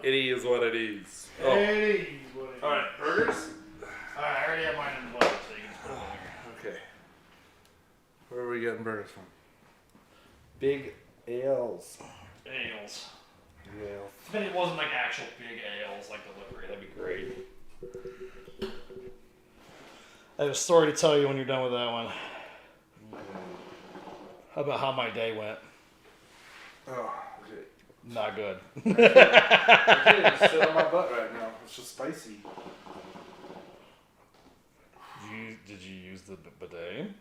It is what it is. Oh. It is what it is. All right, burgers? Alright, I already have mine in the bowl, so you can just put it in there. Okay. Where are we getting burgers from? Big Ales. Ales. Yeah. If it wasn't like actual big ales, like delivery, that'd be great. I have a story to tell you when you're done with that one. About how my day went. Oh, okay. Not good. I can't just sit on my butt right now. It's just spicy. Did you use the bidet?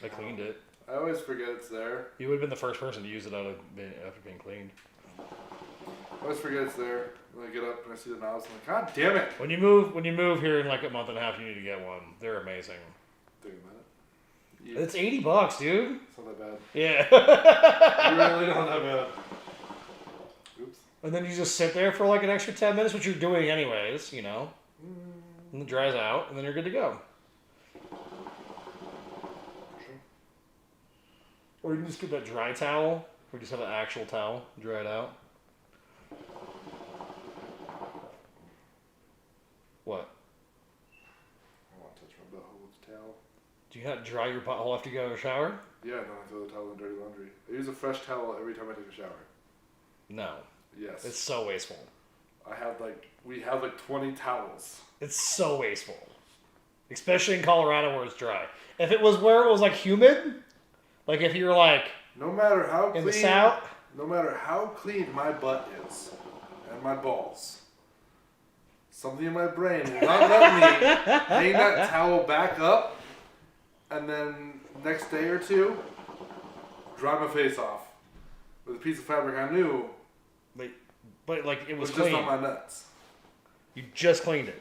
I cleaned it. I always forget it's there. You would have been the first person to use it after being cleaned. I always forget it's there. When I get up and I see the nozzle, I'm like, God damn it! When you move here in like a month and a half, you need to get one. They're amazing. Think about it. Yeah. It's $80, dude. It's not that bad. Yeah. Really not that bad. Oops. And then you just sit there for like an extra 10 minutes, which you're doing anyways, you know. And it dries out, and then you're good to go. Or you can just get that dry towel, or just have an actual towel, dry it out. What? I want to touch my butthole with a towel. Do you not dry your butthole after you go to a shower? Yeah, then I throw the towel in dirty laundry. I use a fresh towel every time I take a shower. No. Yes. It's so wasteful. We have like 20 towels. It's so wasteful. Especially in Colorado where it's dry. If it was where it was like humid, like if you're like no matter how in clean, the south, no matter how clean my butt is and my balls, something in my brain will not let me hang that towel back up and then next day or two dry my face off with a piece of fabric I knew but like it was just clean. on my nuts. You just cleaned it.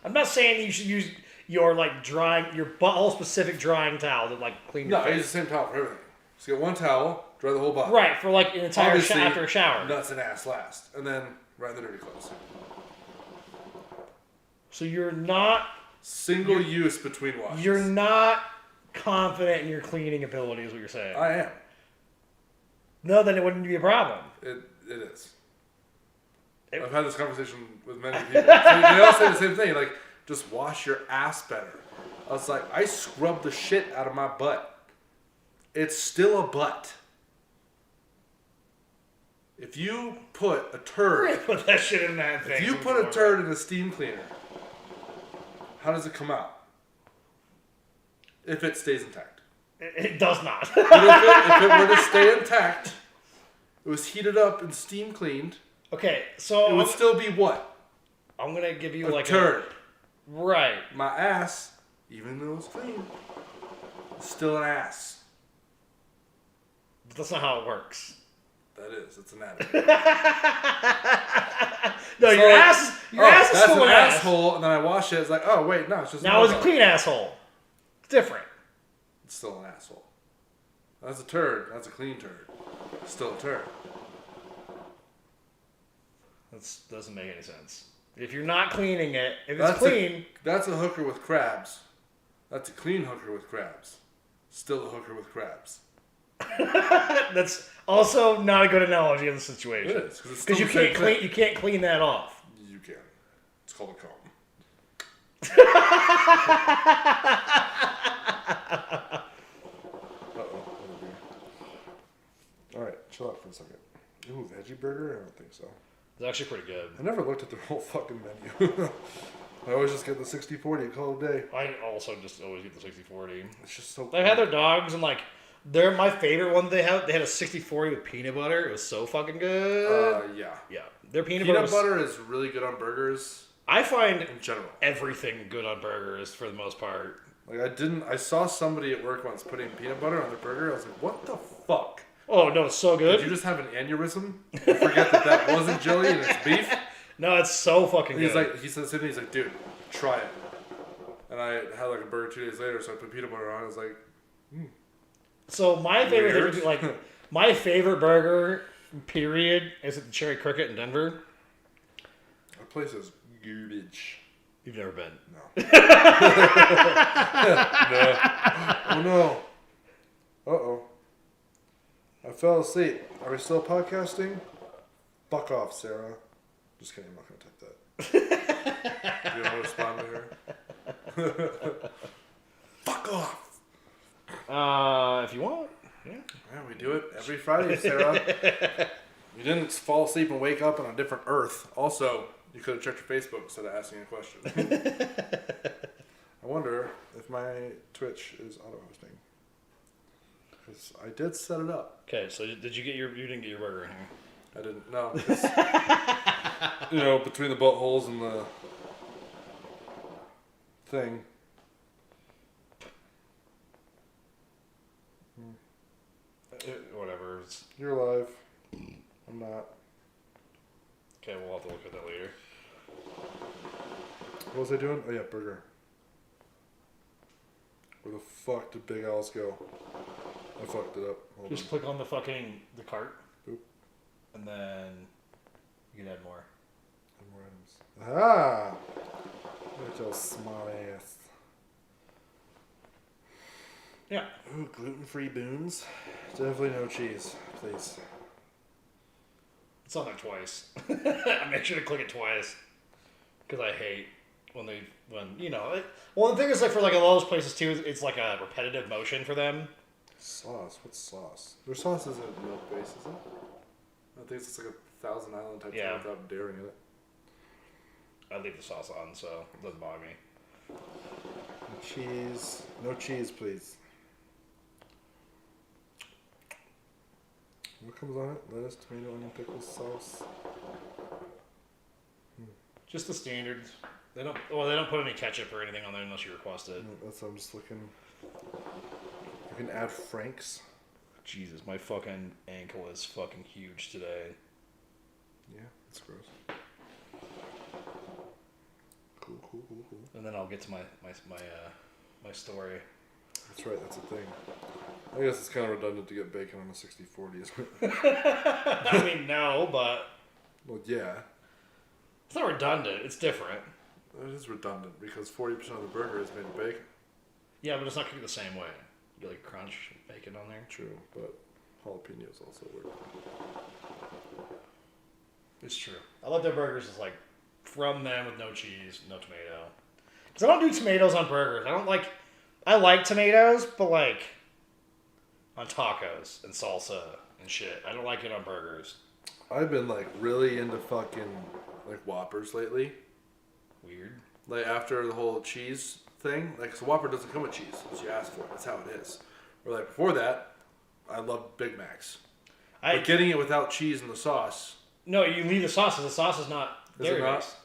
I'm not saying you should use your like drying, your butthole specific drying towel to like clean your No, I face. use the same towel for everything. So you get one towel, dry the whole body. Right, for like an entire Obviously, after a shower. Nuts and ass last. And then right in the dirty clothes. So you're not Single use between washes. You're not confident in your cleaning ability, is what you're saying. I am. No, then it wouldn't be a problem. It is. It- I've had this conversation with many people. So they all say the same thing, like, just wash your ass better. I was like, I scrub the shit out of my butt. It's still a butt. If you put a turd... Put that shit in that thing. If you put a turd in a steam cleaner, how does it come out? If it stays intact. It does not. But if it were to stay intact, it was heated up and steam cleaned, Okay, so it would still be what? I'm going to give you A like turd. Right. My ass, even though it's clean, is still an ass. But that's not how it works. That is. It's anatomy. No, your ass is that's still an an ass. asshole, and then I wash it. It's like, oh wait, no, it's just Now it's a asshole. clean asshole. It's different. It's still an asshole. That's a turd. That's a clean turd. It's still a turd. That doesn't make any sense. If you're not cleaning it, if it's That's clean... That's a hooker with crabs. That's a clean hooker with crabs. Still a hooker with crabs. That's also not a good analogy of the situation. It is, because you can't clean. You can't clean that off. You can. It's called a comb. All right, chill out for a second. Ooh, veggie burger? I don't think so. It's actually pretty good. I never looked at the whole fucking menu. I always just get the 60-40 and call it a day. I also just always get the 60-40. It's just so. They've had their dogs and like they're my favorite one. They had a 60-40 with peanut butter. It was so fucking good. Yeah. Yeah, their peanut Peanut butter. butter is really good on burgers. I find in general everything good on burgers for the most part. Like I saw somebody at work once putting peanut butter on their burger. I was like, what the fuck? Oh no, it's so good. Did you just have an aneurysm? You forget that wasn't jelly and it's beef? No, it's so fucking good. He said the same thing. He's like, dude, try it. And I had like a burger 2 days later, so I put peanut butter on. I was like, So my favorite thing Weird. would be like my favorite burger period is at the Cherry Cricket in Denver. that place is garbage. You've never been. No. No. Oh no. Uh-oh. I fell asleep. Are we still podcasting? Fuck off, Sarah. Just kidding, I'm not going to type that. Do you want to respond to her? Fuck off! If you want. Yeah. Yeah, we do it every Friday, Sarah. You didn't fall asleep and wake up on a different Earth. Also, you could have checked your Facebook instead of asking a question. I wonder if my Twitch is auto-hosting. Because I did set it up. Okay, so did you get you didn't get your burger in here? I didn't know. You know, between the buttholes and the thing. Whatever. You're alive. I'm not. Okay, we'll have to look at that later. What was I doing? Oh yeah, burger. Where the fuck did Big Al's go? I fucked it up. Hold Just on. click on the cart. Boop. And then you can add more. And more items. Ah! Look at your smart ass. Yeah. Ooh, gluten-free boons. Definitely no cheese, please. It's on there twice. I make sure to click it twice. Because I hate when the thing is, like, for like a lot of those places too, it's like a repetitive motion for them. Sauce? What's sauce? Their sauce isn't milk-based, is it? I think it's like a Thousand Island type thing without dairy in it. I leave the sauce on, so it doesn't bother me. Cheese. No cheese, please. What comes on it? Lettuce, tomato, onion, pickles, sauce. Just the standards. They don't put any ketchup or anything on there unless you request it. No, that's what I'm just looking. You can add Frank's. Jesus, my fucking ankle is fucking huge today. Yeah, that's gross. Cool. And then I'll get to my story. That's right, that's a thing. I guess it's kind of redundant to get bacon on a 60/40, isn't it? I mean, no, but Well, yeah. it's not redundant. It's different. It is redundant because 40% of the burger is made of bacon. Yeah, but it's not cooked the same way. You like crunch bacon on there. True, but jalapenos also work. It's true. I love their burgers. It's like from them with no cheese, no tomato. Because I don't do tomatoes on burgers. I like tomatoes, but like on tacos and salsa and shit. I don't like it on burgers. I've been like really into fucking like Whoppers lately. Weird. Like after the whole cheese thing, like so Whopper doesn't come with cheese, it's you ask for it. That's how it is. Or like before that, I loved Big Macs. But getting it without cheese and the sauce. No, you leave the sauce. The sauce is not dairy based.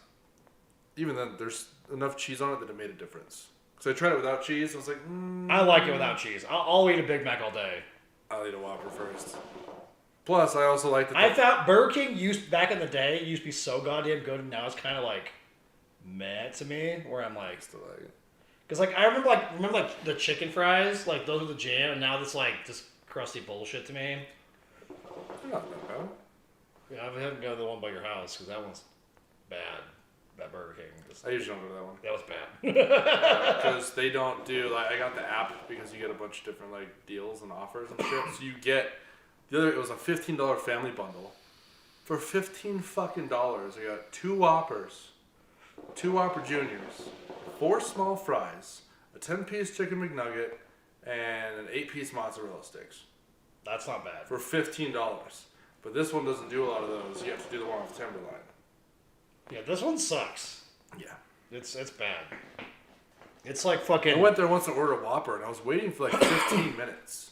Even then, there's enough cheese on it that it made a difference. Because I tried it without cheese, I was like, I like it without cheese. I'll eat a Big Mac all day. I'll eat a Whopper first. Plus, I also like I thought Burger King back in the day used to be so goddamn good, and now it's kind of like meh to me. Where I'm like, still like it. Because like I remember the chicken fries, like those were the jam, and now it's like just crusty bullshit to me. They're not that bad. Yeah, I haven't gone to the one by your house because that one's bad. That Burger King. I usually don't go to that one. That was bad. Because they don't do like I got the app because you get a bunch of different like deals and offers and shit. So you get it was a $15 family bundle. For $15 fucking dollars, I got 2 Whoppers, 2 Whopper Juniors, 4 small fries, a 10-piece chicken McNugget, and an 8-piece mozzarella sticks. That's not bad. For $15. But this one doesn't do a lot of those. You have to do the one off Timberline. Yeah, this one sucks. Yeah. It's bad. It's like fucking... I went there once to order a Whopper, and I was waiting for like 15 minutes.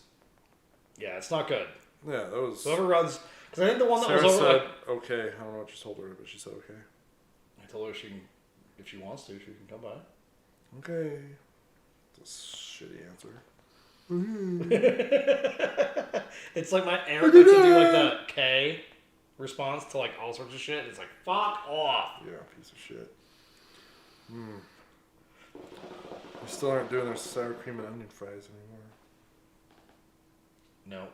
Yeah, it's not good. Yeah, that was... Whoever runs... Because I think the one that Sarah was over... said, okay. I don't know what you told her, but she said okay. I told her if she wants to, she can come by. Okay. It's a shitty answer. It's like my aunt likes to do like the K response to like all sorts of shit. It's like, fuck off. Yeah, piece of shit. We still aren't doing their sour cream and onion fries anymore. No.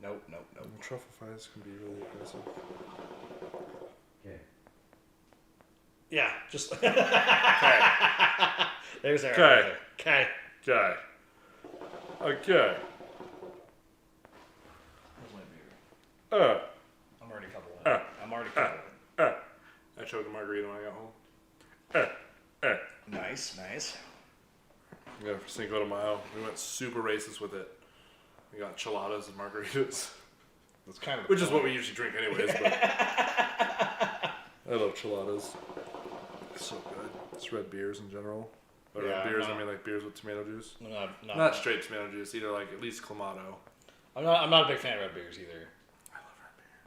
Nope. And truffle fries can be really aggressive. Okay. Yeah, just... Okay. There's Aaron. Okay. Okay. Okay. Okay. Where's my beer? I'm already a couple in. I'm already a couple in. I choked a margarita when I got home. Nice, nice. Yeah, for Cinco de Mayo. We went super racist with it. We got chiladas and margaritas. That's kind of Which is what we usually drink anyways, but I love chiladas. It's so good. It's red beers in general. Or Yeah, beers, I'm not- I mean like beers with tomato juice. Not Straight tomato juice, either like at least Clamato. I'm not a big fan of red beers either. I love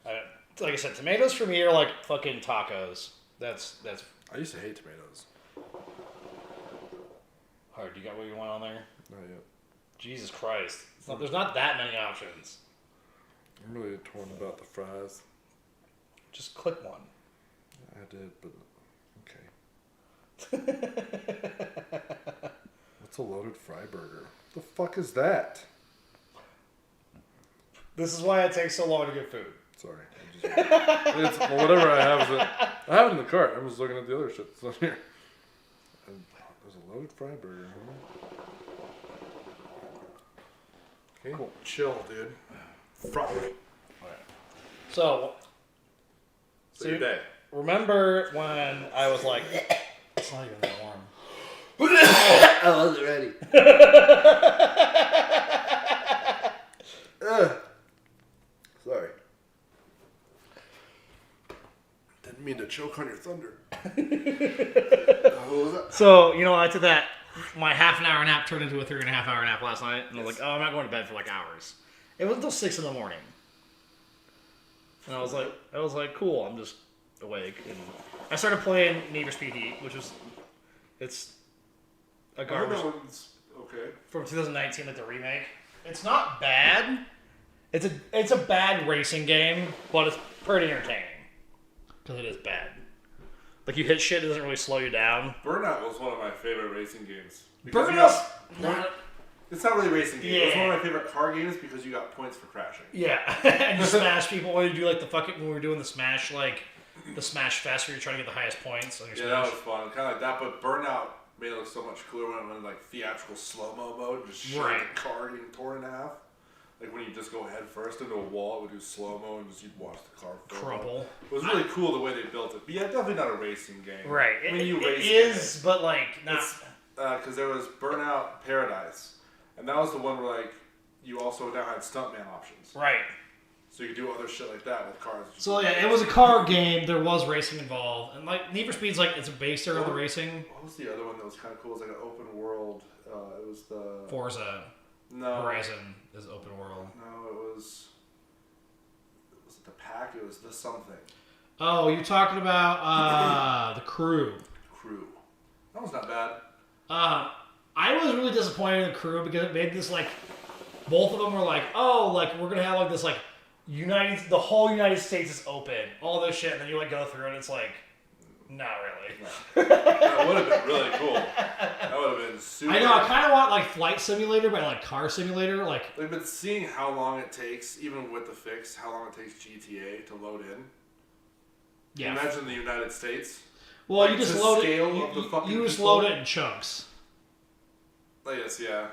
red beers. Like I said, tomatoes for me are like fucking tacos. That's I used to hate tomatoes. hard. You got what you want on there? Not yet. Jesus Christ. There's not that many options. I'm really torn about the fries. Just click one. I did, but okay. What's a loaded fry burger? The fuck is that? This is why it takes so long to get food. Sorry. Whatever I have I have it in the cart. I'm just looking at the other shit that's on here. And there's a loaded fry burger. Okay. Cool. Chill, dude. Fry. So Your day. remember when I was like, it's not even that warm. I wasn't ready. Sorry. Didn't mean to choke on your thunder. What was that? So, I took that, my half an hour nap turned into a 3.5 hour nap last night. And I was like, I'm not going to bed for like hours. It was until 6 in the morning. And I was like, cool, I'm just awake. And I started playing Need for Speed Heat, it's a garbage That one's okay. from 2019, like the remake. It's not bad. It's a bad racing game, but it's pretty entertaining. Because it is bad. Like, you hit shit, it doesn't really slow you down. Burnout was one of my favorite racing games. Burnout? It's not really a racing game. Yeah. It's one of my favorite car games because you got points for crashing. Yeah, and you smash people when you do like when we were doing the Smash Fest where you're trying to get the highest points on your Yeah, Smash. that was fun. Kind of like that, but Burnout made it look so much cooler when it went in like theatrical slow-mo mode, just showing Right. the car getting torn in half. Like when you just go head first into a wall, it would do slow-mo and just you'd watch the car Crumple. It was really cool the way they built it. But yeah, definitely not a racing game. Right, I mean, it is, but like not. Because there was Burnout Paradise, and that was the one where like you also now had stuntman options, Right. so you could do other shit like that with cars. So yeah, it was a car game. There was racing involved, and like Need for Speed's like it's based around the racing. What was the other one that was kind of cool? It was like an open world. It was the Forza Horizon is open world. No, it was it the pack? It was the something. Oh, you're talking about the Crew. Crew. That was not bad. I was really disappointed in the Crew because it made this like, both of them were like, oh, like we're gonna have like this like the whole United States is open, all this shit, and then you like go through it, and it's like, not really. That would have been really cool. That would have been super. I know. I kind of want like Flight Simulator, but like Car Simulator, like. We've been seeing how long it takes, even with the fix, how long it takes GTA to load in. Yeah. Imagine the United States. Well, like, you just the load scale it. of the fucking You just people. load it in chunks. Like, yes, yeah.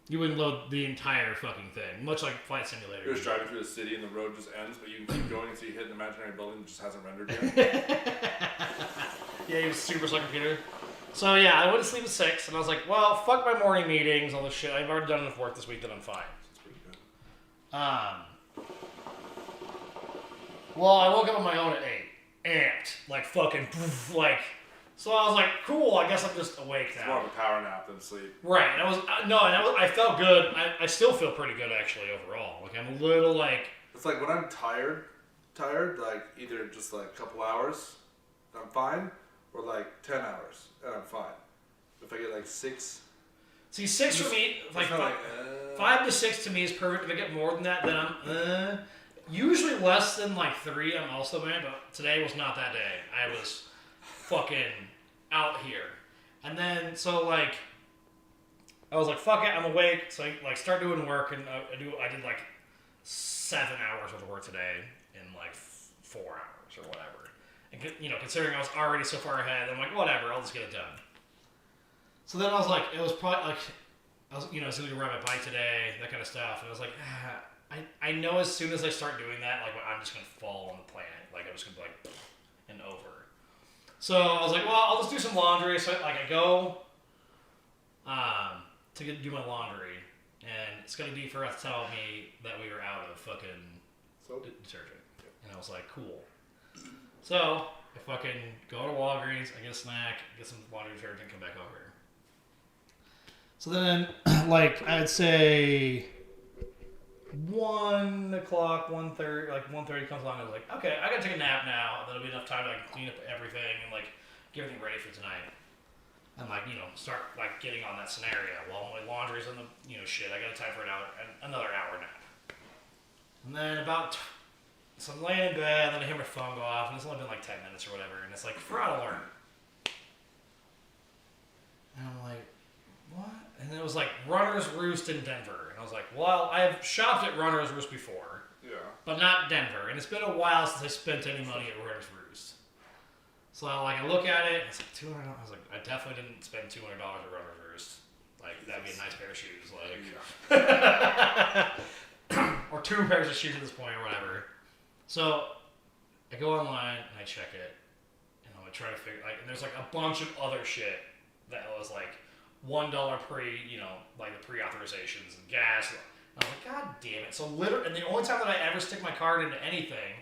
You wouldn't load the entire fucking thing, much like Flight Simulator. You're just driving through the city and the road just ends, but you can keep going until you hit an imaginary building that just hasn't rendered yet. Yeah, he was super slow computer. So yeah, I went to sleep at 6, and I was like, well, fuck my morning meetings, all this shit. I've already done enough work this week that I'm fine. That's pretty good. Well, I woke up on my own at 8, amped, like fucking, like. So I was like, cool. I guess I'm just awake It's more now. of a power nap than sleep. Right. And I felt good. I still feel pretty good actually overall. Like I'm a little like. It's like when I'm tired, like either just like a couple hours, I'm fine, or like 10 hours, and I'm fine. If I get like 6. See, 6 for me, like, it's not 5 to 6 to me is perfect. If I get more than that, then I'm usually less than like 3. I'm also mad, but today was not that day. I was fucking out here, and then so like I was like, fuck it, I'm awake. So I like start doing work, and I did like 7 hours worth of work today in like 4 hours or whatever. And considering I was already so far ahead, I'm like, whatever, I'll just get it done. So then I was like, it was probably like, I was going to ride my bike today, that kind of stuff. And I was like, I know as soon as I start doing that, like I'm just gonna fall on the planet. Like I'm just gonna be like and over. So I was like, well, I'll just do some laundry. So like I go to do my laundry, and it's gonna be for us to tell me that we were out of fucking detergent. And I was like, cool. So I fucking go to Walgreens, I get a snack, get some laundry detergent, come back over. So then, like, I'd say 1 o'clock, 1:30, like 1:30 comes along, I was like, okay, I gotta take a nap now. That'll be enough time to like clean up everything and like get everything ready for tonight. And like, start like getting on that scenario while my laundry's in the, shit. I got time for another hour nap. And then so I'm laying in bed, and then I hear my phone go off, and it's only been like 10 minutes or whatever, and it's like, fraud alert. And I'm like, what? And it was like Runner's Roost in Denver. And I was like, well, I've shopped at Runner's Roost before. Yeah. But not Denver. And it's been a while since I spent any money at Runner's Roost. So I look at it, and it's like $200. I was like, I definitely didn't spend $200 at Runner's Roost. Like, that'd be a nice pair of shoes. Like, or 2 pairs of shoes at this point, or whatever. So I go online and I check it, and I'm gonna try to figure and there's like a bunch of other shit that was like $1 like the pre-authorizations and gas. And I was like, God damn it! So literally, and the only time that I ever stick my card into anything,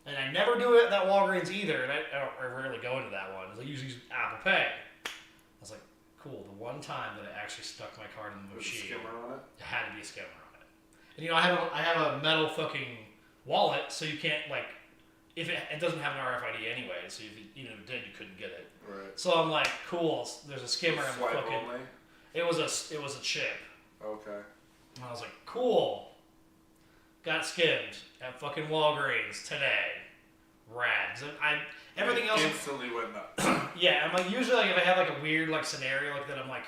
and I never do it at that Walgreens either, and I rarely go into that one, is I usually use Apple Pay. I was like, cool. The one time that I actually stuck my card in the machine, skimmer on it? It had to be a skimmer on it. And I have a metal fucking wallet, so you can't like, if it doesn't have an RFID anyway, so if it did, you couldn't get it. Right. So I'm like, cool. There's a skimmer and fucking. Only? It was a chip. Okay. And I was like, cool. Got skimmed at fucking Walgreens today. Rad. Everything else instantly went nuts. Yeah, I'm like usually like if I have like a weird like scenario like that, I'm like,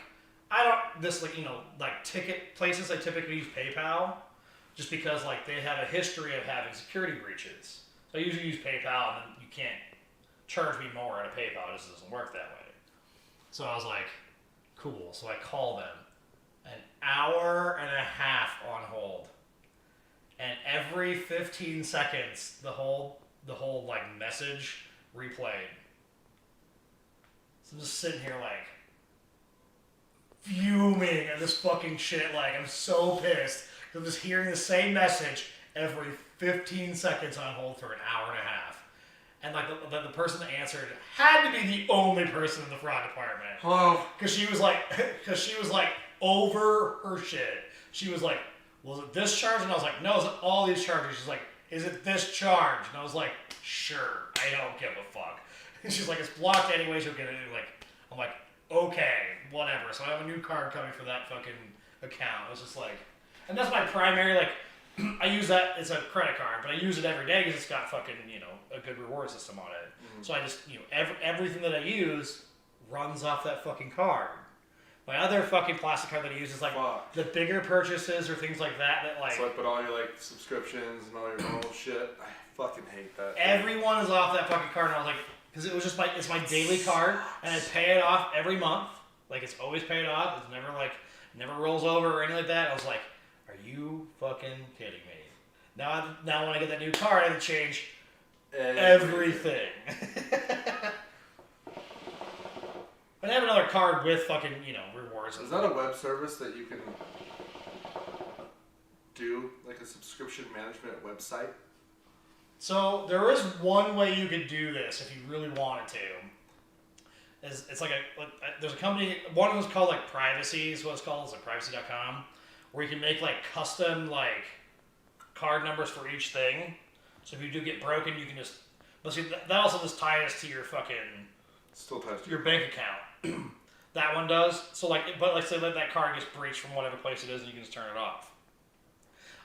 like ticket places I typically use PayPal. Just because like they have a history of having security breaches. So I usually use PayPal, and then you can't charge me more out of PayPal. It just doesn't work that way. So I was like, cool. So I call them. An hour and a half on hold. And every 15 seconds the whole like message replayed. So I'm just sitting here like fuming at this fucking shit. Like I'm so pissed. I'm just hearing the same message every 15 seconds on hold for an hour and a half. And like the person that answered had to be the only person in the fraud department. Hello? Because she was like over her shit. She was like, was it this charge? And I was like, no, it's all these charges. She's like, is it this charge? And I was like, sure, I don't give a fuck. And she's like, it's blocked anyway, she'll get it. I'm like, okay, whatever. So I have a new card coming for that fucking account. I was just like, and that's my primary, like, I use that, it's a credit card, but I use it every day because it's got fucking, a good reward system on it. Mm-hmm. So I just, everything that I use runs off that fucking card. My other fucking plastic card that I use is like the bigger purchases or things like that like... So but all your like subscriptions and all your normal shit, I fucking hate that. Everyone is off that fucking card, and I was like, because it was just it's my daily card, and I pay it off every month. Like it's always paid off. It's never rolls over or anything like that. I was like, are you fucking kidding me? Now when I get that new card, I have to change everything. But I have another card with fucking, rewards. Is that a web service that you can do, like a subscription management website? So there is one way you could do this if you really wanted to. It's like there's a company, one of them is called like Privacy, is what it's called. It's like privacy.com, where you can make like custom like card numbers for each thing. So if you do get broken, you can just. But see, that also just ties to your fucking. Still ties to your bank account. That one does. So say that card gets breached from whatever place it is, and you can just turn it off.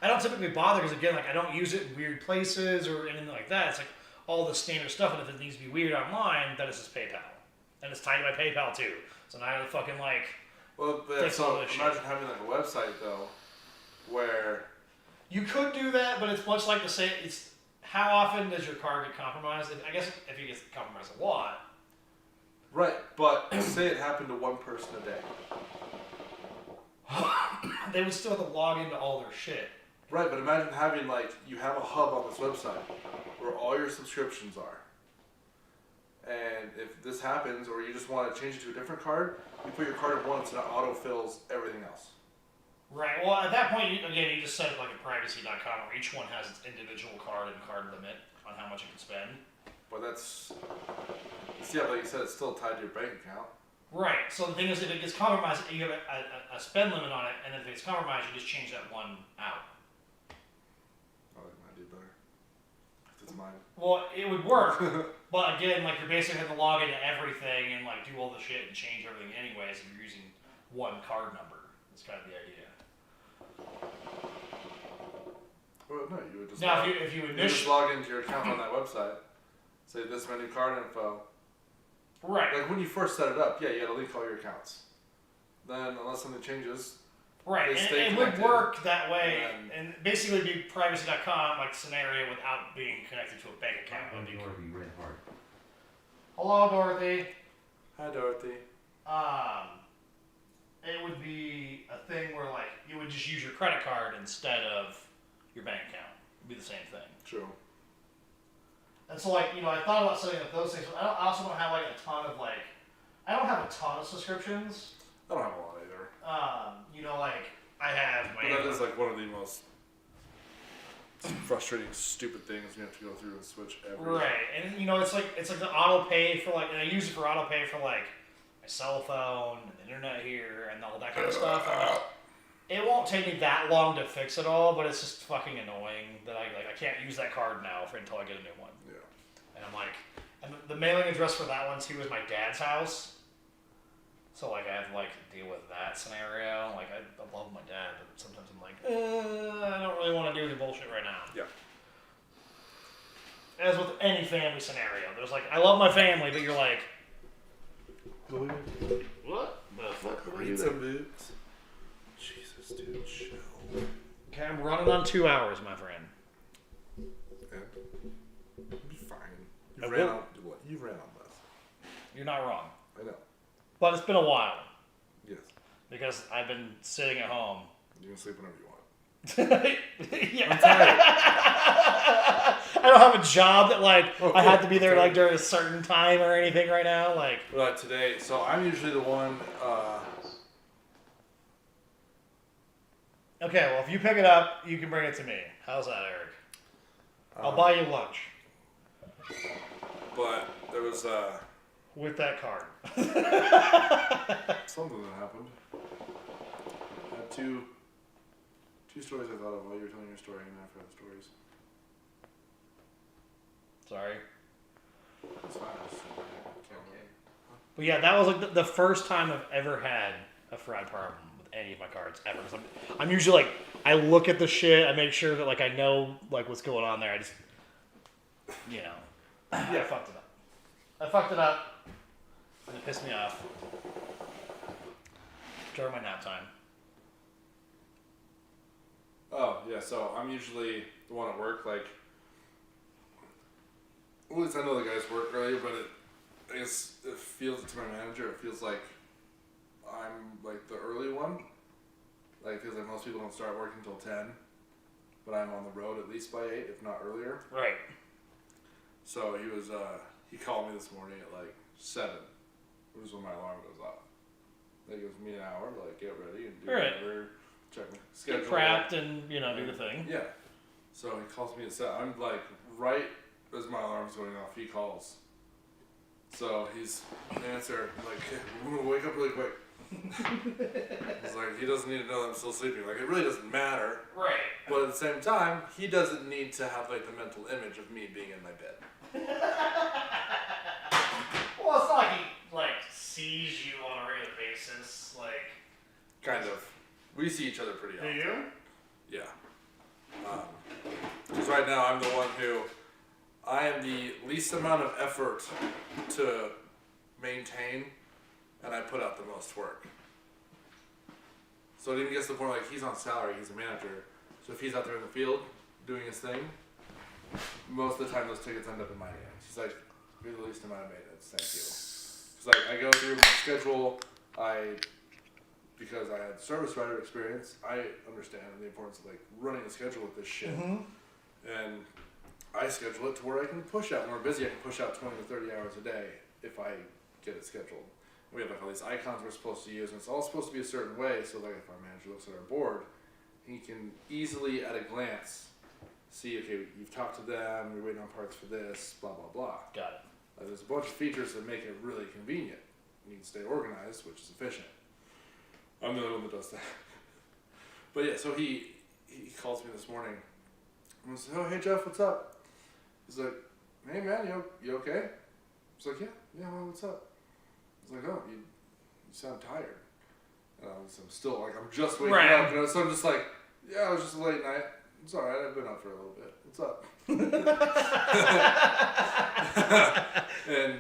I don't typically bother because again, like I don't use it in weird places or anything like that. It's like all the standard stuff, and if it needs to be weird online, then it's just PayPal, and it's tied to my PayPal too. So now I fucking like. Well, so imagine having like a website though, where. You could do that, but it's much like the same. It's how often does your card get compromised? I guess if you get compromised a lot. Right, but say it happened to one person a day. They would still have to log into all their shit. Right, but imagine having like you have a hub on this website where all your subscriptions are. And if this happens, or you just want to change it to a different card, you put your card in once and it auto-fills everything else. Right. Well, at that point, you just set it like a privacy.com where each one has its individual card and card limit on how much it can spend. But that's, yeah, like you said, it's still tied to your bank account. Right. So the thing is, if it gets compromised, you have a spend limit on it, and if it's compromised, you just change that one out. I like mine do better. If it's mine. Well, it would work, but again, like you're basically having to log into everything and like do all the shit and change everything anyways if you're using one card number. That's kind of the idea. Well, no, you would just Now, log, if you you just log into your account on that website, say this many card info. Right. Like when you first set it up, yeah, you had to link all your accounts. Then, unless something changes, Right, they and stay it would connected. work that way, and basically be privacy.com like scenario without being connected to a bank account. I'm Dorothy Red Heart. Hello, Dorothy. Hi, Dorothy. It would be a thing where like you would just use your credit card instead of your bank account. It'd be the same thing. True. And so like, I thought about setting up those things, but I also don't have like a ton of like, I don't have a ton of subscriptions. I don't have a lot either. Like I have my But that is like one of the most frustrating, stupid things you have to go through and switch every. Right, and it's like the auto pay for like, and I use it for auto pay for like my cell phone, and the internet here, and all that kind of stuff. And it won't take me that long to fix it all, but it's just fucking annoying that I can't use that card now until I get a new one. Yeah. And I'm like, and the mailing address for that one too is my dad's house. So like I have to like deal with that scenario. Like I love my dad, but sometimes I'm like, I don't really want to do the bullshit right now. Yeah. As with any family scenario, there's like, I love my family, but you're like, what the fuck? Read some books. Jesus, dude, chill. Okay, I'm running on 2 hours, my friend. Yeah. You'll be fine. I You ran will. on what? You ran on less. You're not wrong. I know. But it's been a while Yes. because I've been sitting at home. You can sleep whenever you want. Yeah. I'm tired. I don't have a job that like I have to be there like during a certain time or anything right now. Like But today, so I'm usually the one. okay, well if you pick it up, you can bring it to me. How's that, Eric? I'll buy you lunch But there was with that card. something that happened. I had two stories I thought of while you were telling your story, and after the stories. Sorry. It's fine. I just can't wait. But yeah, that was like the first time I've ever had a fraud problem with any of my cards ever. 'Cause I'm usually like, I look at the shit, I make sure that like I know like what's going on there. I just, Yeah. I fucked it up. And it pissed me off. During my nap time. Oh, yeah, so I'm usually the one at work, like, at least I know the guys work early, but I guess it feels to my manager, it feels like I'm, like, the early one. Like, it feels like most people don't start working until 10, but I'm on the road at least by 8, if not earlier. Right. So he called me this morning at, like, 7, which is when my alarm goes off. That gives me an hour to, like, get ready and do Right. whatever, check my schedule. Get prepped and, do the thing. Yeah. So he calls me at 7. I'm like, right as my alarm's going off, he calls. So he's answer, I'm like, I'm gonna wake up really quick. He's like, he doesn't need to know that I'm still sleeping. Like, it really doesn't matter. Right. But at the same time, he doesn't need to have like the mental image of me being in my bed. Well, it's not like he, sees you on a regular basis, Kind of. We see each other pretty often. Do you? Yeah. Because right now I'm the one who, I am the least amount of effort to maintain, and I put out the most work. So it even gets to the point he's on salary, he's a manager. So if he's out there in the field doing his thing, most of the time those tickets end up in my hands. He's like, you're the least amount of maintenance, thank you. Because I go through my schedule, I because I had service writer experience, I understand the importance of like running a schedule with this shit. And I schedule it to where I can push out. When we're busy, I can push out 20 to 30 hours a day if I get it scheduled. We have like all these icons we're supposed to use, and it's all supposed to be a certain way. So like if our manager looks at our board, he can easily at a glance see, okay, you've talked to them, you're waiting on parts for this, blah blah blah. Got it. There's a bunch of features that make it really convenient. You can stay organized, which is efficient. I'm the only one that does that. But yeah, so he calls me this morning and I said, oh, hey Jeff, what's up? He's like, hey man, you okay? I was like, yeah, well, what's up? He's like, oh, you sound tired. And I'm still like, I'm just waking up, so I'm just like, yeah, it was just a late night. It's alright, I've been up for a little bit. What's up? And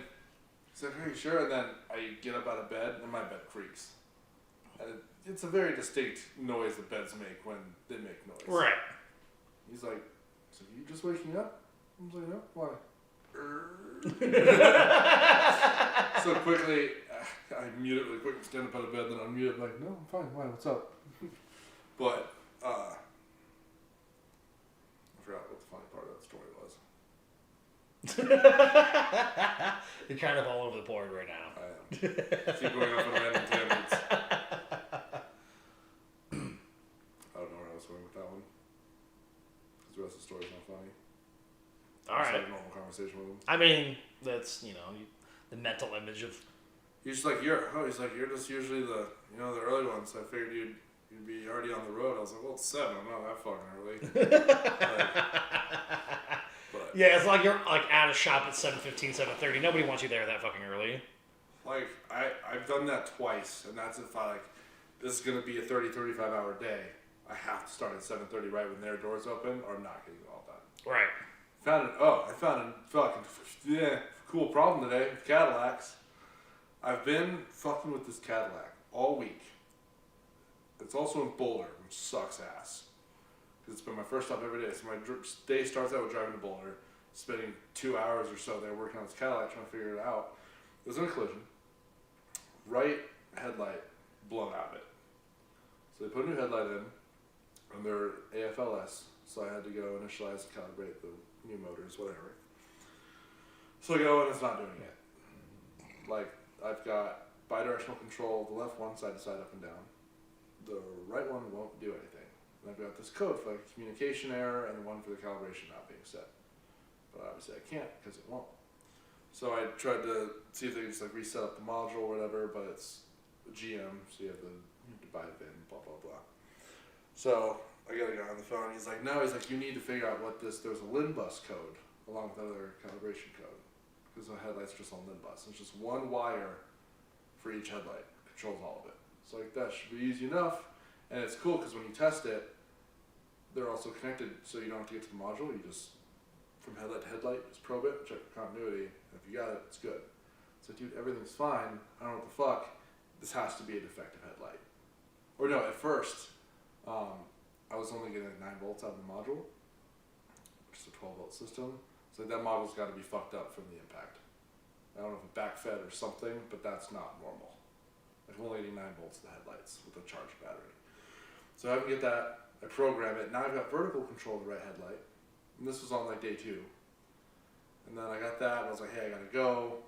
he's like, are you sure? And then I get up out of bed and my bed creaks. And it's a very distinct noise that beds make when they make noise. Right. He's like, so you just waking up? I was like, no, why? So quickly, I mute it really quick, stand up out of bed, then unmute it, like, no, I'm fine, why, what's up? But, I forgot what the funny part of that story was. You're kind of all over the board right now. I am. Keep going off on random tangents. I don't know where I was going with that one. Because the rest of the story's not funny. All Just right. had a normal conversation with him. I mean, that's, the mental image of... He's just like, you're just usually the early one, so I figured you'd be already on the road. I was like, well, it's 7, I'm not that fucking early. But, yeah, it's like you're like at a shop at 7:15, 7:30. Nobody wants you there that fucking early. like, I've done that twice, and that's if this is going to be a 30-35 hour day. I have to start at 7:30 right when their doors open, or I'm not getting it all done. Right. I found a fucking cool problem today with Cadillacs. I've been fucking with this Cadillac all week. It's also in Boulder, which sucks ass. Because it's been my first stop every day. So my day starts out with driving to Boulder, spending 2 hours or so there working on this Cadillac, trying to figure it out. It was in a collision. Right headlight blown out of it. So they put a new headlight in, and they're AFLS. So I had to go initialize and calibrate the new motors, whatever. So I go and it's not doing it. Like, I've got bidirectional control, the left one side to side, up and down. The right one won't do anything. And I've got this code for like communication error and the one for the calibration not being set. But obviously I can't because it won't. So I tried to see if they could just like reset up the module or whatever, but it's a GM, so you have to divide it in, blah, blah, blah. So I got a guy on the phone, he's like, no, you need to figure out what there's a LIN bus code along with other calibration code. Because the headlight's just on LIN bus. It's just one wire for each headlight, controls all of it. So like that should be easy enough, and it's cool because when you test it, they're also connected, so you don't have to get to the module. You just from headlight to headlight, just probe it, check for continuity, and if you got it, it's good. So dude, everything's fine. I don't know what the fuck. This has to be a defective headlight. Or no, at first, I was only getting 9 volts out of the module, which is a 12-volt system. So that module's got to be fucked up from the impact. I don't know if it backfed or something, but that's not normal. Like I'm only getting 9 volts to the headlights with a charged battery. So I have to get that, I program it. Now I've got vertical control of the right headlight. And this was on like day 2. And then I got that, and I was like, hey, I gotta go,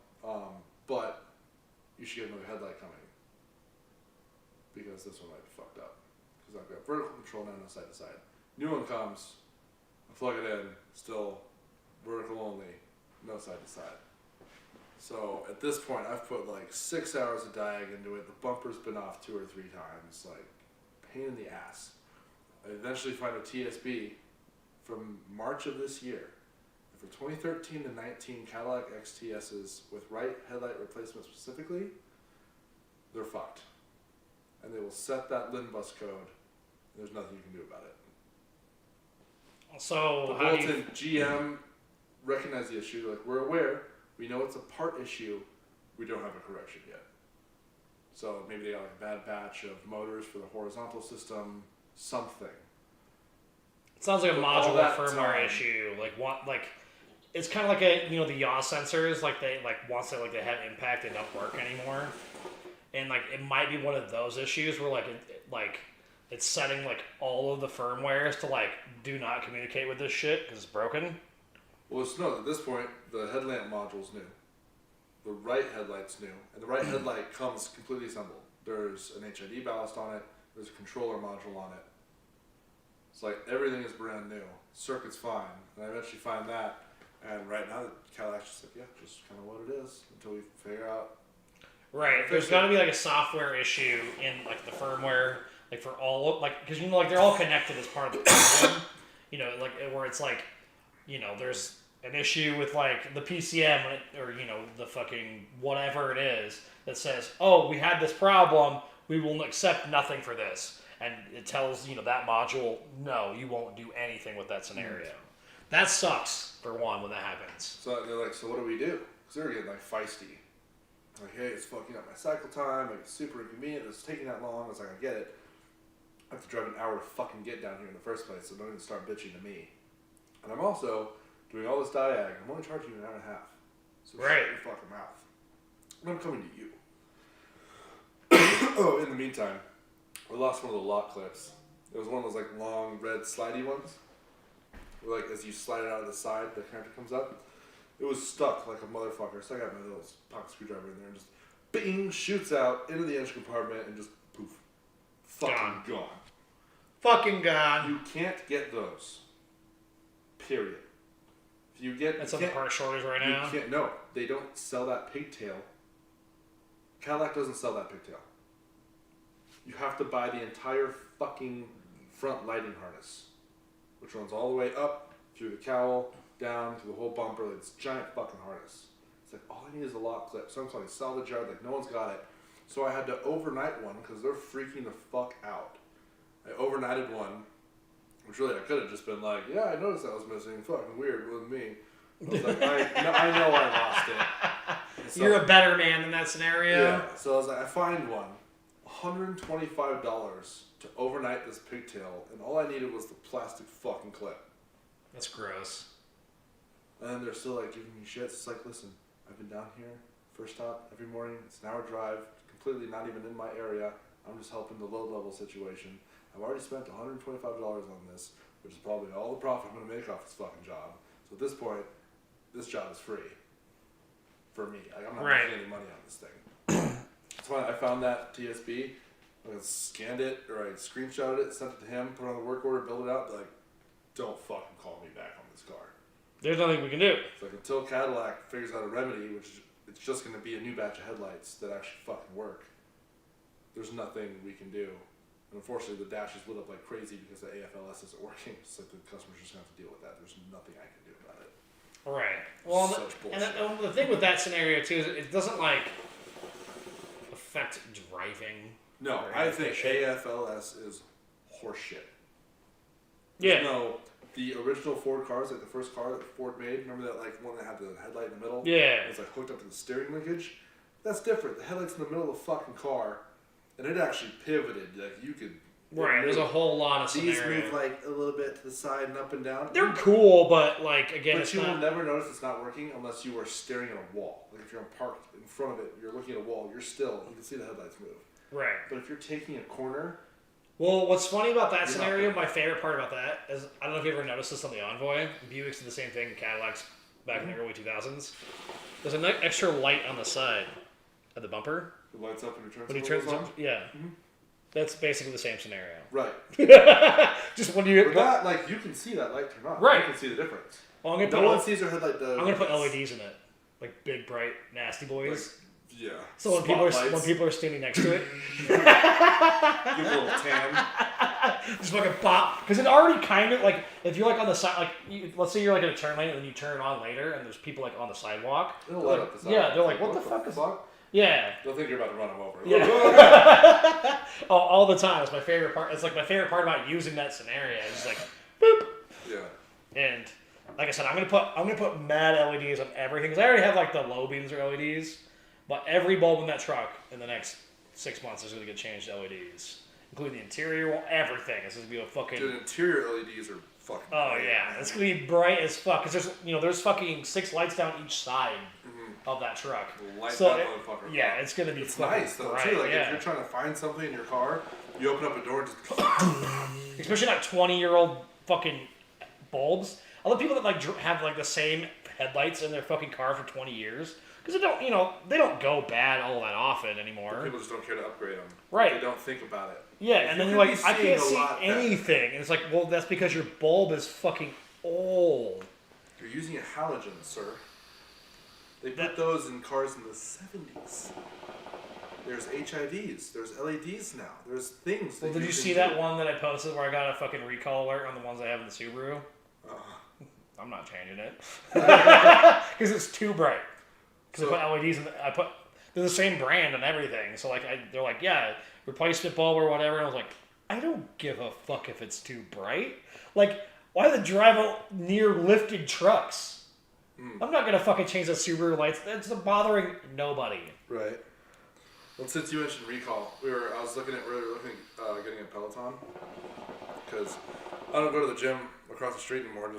but you should get another headlight coming. Because this one might be fucked up. Because I've got vertical control now, no side to side. New one comes, I plug it in, still vertical only, no side to side. So at this point, I've put like 6 hours of diag into it. The bumper's been off 2 or 3 times, like pain in the ass. I eventually find a TSB from March of this year. For 2013 to 19 Cadillac XTSs with right headlight replacement specifically, they're fucked. And they will set that LIN bus code. There's nothing you can do about it. So The how do you... Bolton GM recognize the issue. Like, we're aware. We know it's a part issue. We don't have a correction yet. So maybe they got like a bad batch of motors for the horizontal system. Something. It sounds like a But all modular that firmware time- issue. Like it's kind of like the yaw sensors. Like they once they have impact, they don't work anymore. and like it might be one of those issues where like it's setting like all of the firmwares to like do not communicate with this shit because it's broken. Well, it's no. At this point, the headlamp module's new. The right headlight's new, and the right headlight comes completely assembled. There's an HID ballast on it. There's a controller module on it. It's like everything is brand new. Circuit's fine, and I eventually find that. And right now, the Cadillac's just like, yeah, just kind of what it is until we figure out. Right. There's got to be like a software issue in like the firmware, like for all of, like, because you know, like they're all connected as part of the problem. You know, like where it's like, you know, there's an issue with like the PCM or you know the fucking whatever it is that says, oh, we had this problem, we will accept nothing for this, and it tells you know that module, no, you won't do anything with that scenario. That sucks for one when that happens. So they're like, so what do we do? Because they're getting like feisty. Like, hey, it's fucking up my cycle time. Like, it's super inconvenient. It's taking that long. I was like, I get it. I have to drive an hour to fucking get down here in the first place, so don't even start bitching to me. And I'm also doing all this diag. I'm only charging you an hour and a half. So shut your fucking mouth. And I'm coming to you. Oh, in the meantime, we lost one of the lock clips. It was one of those like long red slidey ones. Where, like as you slide it out of the side, the connector comes up. It was stuck like a motherfucker. So I got my little pocket screwdriver in there and just bing, shoots out into the engine compartment and just poof. Fucking gone. Fucking gone. You can't get those. Period. If you get that's on the part shortage right now. You can't. No, they don't sell that pigtail. Cadillac doesn't sell that pigtail. You have to buy the entire fucking front lighting harness, which runs all the way up through the cowl, down through the whole bumper. Like, it's a giant fucking harness. It's like all I need is a lock clip. So I'm talking salvage yard. Like no one's got it. So I had to overnight one because they're freaking the fuck out. I overnighted one, which really I could have just been like, yeah, I noticed that was missing. Fucking weird, it wasn't me. I was like, I know I lost it. So, you're a better man in that scenario. Yeah. So I was like, I find one, $125 to overnight this pigtail, and all I needed was the plastic fucking clip. That's gross. And they're still like giving me shit. It's like, listen, I've been down here, first stop every morning. It's an hour drive, completely not even in my area. I'm just helping the load level situation. I've already spent $125 on this, which is probably all the profit I'm going to make off this fucking job. So at this point, this job is free for me. I'm not making any money on this thing. That's why I found that TSB. I scanned it or I screenshotted it, sent it to him, put it on the work order, build it out. Like, don't fucking call me back on this car. There's nothing we can do. It's like until Cadillac figures out a remedy, which is, it's just going to be a new batch of headlights that actually fucking work. There's nothing we can do. And unfortunately, the dash is lit up like crazy because the AFLS isn't working. It's like the customer's just going to have to deal with that. There's nothing I can do about it. Right. Well, and the thing with that scenario too is it doesn't like affect driving. No, I think AFLS is horseshit. Yeah. No, the original Ford cars, like the first car that Ford made, remember that like one that had the headlight in the middle? Yeah. It was like hooked up to the steering linkage. That's different. The headlight's in the middle of the fucking car, and it actually pivoted. Like you could. Right. There's a whole lot of these scenarios. move like a little bit to the side and up and down. They're cool, but like again, but it's you not. will never notice it's not working unless you are staring at a wall. Like if you're parked in front of it, you're looking at a wall. You're still. You can see the headlights move. Right. But if you're taking a corner. Well, what's funny about that scenario, my favorite part about that is, I don't know if you ever noticed this on the Envoy. Buicks did the same thing, Cadillacs back in the early 2000s. There's an extra light on the side of the bumper. It lights up when you turn the yeah. Mm-hmm. That's basically the same scenario. Right. Just when you... For that, like, you can see that light turn on. Right. You can see the difference. Well, I'm no one sees their headlight does. I'm going to put LEDs in it. Like big, bright, nasty boys. Like, yeah. So when people are standing next to it, give a little tan. Just fucking pop, because it already kind of like if you're like on the side, like let's say you're like in a turn lane and then you turn it on later, and there's people like on the sidewalk. It'll light up the side. Yeah, they're like, what the fuck is that? Yeah. They'll think you're about to run them over. Yeah. Oh, all the time. It's my favorite part. It's like my favorite part about using that scenario. It's like, boop. Yeah. And like I said, I'm gonna put mad LEDs on everything because I already have like the low beams or LEDs. But every bulb in that truck in the next 6 months is going to get changed to LEDs. Including the interior, everything. This is going to be a fucking... Dude, interior LEDs are fucking. Oh great, yeah, man. it's gonna be bright as fuck. Cause there's fucking 6 lights down each side of that truck. Light So that motherfucker. yeah, up. it's gonna be It's fucking nice though bright. too. Like yeah. if you're trying to find something in your car, you open up a door and just. Especially not 20-year-old fucking bulbs. All the people that like have like the same headlights in their fucking car for 20 years because they don't go bad all that often anymore. People just don't care to upgrade them. Right. They don't think about it. Yeah, If and you then you're could like, be I seeing can't a see lot better. anything. And it's like, well, that's because your bulb is fucking old. You're using a halogen, sir. They put those in cars in the 70s. There's HIDs. There's LEDs now. There's things. Well, did you see that one that I posted where I got a fucking recall alert on the ones I have in the Subaru? I'm not changing it because it's too bright. Because So- I put LEDs in. They're the same brand and everything. So like, they're like, yeah, replacement bulb or whatever. And I was like, I don't give a fuck if it's too bright. Like, why do they drive out near lifted trucks? I'm not gonna fucking change the Subaru lights. That's bothering nobody. Right. Well, since you mentioned recall, we were looking at getting a Peloton because I don't go to the gym across the street anymore.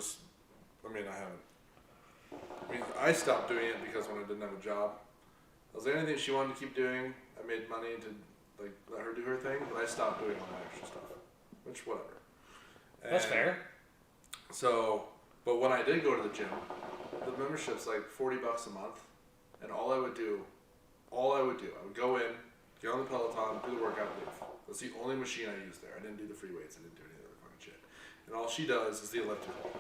I stopped doing it because when I didn't have a job, was there anything she wanted to keep doing? I made money to like let her do her thing, but I stopped doing all that extra stuff. Which whatever. That's fair. So, but when I did go to the gym, the membership's like $40 a month, and I would go in, get on the Peloton, do the workout, leave. That's the only machine I used there. I didn't do the free weights. I didn't do any other fucking shit. And all she does is the elliptical.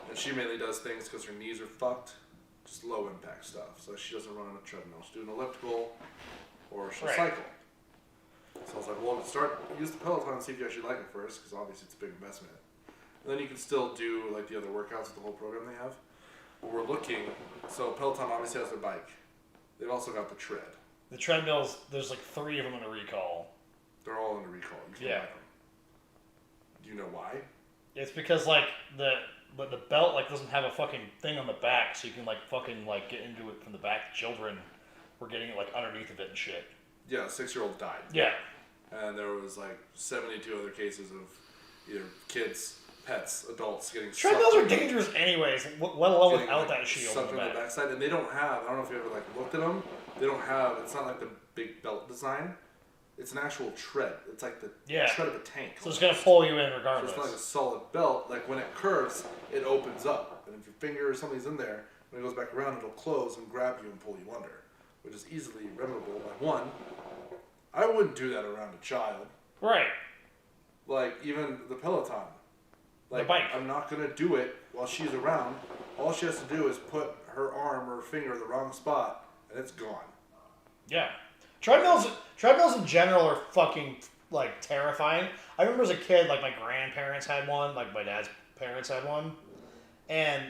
And she mainly does things because her knees are fucked, just low impact stuff. So she doesn't run on a treadmill. She'll do an elliptical, or she'll cycle. So I was like, well, use the Peloton and see if you actually like it first, because obviously it's a big investment. And then you can still do like the other workouts with the whole program they have. But we're looking, so Peloton obviously has their bike. They've also got the tread. The treadmills, there's like 3 of them in a recall. They're all under recall. You can't buy them. Do you know why? It's because like the belt like doesn't have a fucking thing on the back, so you can like fucking like get into it from the back. Children were getting it like underneath of it and shit. Yeah, a 6-year-old died. Yeah. And there was like 72 other cases of either kids, pets, adults getting Treadmills are dangerous anyways, let alone without that shield sucked on the on the back. backside, and they don't have. I don't know if you ever like looked at them. They don't have. It's not like the big belt design. It's an actual tread. It's like the tread of a tank. So it's gonna pull you in So regardless. it's not like a solid belt. Like when it curves, it opens up, and if your finger or something's in there, when it goes back around, it'll close and grab you and pull you under, which is easily remediable by one. I wouldn't do that around a child. Right. Like even the Peloton. Like The bike. I'm not gonna do it while she's around. All she has to do is put her arm or finger in the wrong spot, and it's gone. Yeah. Treadmills in general are fucking like terrifying. I remember as a kid, like my grandparents had one, like my dad's parents had one, and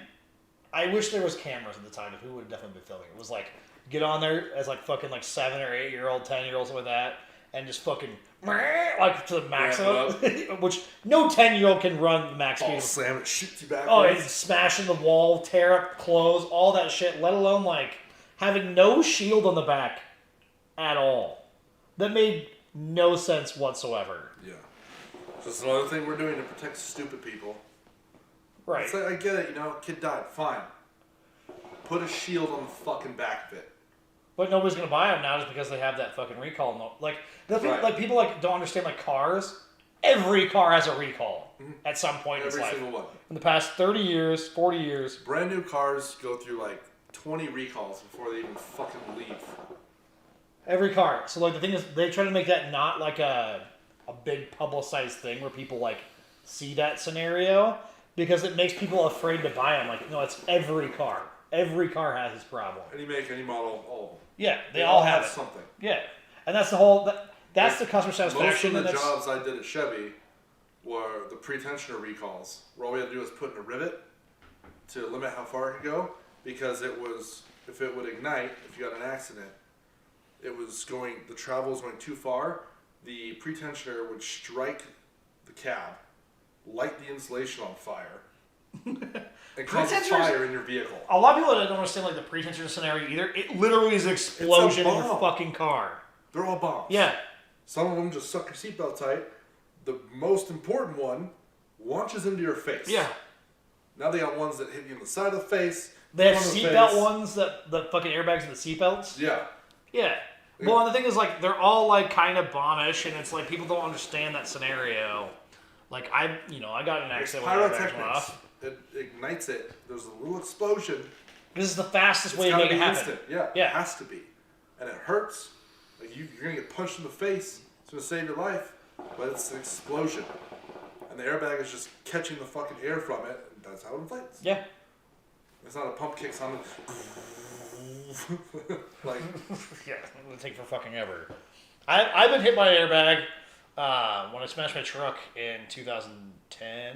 I wish there was cameras at the time. If we would have definitely been filming. It was like get on there as like fucking like 7 or 8 year old, 10-year-olds with that, and just fucking like to the max of it, which no 10-year-old can run the max speed. Slam it, shoots you back. Oh, it's smashing the wall, tear up clothes, all that shit. Let alone like having no shield on the back at all. That made no sense whatsoever. Yeah. So it's another thing we're doing to protect stupid people. Right. It's like, I get it, kid died, fine. Put a shield on the fucking back of it. But nobody's gonna buy them now just because they have that fucking recall. Like the thing, Right. like people like don't understand like cars. Every car has a recall at some point in its Every life. single one. In the past 30 years, 40 years. Brand new cars go through like 20 recalls before they even fucking leave. Every car. So like the thing is, they try to make that not like a big publicized thing where people like see that scenario because it makes people afraid to buy them. Like no, it's every car. Every car has this problem. Any make, any model, all of them. Yeah, they all have it. something. Yeah, and that's the whole. That's the customer satisfaction. Most of the and that's, jobs I did at Chevy were the pre-tensioner recalls, where all we had to do was put in a rivet to limit how far it could go, because if it would ignite, if you got an accident, the travel was going too far, the pre-tensioner would strike the cab, light the insulation on fire, and cause a fire in your vehicle. a lot of people don't understand like the pre-tensioner scenario either. It literally is an explosion in your fucking car. They're all bombs. Yeah. Some of them just suck your seatbelt tight. The most important one launches into your face. Yeah. Now they got ones that hit you in the side of the face. They have front of the seatbelt face. ones that the fucking airbags and the seatbelts. Yeah. Yeah. Well, and the thing is, like, they're all, like, kind of bombish, and it's like, people don't understand that scenario. Like, I got in an It's accident with airbags went pyrotechnics. off. It ignites it. There's a little explosion. This is the fastest way It's to gotta make it be happen. instant. Yeah, Yeah. it has to be. And it hurts. Like you're going to get punched in the face. It's going to save your life. But it's an explosion. And the airbag is just catching the fucking air from it. And that's how it inflates. Yeah. It's not a pump kick sound. Like, Yeah, it would take for fucking ever. I've been hit by an airbag when I smashed my truck in 2010.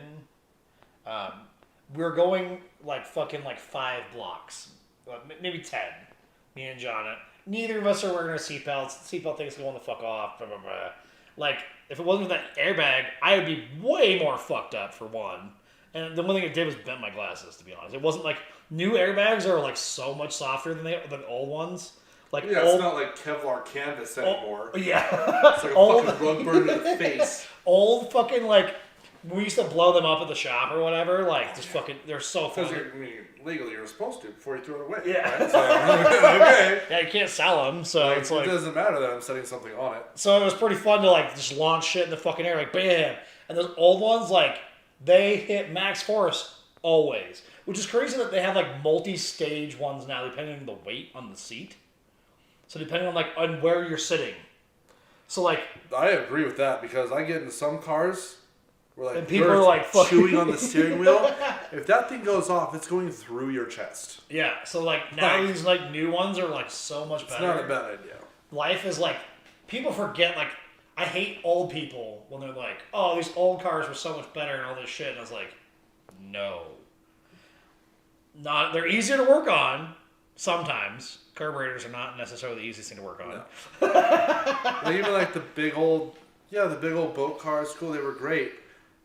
We were going like fucking like 5 blocks, maybe 10. Me and John. Neither of us are wearing our seatbelts. The seatbelt thing's going the fuck off. Blah, blah, blah. Like, if it wasn't for that airbag, I would be way more fucked up for one. And the one thing it did was bent my glasses, to be honest. It wasn't like new airbags are like so much softer than old ones. Like yeah, old, it's not like Kevlar canvas anymore. yeah. It's like a Old- fucking rug burn to the face. Old fucking like we used to blow them up at the shop or whatever. Like just fucking, they're so Because funny. legally you're supposed to before you throw it away. Yeah. Right? So, okay. Yeah, you can't sell them, so it's like it doesn't matter that I'm setting something on it. so it was pretty fun to like just launch shit in the fucking air, like bam. And those old ones, like they hit max force always, which is crazy that they have like multi-stage ones now, depending on the weight on the seat. So depending on like on where you're sitting. So like I agree with that because I get into some cars where like And people they're are, like, fucking- chewing on the steering wheel. If that thing goes off, it's going through your chest. yeah, so like now Like- these like new ones are like so much It's better. not a bad idea. Life is like people forget like I hate old people when they're like, oh, these old cars were so much better and all this shit, and I was like, no. Not they're easier to work on sometimes. Carburetors are not necessarily the easiest thing to work on. No. Like, even like the big old boat cars, cool, they were great.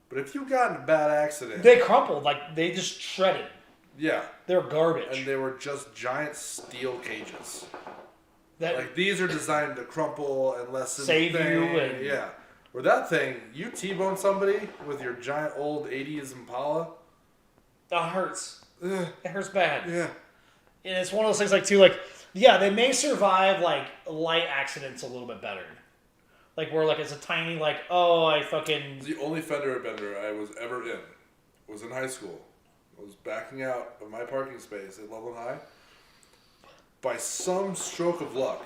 But if you got in a bad accident, They crumpled, like they just shredded. yeah, They're garbage. and they were just giant steel cages. that Like these are designed to crumple and lessen Save the thing. you and- Yeah. Or that thing, you T-bone somebody with your giant old 80s Impala. that hurts. Ugh, It hurts bad. yeah. And it's one of those things like too, like, yeah, they may survive like light accidents a little bit better. Like where like it's a tiny like, oh, I fucking The only fender bender I was ever in was in high school. I was backing out of my parking space at Loveland High. By some stroke of luck,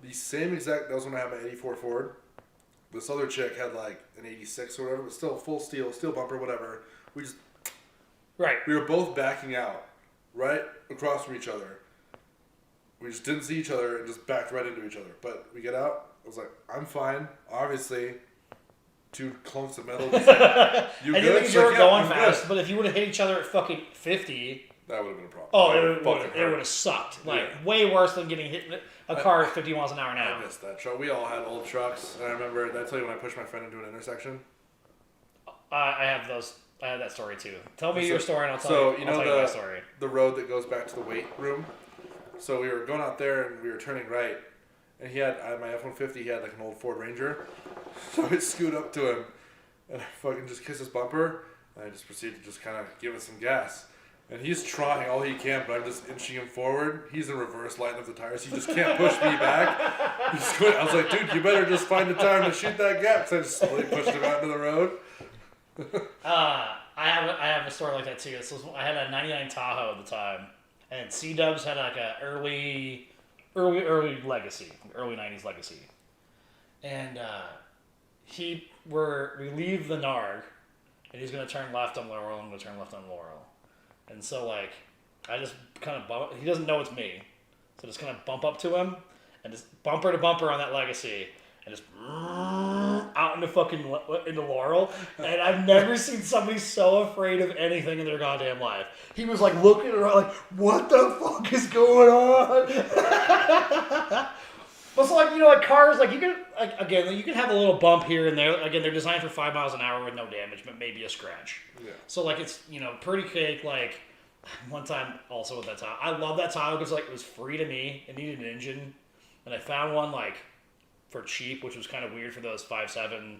the same exact, that was when I had my 84 Ford. This other chick had like an 86 or whatever, but still full steel bumper, whatever. right. We were both backing out right across from each other. We just didn't see each other and just backed right into each other. But we get out. I was like, I'm fine. Obviously, 2 clumps of metal. Just like, you I good? think She's you were like, going I'm fast, good. but if you would have hit each other at fucking 50, That would have been a problem. oh, That it would've would fucking it hurt. would have sucked. Like Yeah. way worse than getting hit in a car at 50 miles an hour now. I missed that truck. We all had old trucks, and I remember. Did I tell you when I pushed my friend into an intersection? I have those. I have that story too. Tell me So- your story, and I'll tell so, you. you I'll know tell you my the- story. The road that goes back to the weight room. So we were going out there, and we were turning right, and he had my F-150. He had like an old Ford Ranger. So I scoot up to him, and I fucking just kiss his bumper, and I just proceed to just kind of give it some gas. And he's trying all he can, but I'm just inching him forward. He's in reverse, lighting up the tires. He just can't push me back. He's going, I was like, dude, you better just find the time to shoot that gap. So I just slowly pushed him out into the road. I have a story like that too. This was, I had a '99 Tahoe at the time, and C-Dubs had like a early legacy, early '90s legacy, and we leave the Narg, and he's gonna turn left on Laurel. I'm gonna turn left on Laurel, and so like I just kind of bump. He doesn't know it's me, so just kind of bump up to him, and just bumper to bumper on that legacy. And just out into Laurel, and I've never seen somebody so afraid of anything in their goddamn life. He was like looking around, like, "What the fuck is going on?" But so, like, you know, like cars, like you can, like again, you can have a little bump here and there. Again, they're designed for 5 miles an hour with no damage, but maybe a scratch. Yeah. So like it's pretty cake. Like one time also with that Tahoe, I love that Tahoe because like it was free to me. It needed an engine, and I found one like for cheap, which was kind of weird for those 5.7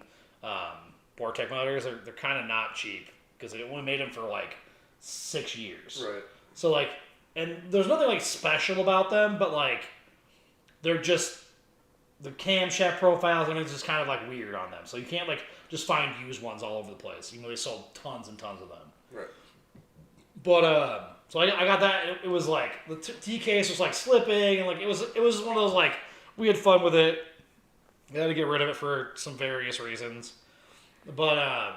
Vortec motors, they're kind of not cheap because they only made them for like 6 years. Right. So like, and there's nothing like special about them, but like, they're just the camshaft profiles and it's just kind of like weird on them. So you can't like just find used ones all over the place, even though they sold tons and tons of them. Right. But so I got that. It was like the T case was like slipping, and like it was one of those like we had fun with it. We had to get rid of it for some various reasons. But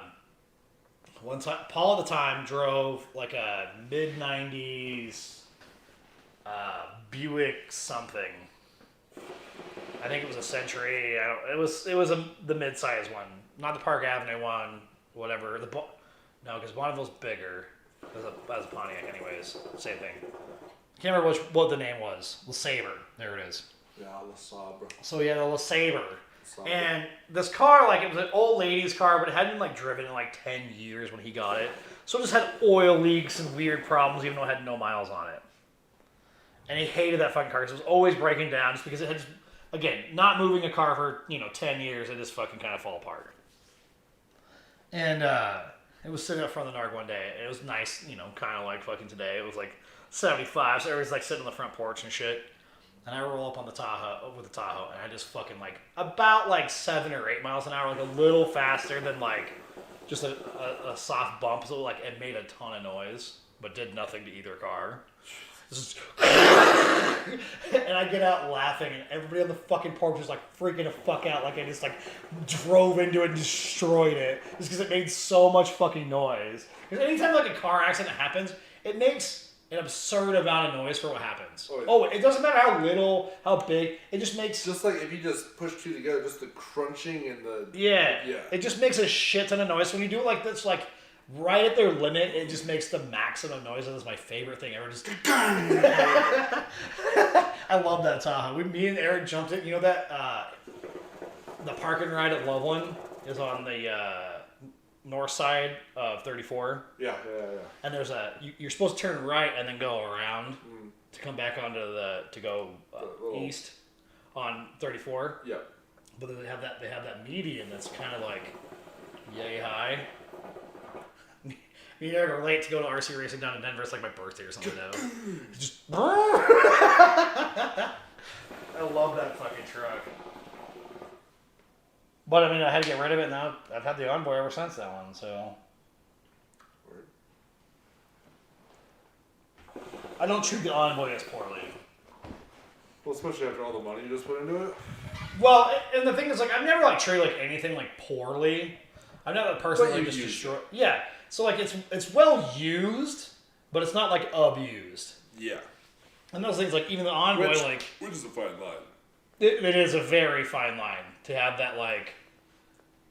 one time, Paul at the time drove like a mid-90s Buick something. I think it was a Century. It was the mid-size one, not the Park Avenue one. Whatever. No, because Bonneville's bigger. That's a Pontiac, anyways. Same thing. I can't remember what the name was. LeSabre. There it is. Yeah, LeSabre. So yeah, the LeSabre. And this car, like, it was an old lady's car, but it hadn't been like driven in like 10 years when he got it. So it just had oil leaks and weird problems, even though it had no miles on it. And he hated that fucking car because it was always breaking down, just because it had just, again, not moving a car for 10 years, it just fucking kind of fall apart. And it was sitting up front of the NARG one day. And it was nice, kind of like fucking today. It was like 75, so everybody's like sitting on the front porch and shit. And I roll up on the Tahoe and I just fucking like about like 7 or 8 miles an hour, like a little faster than like just a soft bump. So like it made a ton of noise, but did nothing to either car. And I get out laughing, and everybody on the fucking porch is like freaking the fuck out, like I just like drove into it and destroyed it, just because it made so much fucking noise. Because anytime like a car accident happens, it makes an absurd amount of noise for what happens. Oh, it doesn't matter how little, how big, it just makes... Just like if you just push two together, just the crunching and the... Yeah. It just makes a shit ton of noise. When you do it like this, like, right at their limit, it just makes the maximum noise, and it's my favorite thing ever. Just... I love that Tahoe. Me and Eric jumped it. You know that, the park and ride at Loveland is on the, north side of 34. Yeah. And there's you're supposed to turn right and then go around to come back onto to go east on 34. Yeah. But then they have that median that's kind of like yay high. Me and Eric are late to go to RC racing down in Denver. It's like my birthday or something now. Just I love that fucking truck. But I mean, I had to get rid of it. Now I've had the Envoy ever since that one. So Word. I don't treat the Envoy as poorly. Well, especially after all the money you just put into it. Well, and the thing is, like, I've never like treated like anything like poorly. I'm not a person that like, just destroy. Yeah, so like it's well used, but it's not like abused. Yeah. And those things, like even the Envoy, which is a fine line. It is a very fine line to have that like.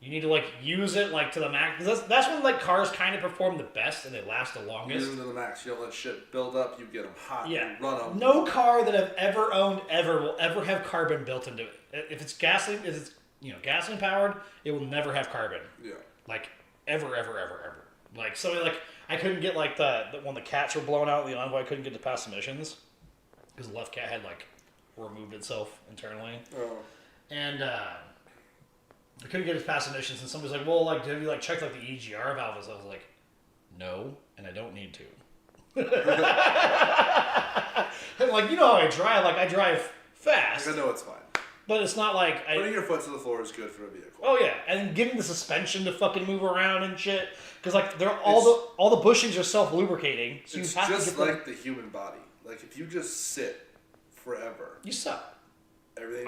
You need to like use it like to the max, because that's when like cars kind of perform the best and they last the longest. Use them to the max. You don't let shit build up. You get them hot. Yeah. You run them. No car that I've ever owned will ever have carbon built into it. If it's gasoline, gasoline powered, it will never have carbon. Yeah. Like ever. Like something like I couldn't get like the when the cats were blown out, the Envoy couldn't get to pass emissions because the left cat had like removed itself internally. Oh. And I couldn't get his past emissions, and somebody's like, well, like, have you, like, checked, like, the EGR valves? I was like, no, and I don't need to. And, like, you know how I drive. Like, I drive fast. I know it's fine. But it's not like... Putting your foot to the floor is good for a vehicle. Oh, yeah. And getting the suspension to fucking move around and shit. Because, like, all the bushings are self-lubricating. So it's you have just to like the human body. Like, if you just sit forever... You suck.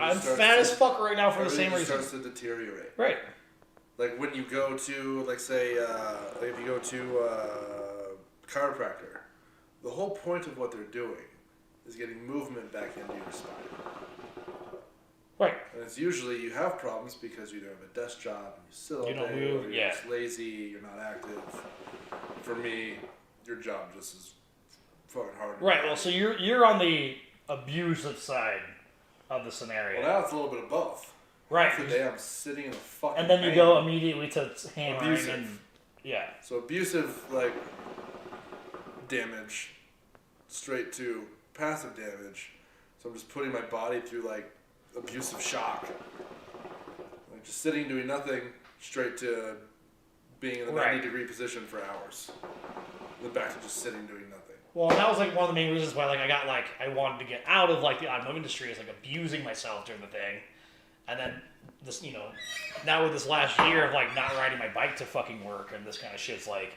I'm fat as fuck right now for the same reason. Everything starts to deteriorate. Right. Like when you go to, like say, if you go to chiropractor, the whole point of what they're doing is getting movement back into your spine. Right. And it's usually you have problems because you don't have a desk job, and you sit all day, move, or you're just lazy, you're not active. For me, your job just is fucking hard. Right. Well, so you're on the abusive side of the scenario. Well, now it's a little bit of both. Right. Today I'm sitting in a fucking and then you pain. go immediately to hammering Abusive. and yeah. So abusive, like, damage, straight to passive damage. So I'm just putting my body through, like, abusive shock. Like, just sitting doing nothing, straight to being in the 90-degree position for hours. Then back to just sitting doing nothing. Well, that was like one of the main reasons why like I wanted to get out of like the automotive industry, is like abusing myself during the thing. And then this, now with this last year of like not riding my bike to fucking work and this kind of shit's like,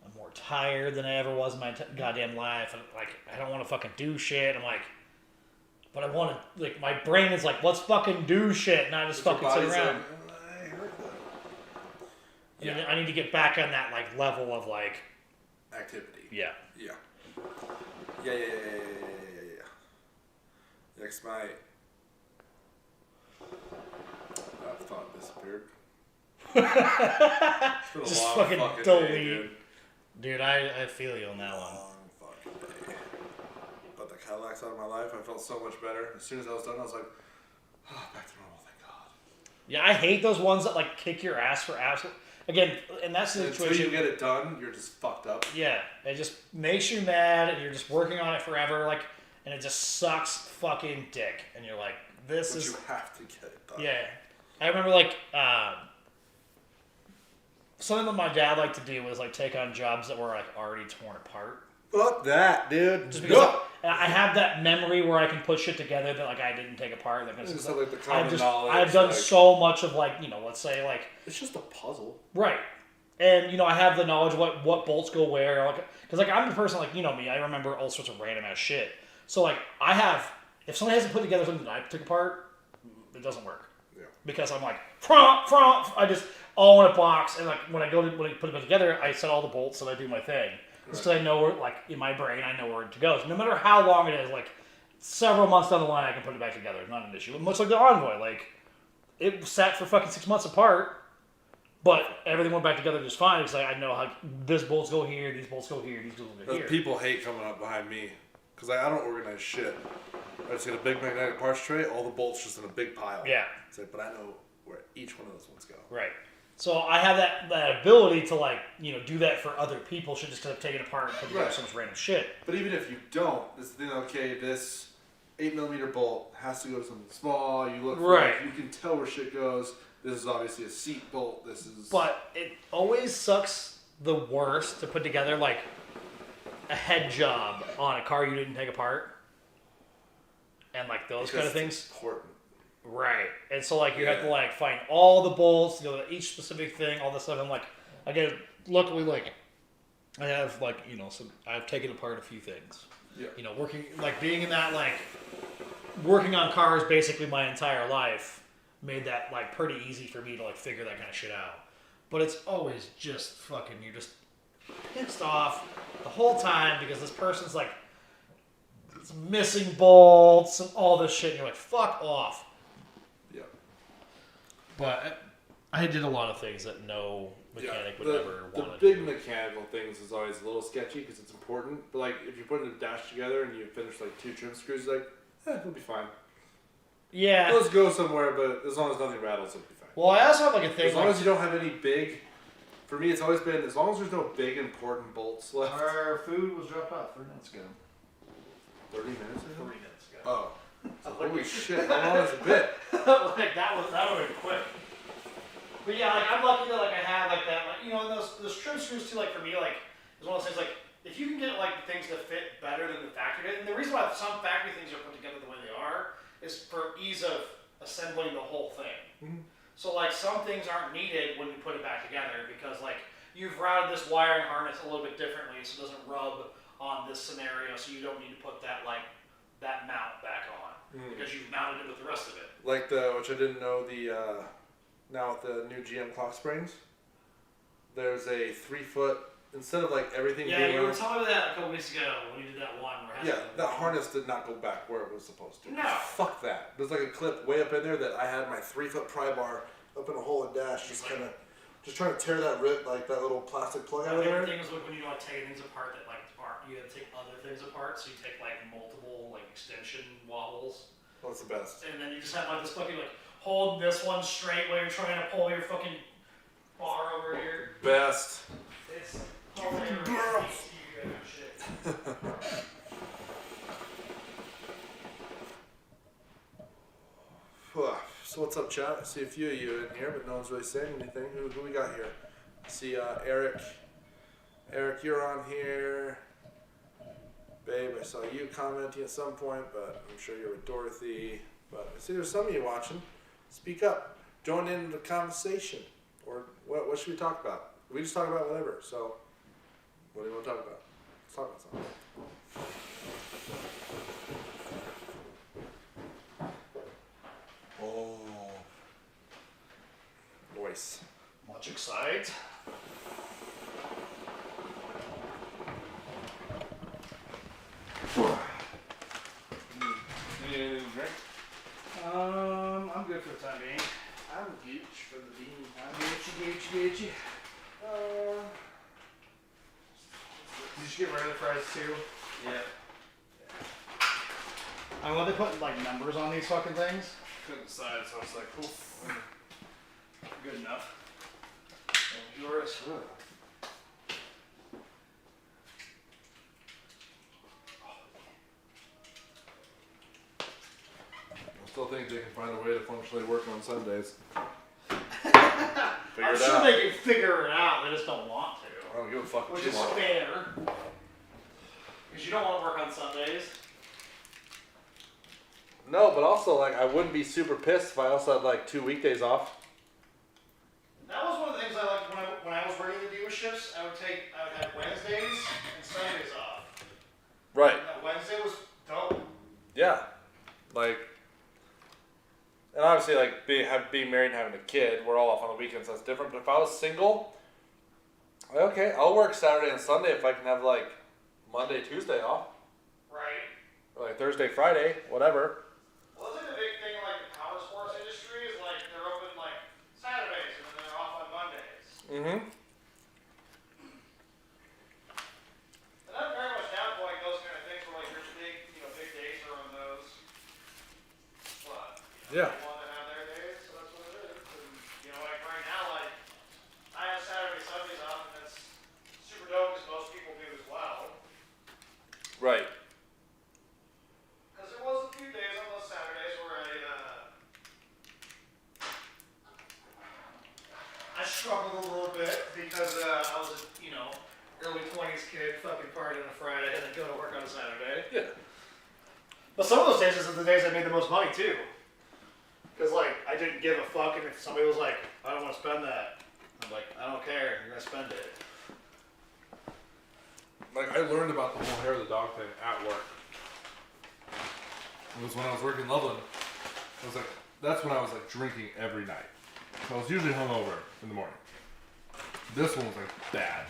I'm more tired than I ever was in my goddamn life. And like, I don't want to fucking do shit. I'm like, but I want to, like, my brain is like, let's fucking do shit, not just fucking sit around. I heard that. Yeah. I need to get back on that like level of like activity. Yeah. Yeah. Next, my thought disappeared. It's been a Just long fucking day, delete. Dude, I feel you on that one. Long fucking day. But the Cadillac's out of my life. I felt so much better. As soon as I was done, I was like, back to normal, thank God. Yeah, I hate those ones that like kick your ass for absolute. Again, and that's the situation. Until you get it done, you're just fucked up. Yeah, it just makes you mad, and you're just working on it forever, like, and it just sucks fucking dick. And you're like, but you have to get it done. Yeah, I remember like something that my dad liked to do was like take on jobs that were like already torn apart. Fuck that, dude. Just because I have that memory where I can put shit together that like I didn't take apart. That kind of stuff. Like the common knowledge. I've done so much of like let's say like it's just a puzzle, right? And I have the knowledge of what bolts go where, like because like I'm the person like me. I remember all sorts of random ass shit. So like I have if somebody hasn't put together something that I took apart, it doesn't work. Yeah. Because I'm like front. I just all in a box, and like when I put it together, I set all the bolts and I do my thing. Just because I know where, like, in my brain, I know where to go. So no matter how long it is, like, several months down the line, I can put it back together. It's not an issue. Much like the Envoy. Like, it sat for fucking 6 months apart, but everything went back together just fine because I know how this bolts go here, these bolts go here, these bolts go here. People hate coming up behind me because I don't organize shit. I just get a big magnetic parts tray, all the bolts just in a big pile. Yeah. It's like, but I know where each one of those ones go. Right. So I have that ability to like do that for other people. Just because I've taken apart and put together so much random shit. But even if you don't, this thing, okay, this 8mm bolt has to go to something small. You look for it, you can tell where shit goes. This is obviously a seat bolt. But it always sucks the worst to put together like a head job on a car you didn't take apart, and like those kind of things. It's important. Right, and so like you have to like find all the bolts, each specific thing, all this stuff. And like, again, luckily, like I have like I've taken apart a few things. Yeah. Working like being in that like working on cars basically my entire life made that like pretty easy for me to like figure that kind of shit out. But it's always just fucking you're just pissed off the whole time because this person's like it's missing bolts and all this shit. And you're like, fuck off. But I did a lot of things that no mechanic would ever want to do. The big mechanical things is always a little sketchy because it's important. But like if you're putting a dash together and you finish like 2 trim screws, like it'll be fine. Yeah. Those go somewhere, but as long as nothing rattles, it'll be fine. Well, I also have like a thing. As long as you don't have any big. For me, it's always been as long as there's no big important bolts left. Our food was dropped off 3 minutes ago. 30 minutes ago. 3 minutes ago. Oh. Holy shit! How long has it been? Like that would have been quick. But yeah, like I'm lucky that like I had like that, like and those trim screws too. Like for me, like is one of those things. Like if you can get like things to fit better than the factory did, and the reason why some factory things are put together the way they are is for ease of assembling the whole thing. Mm-hmm. So like some things aren't needed when you put it back together because like you've routed this wiring harness a little bit differently so it doesn't rub on this scenario. So you don't need to put that mount back on. Because you've mounted it with the rest of it. Like which I didn't know, now with the new GM clock springs, there's a 3-foot, instead of like everything being... Yeah, you were telling me that a couple weeks ago when you did that one. That harness did not go back where it was supposed to. No. Fuck that. There's like a clip way up in there that I had my 3-foot pry bar up in a hole in dash, just trying to tear that that little plastic plug out of there. The thing is when you take things apart that like you have to take other things apart, so you take like multiple like extension wobbles. Oh, that's the best. And then you just have like this fucking like hold this one straight while you're trying to pull your fucking bar over here. Best. It's hilarious. Shit. So what's up, chat? I see a few of you in here, but no one's really saying anything. Who we got here? I see Eric. Eric, you're on here. Babe, I saw you commenting at some point, but I'm sure you're with Dorothy. But I see there's some of you watching. Speak up. Join in the conversation. Or what should we talk about? We just talk about whatever. So, what do you want to talk about? Let's talk about something. Oh. Noise. Much excite. Anything to drink? I'm good for the time being. I'm gooch for the bean. I'm Gucci. Did you get rid of the fries too? Yeah. I mean, when they put like numbers on these fucking things, Couldn't decide, so I was like, cool. good enough. And yours. I still think they can find a way to functionally work on Sundays. I'm it sure out. they can figure it out. They just don't want to. I don't give a fuck what Which you is want. fair. Because you don't want to work on Sundays. No, but also like I wouldn't be super pissed if I also had like 2 weekdays off. That was one of the things I liked when I was working the dealerships. I would have Wednesdays and Sundays off. Right. And that Wednesday was dope. Yeah. Like, and obviously like being married and having a kid, we're all off on the weekends. That's different. But if I was single, okay, I'll work Saturday and Sunday if I can have like Monday, Tuesday off, Right. or like Thursday, Friday, whatever. Well, I think the big thing in like the power sports industry is like they're open like Saturdays and then they're off on Mondays. Mm-hmm. And I'm very much down for like those kind of things where like there's big days are on those. But Yeah. they want to have their days, so that's what it is. And like right now, like I have Saturday, Sundays off, and that's super dope because most people do as well. Right. Because there was a few days on those Saturdays where I struggled a little bit because I was a, early 20s kid fucking partying on a Friday and then go to work on a Saturday. Yeah. But some of those days are the days I made the most money too. Because like, I didn't give a fuck, and if somebody was like, I don't want to spend that, I'm like, I don't care, you're going to spend it. Like I learned about the whole hair of the dog thing at work. It was when I was working in Loveland. I was like, that's when I was like drinking every night. So I was usually hungover in the morning. This one was like bad.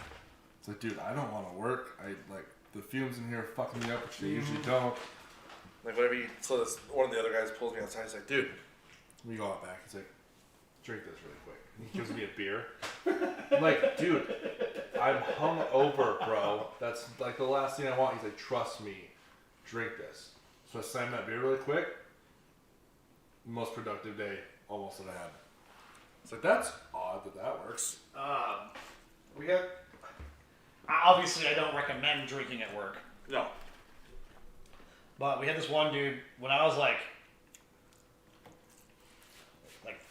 It's like, dude, I don't want to work. I like the fumes in here are fucking me up, which they usually don't. Like whatever. So this one of the other guys pulls me outside. He's like, dude, let me go out back. He's like, drink this really quick. And he gives me a beer. I'm like, dude, I'm hungover, bro. That's like the last thing I want. He's like, trust me, drink this. So I slammed that beer really quick. Most productive day almost that I had. It's like, that's odd that works. We got. Obviously, I don't recommend drinking at work. No. But we had this one dude when I was like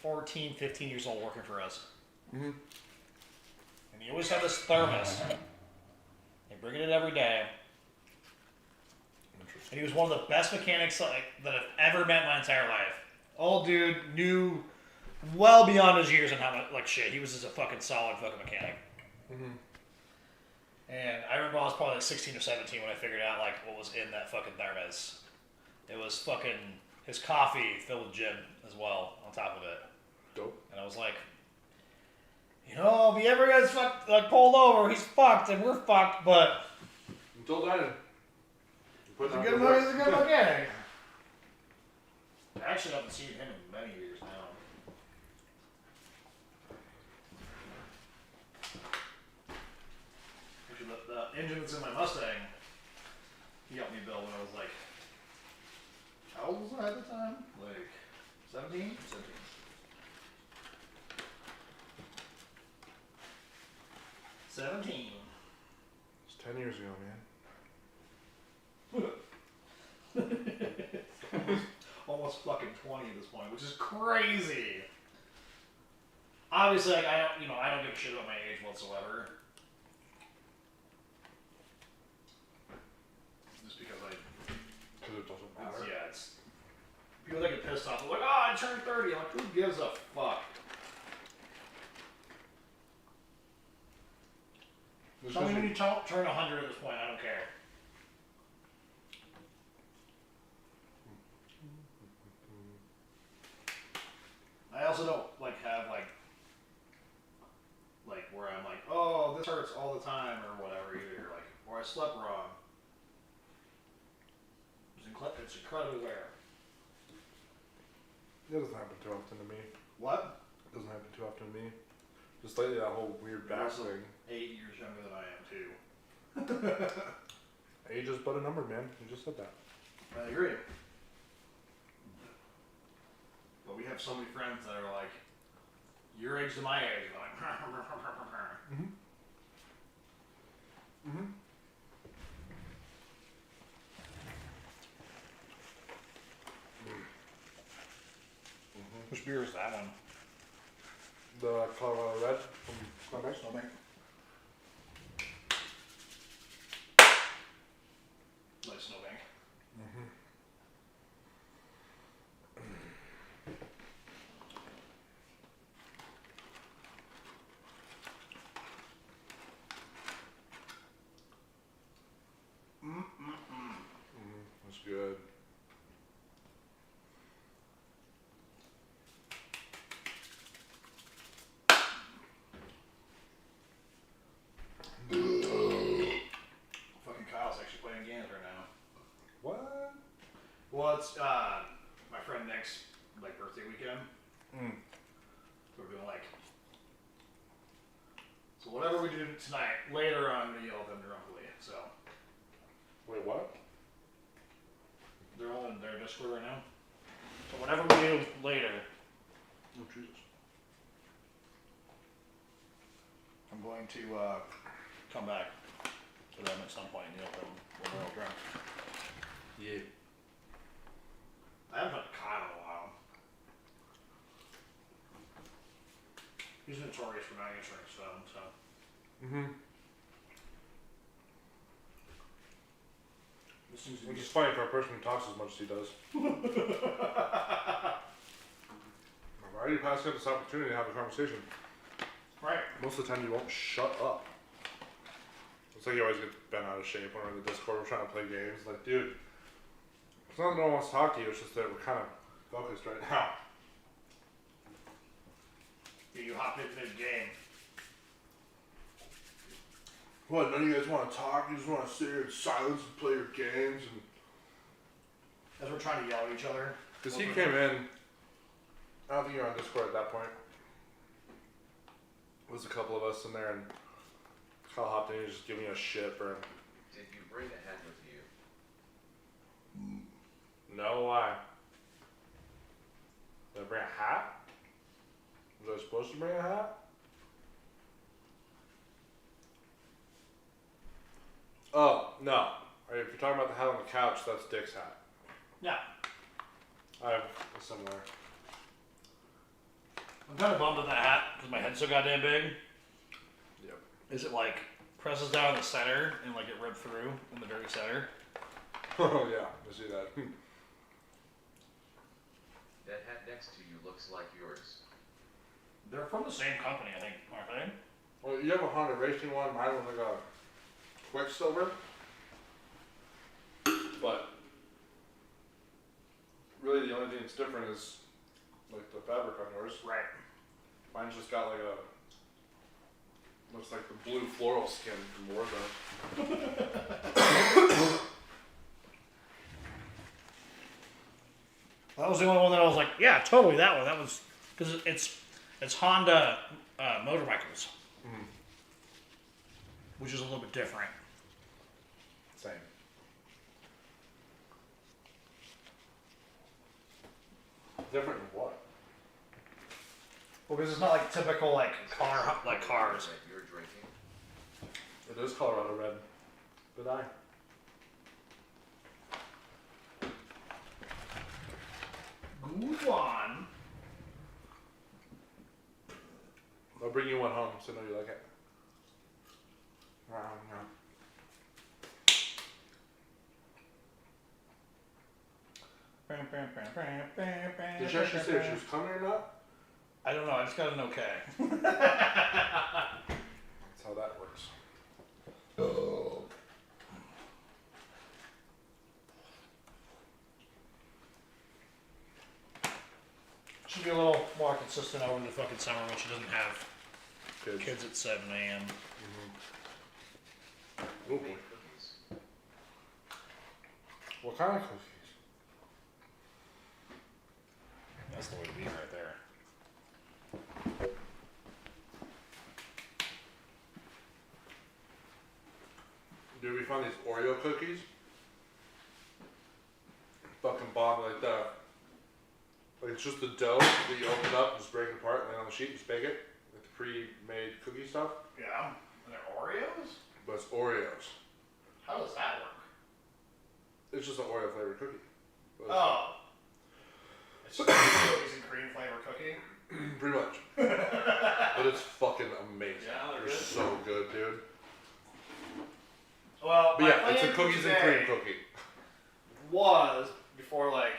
14, 15 years old working for us. Mm-hmm. And he always had this thermos. They bring it in every day. Interesting. And he was one of the best mechanics that I've ever met in my entire life. Old dude, knew well beyond his years and how much shit. He was just a fucking solid fucking mechanic. Mm-hmm. And I remember I was probably like 16 or 17 when I figured out like what was in that fucking thermos. It was fucking his coffee filled with gin as well on top of it. Dope. And I was like, if he ever gets pulled over, he's fucked and we're fucked. But Until then, he's a good mechanic. I actually haven't seen him in many years now. Actually, the engine that's in my Mustang, he helped me build when I was like, how old was I at the time? Like 17? 17. It's 10 years ago, man. Almost almost fucking 20 at this point, which is crazy. Obviously, like, I don't give a shit about my age whatsoever. Just because Because it doesn't matter. yeah, it's people that get pissed off. They're like, oh, I turned 30. I'm like, who gives a fuck? Tell me when you turn 100 at this point. I don't care. I also don't like have like where I'm like, oh, this hurts all the time or whatever either. Like, or I slept wrong. It's incredibly rare. It doesn't happen too often to me. What? It doesn't happen too often to me. Just lately, that whole weird back thing. 8 years younger than I am too. Age is but a number, man. You just said that. I agree. But we have so many friends that are like, your age to my age. And I'm like, Which beer is that one? The Colorado Red from Snowbank. Like Snowbank. That's good. Fucking Kyle's actually playing games right now. What? Well, it's my friend Nick's like birthday weekend. So we're doing like, so whatever we do tonight, later on, I'm gonna yell at them drunkenly. So Wait, what? they're all in their Discord right now. So whatever we do later, Oh, Jesus. I'm going to come back to them at some point and yell at them when they're all drunk. Yeah. I haven't talked to Kyle in a while. He's notorious for not answering his phone, so. This seems to Which be is funny for a person who talks as much as he does. Why are you passing up this opportunity to have a conversation? right. Most of the time you won't shut up. It's like you always get bent out of shape when we're in the Discord, we're trying to play games. Like, dude, it's not that no one wants to talk to you, it's just that we're kind of focused right now. You hop in mid-game. What, none of you guys want to talk? You just want to sit here in silence and play your games? And As we're trying to yell at each other. because he came in, I don't think you were on Discord at that point. There was a couple of us in there, and Kyle hopped in and just giving me a shit for. Did you bring a hat with you? No, why? Did I bring a hat? Was I supposed to bring a hat? Oh, no. If you're talking about the hat on the couch, that's Dick's hat. Yeah. I have a similar. I'm kind of bummed at that hat because my head's so goddamn big. Yep. Is it like presses down in the center and like it ripped through in the very center? Oh, yeah. I see that. That hat next to you looks like yours. They're from the same company, I think, aren't they? Well, you have a Honda racing one. Mine was like a Quicksilver. But really, the only thing that's different is like the fabric on yours. Right. Mine's just got like a looks like the blue floral skin from Warzone. That was the only one that I was like, yeah, totally that one. That was because it's Honda motorcycles, which is a little bit different. Same. Different than what? Well, because it's not like typical like cars. That you're drinking. It is Colorado Red. Good eye. home, so I know you like it. Did she actually say if she was coming or not? I don't know. I just got an okay. That's how that works. Oh. Should be a little more consistent over the fucking summer when she doesn't have kids at 7 a.m. Oh boy. What kind of cookies? That's the way to be right there. Dude, we found these Oreo cookies. Fucking bomb like that. Like it's just the dough that you open up and just break it apart, lay it on the sheet, just bake it with the pre-made cookie stuff. Yeah. And they're Oreos? But it's Oreos. How does that work? It's just an Oreo flavored cookie. But Oh. It's just a cookies and cream flavor cookie? pretty much. But it's fucking amazing. Yeah, they're They're good. so good, dude. Well, But yeah, it's a cookies and cream cookie. Was, before like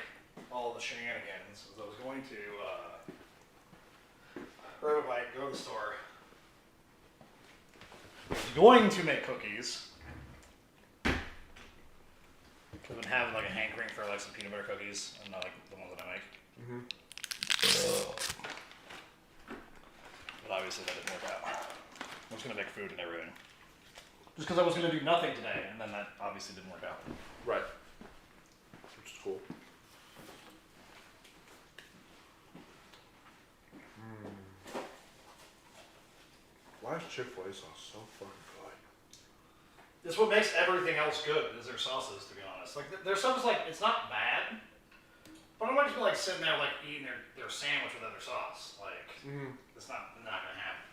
all the shenanigans, was I was going to go to the store. I was going to make cookies. I've been having like a hankering for like some peanut butter cookies, and not like the ones that I make. But obviously that didn't work out. I was gonna make food and everything. Just because I was gonna do nothing today, and then that obviously didn't work out. Right. Which is cool. Why is Chick-fil-A sauce so fucking good? It's what makes everything else good, is their sauces, to be honest. Like, their stuff is like, it's not bad, but I might just be like sitting there like eating their sandwich with other sauce. Like, it's not gonna happen.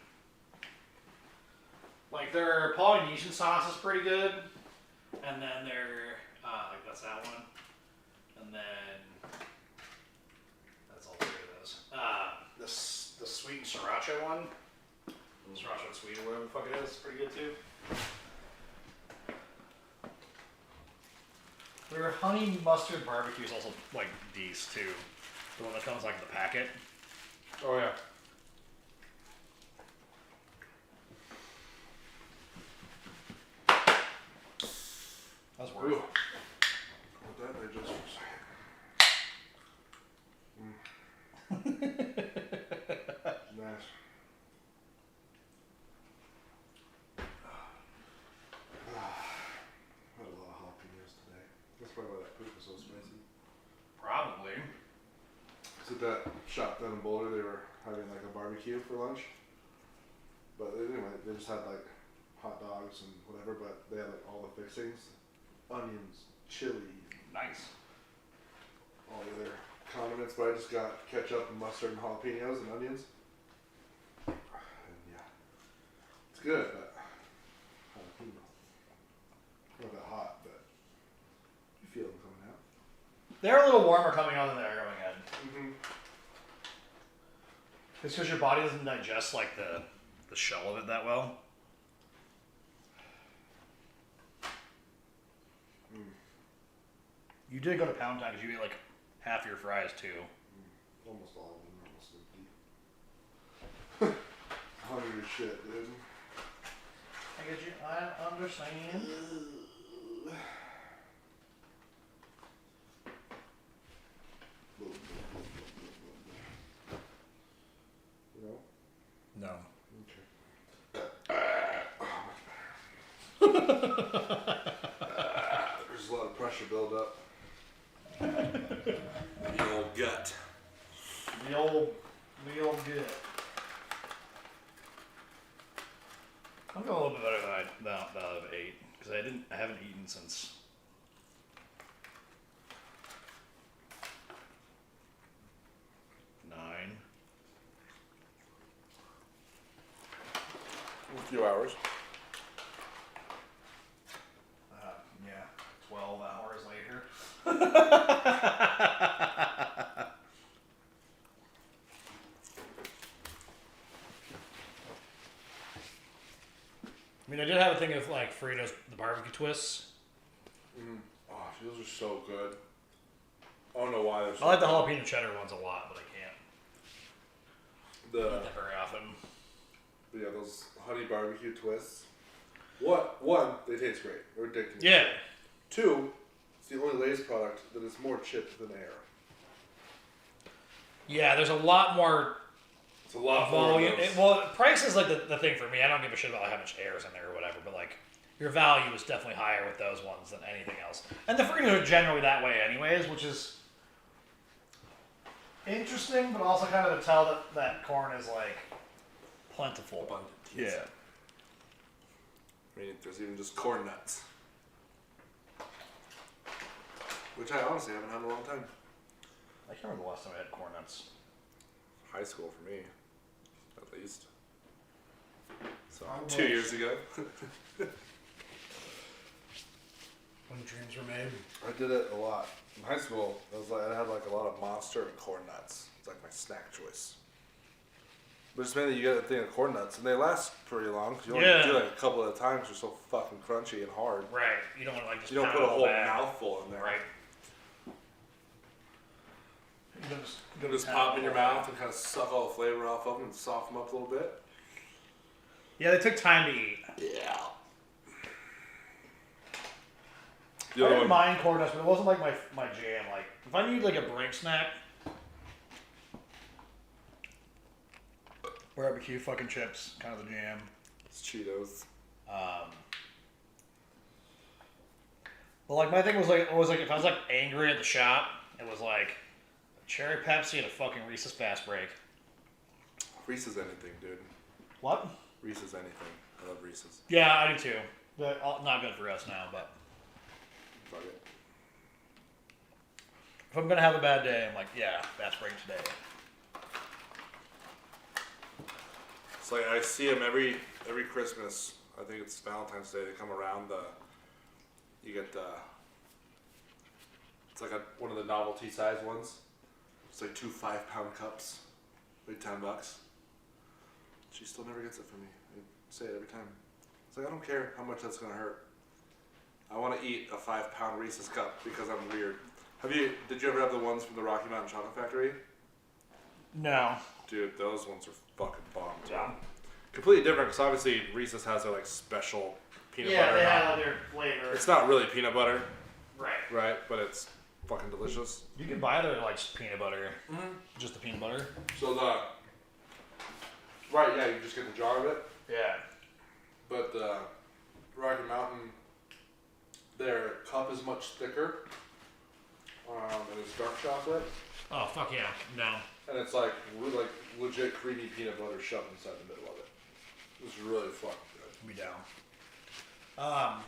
Like, their Polynesian sauce is pretty good, and then their, like, that's that one, and then, that's all three of those. The sweet and sriracha one, sriracha and sweet or whatever the fuck it is, pretty good too. Their honey mustard barbecue is also like these too. The one that comes like in the packet. Oh yeah. That's Ooh. worth it. Hold that there just for a second. Nice. Had a lot of jalapenos today. That's probably why that poop was so spicy. Probably. So at that shop down in Boulder, they were having like a barbecue for lunch. But anyway, they just had like hot dogs and whatever, but they had like all the fixings. Onions, chili, Nice. all the other condiments, but I just got ketchup and mustard and jalapenos and onions. And yeah, it's good, but jalapeno. Not that hot, but you feel them coming out. They're a little warmer coming out than they are going in. Mm-hmm. It's because your body doesn't digest like the shell of it that well. You did go to Pound Town because you ate like half your fries too. Almost all of them are almost empty. Hungry as shit, dude. I get you. I understand. You know? No. Okay. There's a lot of pressure build up. The old gut. The old good. I'm feeling a little bit better than I've ate because I haven't eaten since. A few hours. Yeah, 12 hours later. mean, I did have a thing of like Fritos, the barbecue twists. Oh, those are so good. I don't know why they're so I like the good. jalapeno cheddar ones a lot, but I can't The eat them very often. yeah, those honey barbecue twists. One, they taste great. They're addicting. Yeah. Two, it's the only Lay's product that is more chip than air. Yeah, there's a lot more It's a lot volume. more of those. Well, price is like the thing for me. I don't give a shit about how much air is in there or whatever, but like your value is definitely higher with those ones than anything else. And the Fritos are generally that way anyways, which is interesting, but also kind of to tell that corn is like plentiful. Abundant. Yeah. I mean, there's even just corn nuts. Which I honestly haven't had in a long time. I can't remember the last time I had corn nuts. High school for me, at least. So, I 2 was- years ago. When dreams were made. I did it a lot. In high school, I had like a lot of Monster and corn nuts. It's like my snack choice. But it's mainly you get a thing of corn nuts, and they last pretty long because you only do like a couple at a time because they're so fucking crunchy and hard. Right. You don't want to like just You don't pound put a the whole bag. mouthful in there. Right. You just pop them in your mouth and kind of suck all the flavor off of them and soften them up a little bit. Yeah, they took time to eat. Yeah. I didn't mind corn nuts, but it wasn't like my jam. Like if I need like a break snack, barbecue fucking chips, kind of the jam. It's Cheetos. But like my thing was like if I was like angry at the shop, it was like a cherry Pepsi and a fucking Reese's Fast Break. Reese's anything, dude. What? Reese's anything. I love Reese's. Yeah, I do too. But not good for us now. But Fuck it. if I'm gonna have a bad day, I'm like, yeah, Fast Break today. It's like I see them every Christmas. I think it's Valentine's Day. They come around you get it's like one of the novelty size ones. It's like 2 5-pound cups, like $10. She still never gets it from me. I say it every time. It's like I don't care how much that's gonna hurt. I want to eat a 5-pound Reese's cup because I'm weird. Did you ever have the ones from the Rocky Mountain Chocolate Factory? No. Dude, those ones are fucking bomb. Too. Yeah. Completely different because obviously Reese's has their like special peanut butter. they have their flavor. It's not really peanut butter, Right. right? But it's fucking delicious. You can buy their like peanut butter. Just the peanut butter. So you just get the jar of it. Yeah. But the Rocky Mountain, their cup is much thicker, and it's dark chocolate, Oh fuck yeah. No. and it's like legit creamy peanut butter shoved inside the middle of it. It's really fucking good. Be down.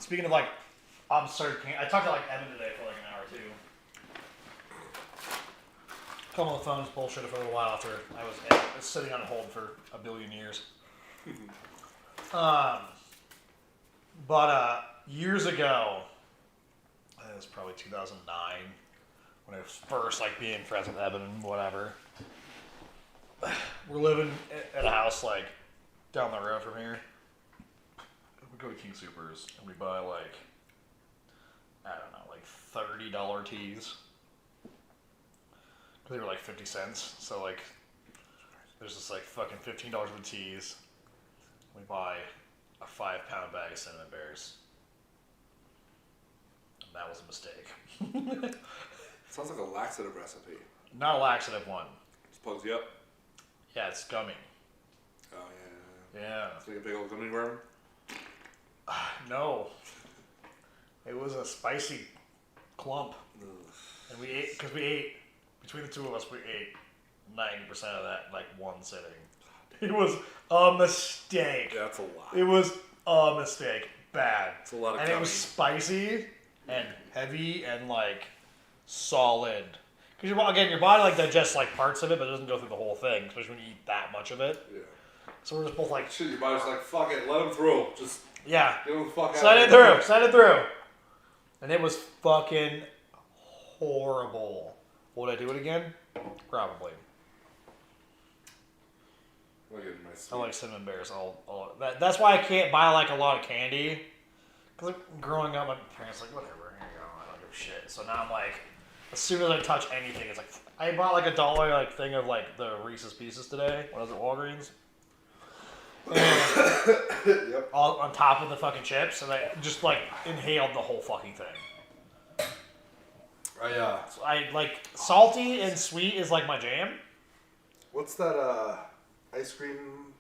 Speaking of like absurd I talked to like Evan today for like an hour or two. Come on the phone, bullshit for a little while after I was sitting on hold for a billion years. But years ago, it was probably 2009 when I was first like being friends with Evan and whatever. We're living at a house like down the road from here. We go to King Supers and we buy like, I don't know, like $30 teas. They were like 50 cents. So like, there's just like fucking $15 worth of teas. We buy a 5-pound bag of cinnamon bears. And that was a mistake. Sounds like a laxative recipe. Not a laxative one. Just plugs you up. Yeah, it's gummy. Oh yeah. Yeah. It's like a big old gummy worm. No. It was a spicy clump. And we ate, because we ate, between the two of us, we ate 90% of that in like one sitting. It was a mistake. Yeah, that's a lot. It was a mistake. Bad. It's a lot of And gummy. it was spicy and heavy and like solid. Because your body like digests like parts of it, but it doesn't go through the whole thing, especially when you eat that much of it. Yeah. So we're just both like, Shit, your body's like, fuck it, let him through. Just yeah, get him the fuck out send of it here. through, send it through. And it was fucking horrible. Would I do it again? Probably. Look at my I sweet. like cinnamon bears. That's why I can't buy like a lot of candy. Cause like, growing up, my parents were like, whatever, here you go, I don't give a shit. So now I'm like, as soon as I touch anything, it's like I bought like $1 like thing of like the Reese's Pieces today when I was at Walgreens. And Yep. all on top of the fucking chips, and I just like inhaled the whole fucking thing. So I like salty and sweet is like my jam. What's that ice cream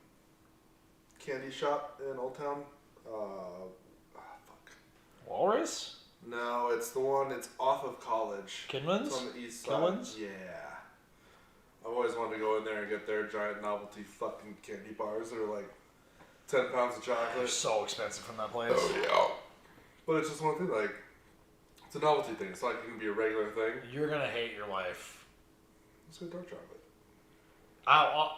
candy shop in Old Town? Fuck. Walrus? No, it's the one. It's off of College. Kidman's? It's on the east side. Kidman's? Yeah. I've always wanted to go in there and get their giant novelty fucking candy bars that are like 10 pounds of They're chocolate. so expensive from that place. Oh yeah. But it's just one thing. Like, it's a novelty thing. It's not like it can be a regular thing. You're gonna hate your life. It's like dark chocolate.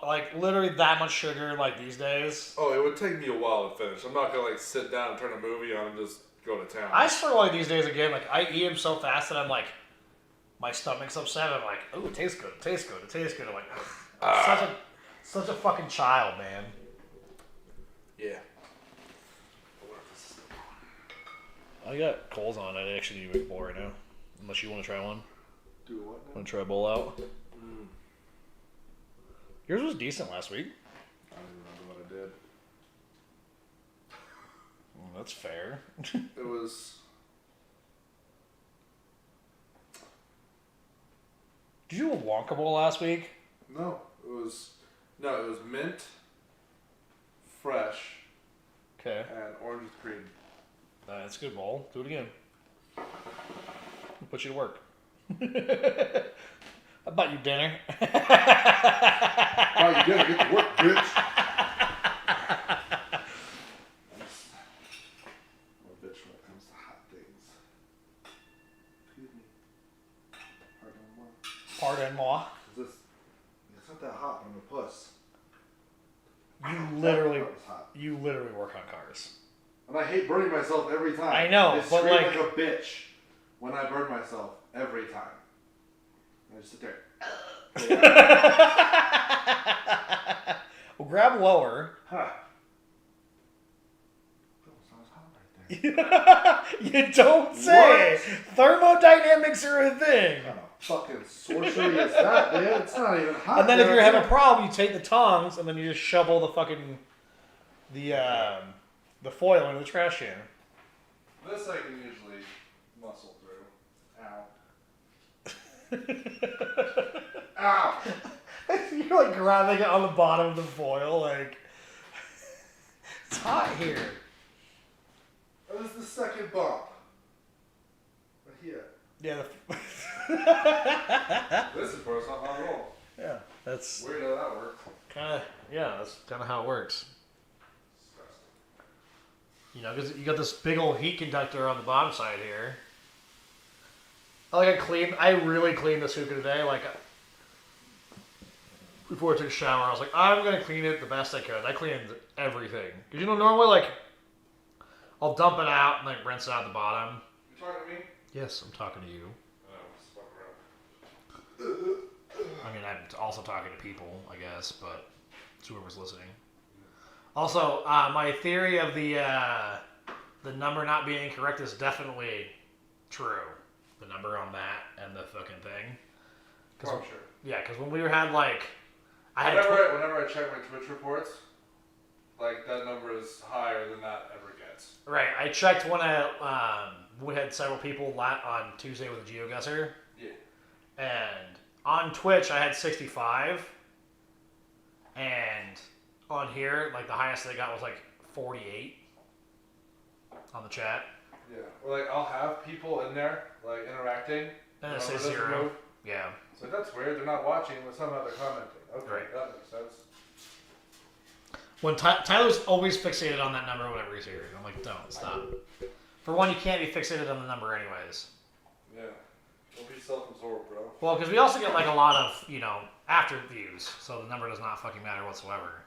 Like literally that much sugar like these days. Oh, it would take me a while to finish. I'm not gonna like sit down and turn a movie on and just go to town. I struggle like these days again. Like I eat them so fast that I'm like, my stomach's upset. I'm like, oh, it tastes good. It tastes good. It tastes good. I'm like, I'm such a fucking child, man. Yeah. I got coals on. I actually need a big bowl right now. Unless you want to try one. Do what now? Want to try a bowl out? Yours was decent last week. I don't even remember what I did. That's fair. It was. Did you do a Wonka bowl last week? No, it was mint, fresh, Okay. and orange with cream. That's a good bowl. Do it again. I'll put you to work. I bought you dinner. Oh, you gotta get to work, bitch. I'm a bitch when it comes to hot things. Excuse me. Pardon moi. It's not that hot. I'm a puss. You literally, That was hot. you literally work on cars. And I hate burning myself every time. I know, I but scream like a bitch when I burn myself every time. I just sit there. Well, grab lower. Huh. That was not hot right there. You don't say. Thermodynamics are a thing. What kind of fucking sorcery is that, man? It's not even hot. And then if down you're having here. a problem, you take the tongs and then you just shovel the fucking the foil into the trash can. This I can usually muscle through. Ow. Ow. You're like grabbing it on the bottom of the foil, like it's hot here. That was the second bump. Right here. Yeah. This is where it's not hot at all. Yeah. That's Weird how that works. that's kind of how it works. Disgusting. You know, because you got this big old heat conductor on the bottom side here. I really cleaned this hookah today. Like, before I took a shower, I was like, I'm going to clean it the best I could. I cleaned everything. Because, you know, normally, like, I'll dump it out and, like, rinse it out the bottom. You talking to me? Yes, I'm talking to you. Oh, just fuck around. I mean, I'm also talking to people, I guess, but it's whoever's listening. Also, my theory of the number not being correct is definitely true. The number on that and the fucking thing. Oh, sure. Yeah, because when we had like, Whenever I check my Twitch reports, like that number is higher than that ever gets. right. I checked when we had several people on Tuesday with a GeoGuessr, Yeah. and on Twitch I had 65, and on here like the highest they got was like 48 on the chat. Yeah. Or like I'll have people in there like interacting. And the it says number doesn't 0. move. Yeah. So that's weird. They're not watching, but somehow they're commenting. Okay, Right. that makes sense. When Tyler's always fixated on that number whenever he's here. I'm like, don't stop. For one, you can't be fixated on the number anyways. Yeah. Don't be self-absorbed, bro. Well, because we also get like a lot of, you know, after views, so the number does not fucking matter whatsoever.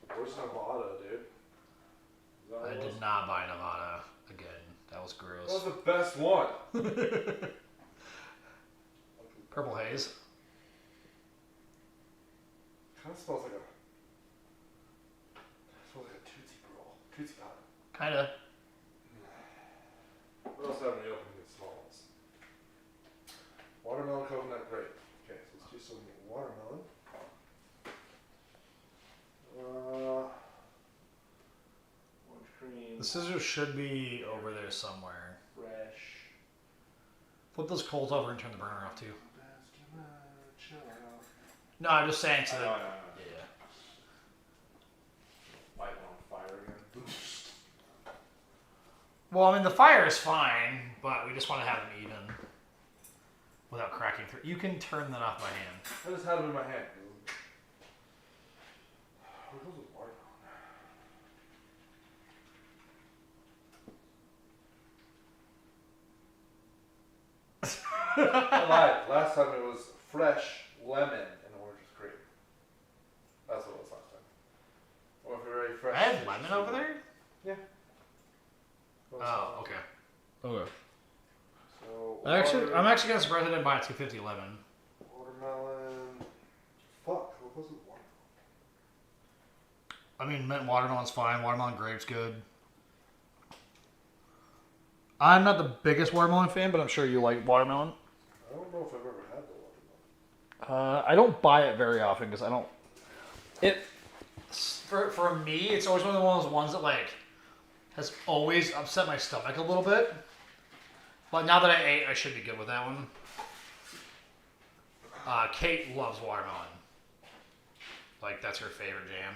Where's Nevada, dude? Is that what I it was? did not buy Nevada again. That was That gross. was the best one. Purple haze. Kind of smells like a Tootsie Roll. Tootsie Pop. Kinda. What else haven't we opened in small ones? Watermelon coconut grape. Okay, so let's do some watermelon. Orange cream. The scissors should be over there somewhere. Fresh. Flip those coals over and turn the burner off too. Chill out. No, I'm just saying so that. No. Yeah. Light on fire again. Well, I mean, the fire is fine, but we just want to have them even without cracking through. You can turn that off by hand. I just had them in my hand. Where goes the watermelon? I lied. Last time it was fresh lemon and orange cream. That's what it was last time. Or if you're very fresh. I had lemon over there? Yeah. Oh, okay. Okay. So I'm actually kind of surprised I didn't buy a 250 lemon. watermelon. Fuck. What was it? Watermelon. I mean, mint watermelon's fine. Watermelon grape's good. I'm not the biggest watermelon fan, but I'm sure you like watermelon. I don't know if I've ever had the watermelon. I don't buy it very often because I don't. For me, it's always one of those ones that like has always upset my stomach a little bit. But now that I ate, I should be good with that one. Kate loves watermelon. Like that's her favorite jam.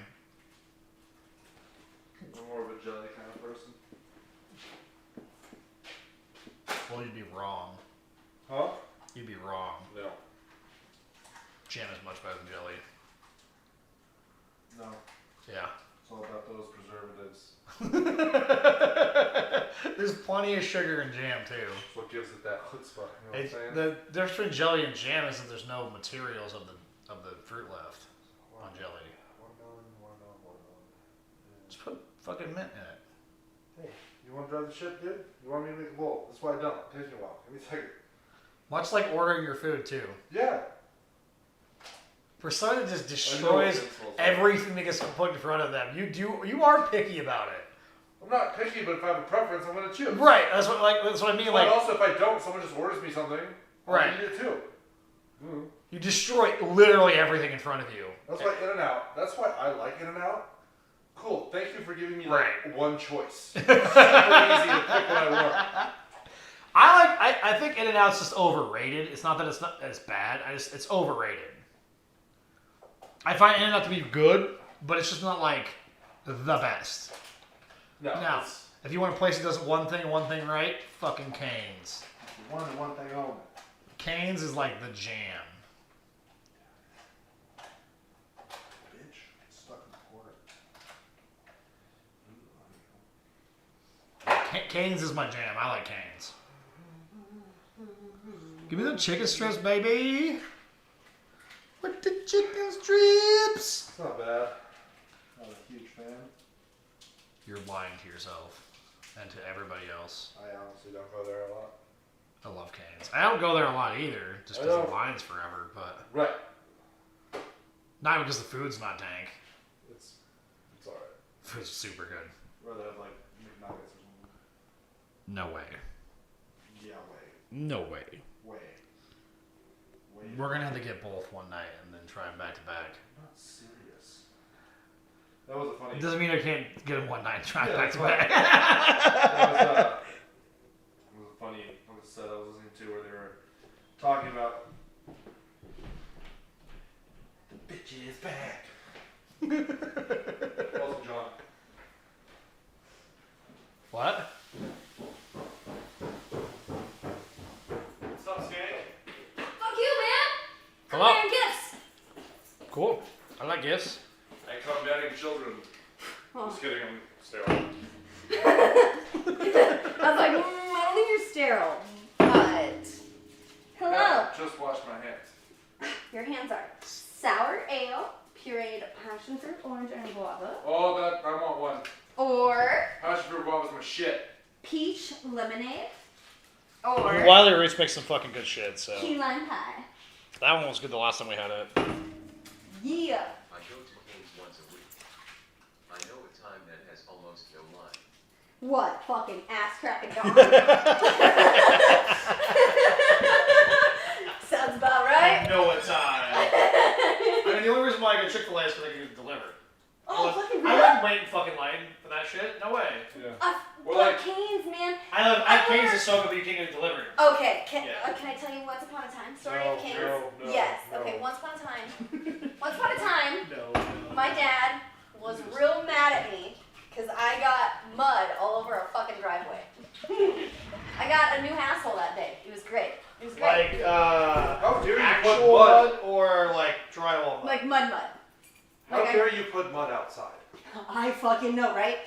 I'm more of a jelly kind of person. Well, you'd be wrong. Huh? You'd be wrong. No. Jam is much better than jelly. No. Yeah. It's all about those preservatives. There's plenty of sugar in jam too. That's what gives it that chutzpah. You know what I'm saying? The difference between jelly and jam is that there's no materials of the fruit left on jelly. Watermelon. Just put fucking mint in it. Hey, you want to drive the ship, dude? You want me to make a bowl? That's why I don't. It takes me a while. Give me a second. Much like ordering your food too. Yeah. For someone that just destroys everything that gets put in front of them, you are picky about it. I'm not picky, but if I have a preference, I'm gonna choose. Right. That's what I mean. But Like also, if I don't, someone just orders me something. Right. I'll eat it too. Mm. you destroy literally everything in front of you. That's why In-N-Out. That's why I like In-N-Out. Cool. Thank you for giving me one choice. Super easy to pick what I want. I think In-N-Out's just overrated. It's not that it's bad. It's overrated. I find In-N-Out to be good, but it's just not like the best. No. Now, if you want a place that does one thing right, fucking Cane's. One thing only. Cane's is like the jam. Bitch, stuck in the corner. Cane's is my jam. I like Cane's. Give me the chicken strips, baby. With the chicken strips. It's not bad. Not a huge fan. You're lying to yourself and to everybody else. I honestly don't go there a lot. I love Cane's. I don't go there a lot either, just because the line's forever, but Right. not because the food's not dank. It's alright. Food's super good. Rather have like McNuggets or something. No way. Yeah, No way. way. We're gonna have to get both one night and then try them back to back. I'm not serious. That was a funny. It doesn't mean I can't get them one night and try them back to that's back. That was a funny set I was listening to where they were talking about the bitch is back. Also, John. What? What's up, Skank? Fuck you, man! Come I'm on. wearing gifts! Cool. I like gifts. I come betting children. Oh. Just kidding, I'm sterile. I was like, I don't think you're sterile, but... Hello! Yeah, just wash my hands. Your hands are sour ale, pureed passion fruit, orange, and guava, Oh, I want one. or Passion fruit guava's my shit. peach lemonade, or Wiley Roots makes some fucking good shit, so. key lime pie. That one was good the last time we had it. Yeah! My go to Cane's once a week. I know a time that has almost no line. What? Fucking ass cracking dog. Sounds about right. No time. I mean, the only reason why I get Chick-fil-A is because I can get it delivered. Oh, fucking I really? wouldn't wait in fucking line for that shit. No way. Yeah. We're But like- Cane's, man. Cane's is so good, but you can't get it delivered. Okay, can Yeah. can I tell you once upon a time story No, of Cane's? no, Yes. no. Okay, once upon a time. Once upon a time, No. my dad was real mad at me because I got mud all over our fucking driveway. I got a new asshole that day. It was great. It was great. Like, How dare you actual put mud? mud or like drywall mud? Like mud. How Like dare you put mud outside? I fucking know, right?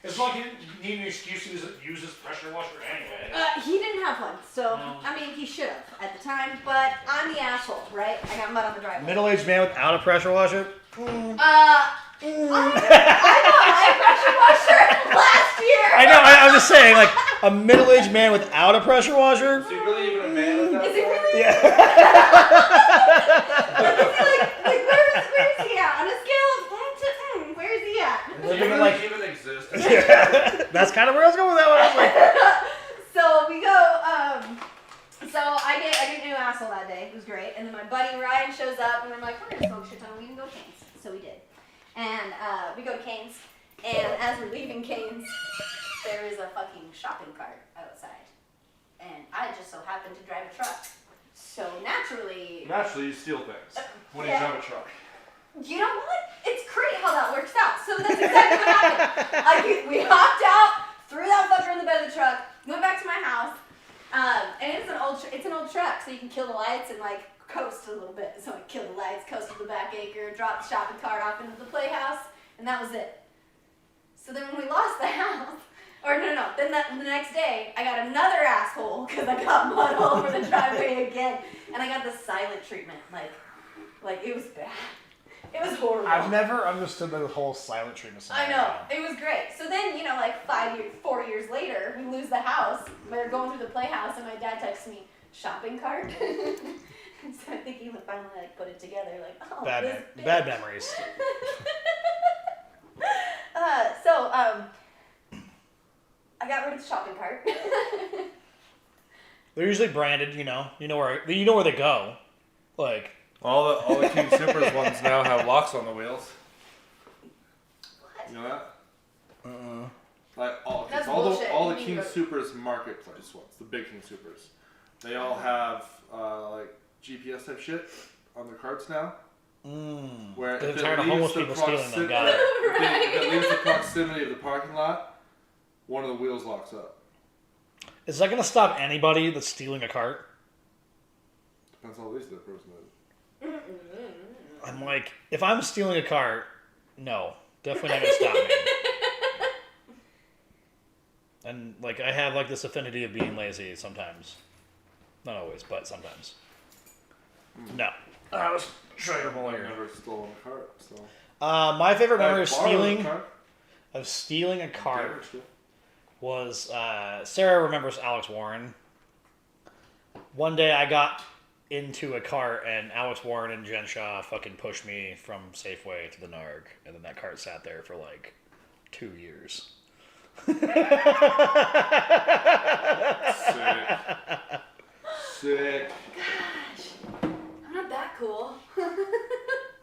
It's like you need an excuse to use his pressure washer anyway. He didn't have one, so No. I mean he should have at the time. But I'm the asshole, right? I got mud on the driveway. Middle-aged man without a pressure washer? I bought my pressure washer last year. I know, I'm just saying, like, a middle-aged man without a pressure washer? Is he really even a man at that Is he point? really? Yeah. like where is he at? On a scale of 1 to where is he at? Does he Living really like- even exist? That's kind of where I was going with that one. I was like, So we go, so I get a new asshole that day. It was great. And then my buddy Ryan shows up and we're like, we're gonna smoke a shit ton of weed and go to Cane's. So we did. And we go to Cane's, and as we're leaving Cane's, there is a fucking shopping cart outside. And I just so happened to drive a truck. So naturally, Naturally, you steal things when Yeah. you drive a truck. you know what? It's great how that works out. So that's exactly what happened. We hopped out, threw that fucker in the bed of the truck, went back to my house, and it's an old truck, so you can kill the lights and like coast a little bit. So I killed the lights, coasted the back acre, dropped the shopping cart off into the playhouse, and that was it. So then when we lost the house, or no, then the next day I got another asshole because I got mud all over the driveway again, and I got the silent treatment. Like it was bad. It was horrible. I've never understood the whole silent treatment I know. It was great. So then, like 4 years later, we lose the house. We're going through the playhouse, and my dad texts me, shopping cart? So I think he finally put it together, like, oh, Bad memories. I got rid of the shopping cart. They're usually branded, you know where they go. Like, All the King Supers ones now have locks on the wheels. What? You know that? Like That's all bullshit. the You King mean Supers marketplace ones, the big King Supers, they all have like GPS type shit on their carts now. Where they're if it tired of leaves homeless the people stealing them. proxi- Got it. if it leaves the proximity of the parking lot, one of the wheels locks up. Is that gonna stop anybody that's stealing a cart? Depends how lazy that person is. I'm like, if I'm stealing a cart, no, definitely not gonna stop me. And like, I have like this affinity of being lazy sometimes. Not always, but sometimes. No. I was terrible I've here. never stolen a cart, so. My favorite memory of I've borrowed a stealing a cart. cart Damaged it. was Sarah remembers Alex Warren. One day I got into a cart and Alex Warren and Jen Shaw fucking pushed me from Safeway to the Narg, and then that cart sat there for like 2 years. Sick. Gosh. I'm not that cool.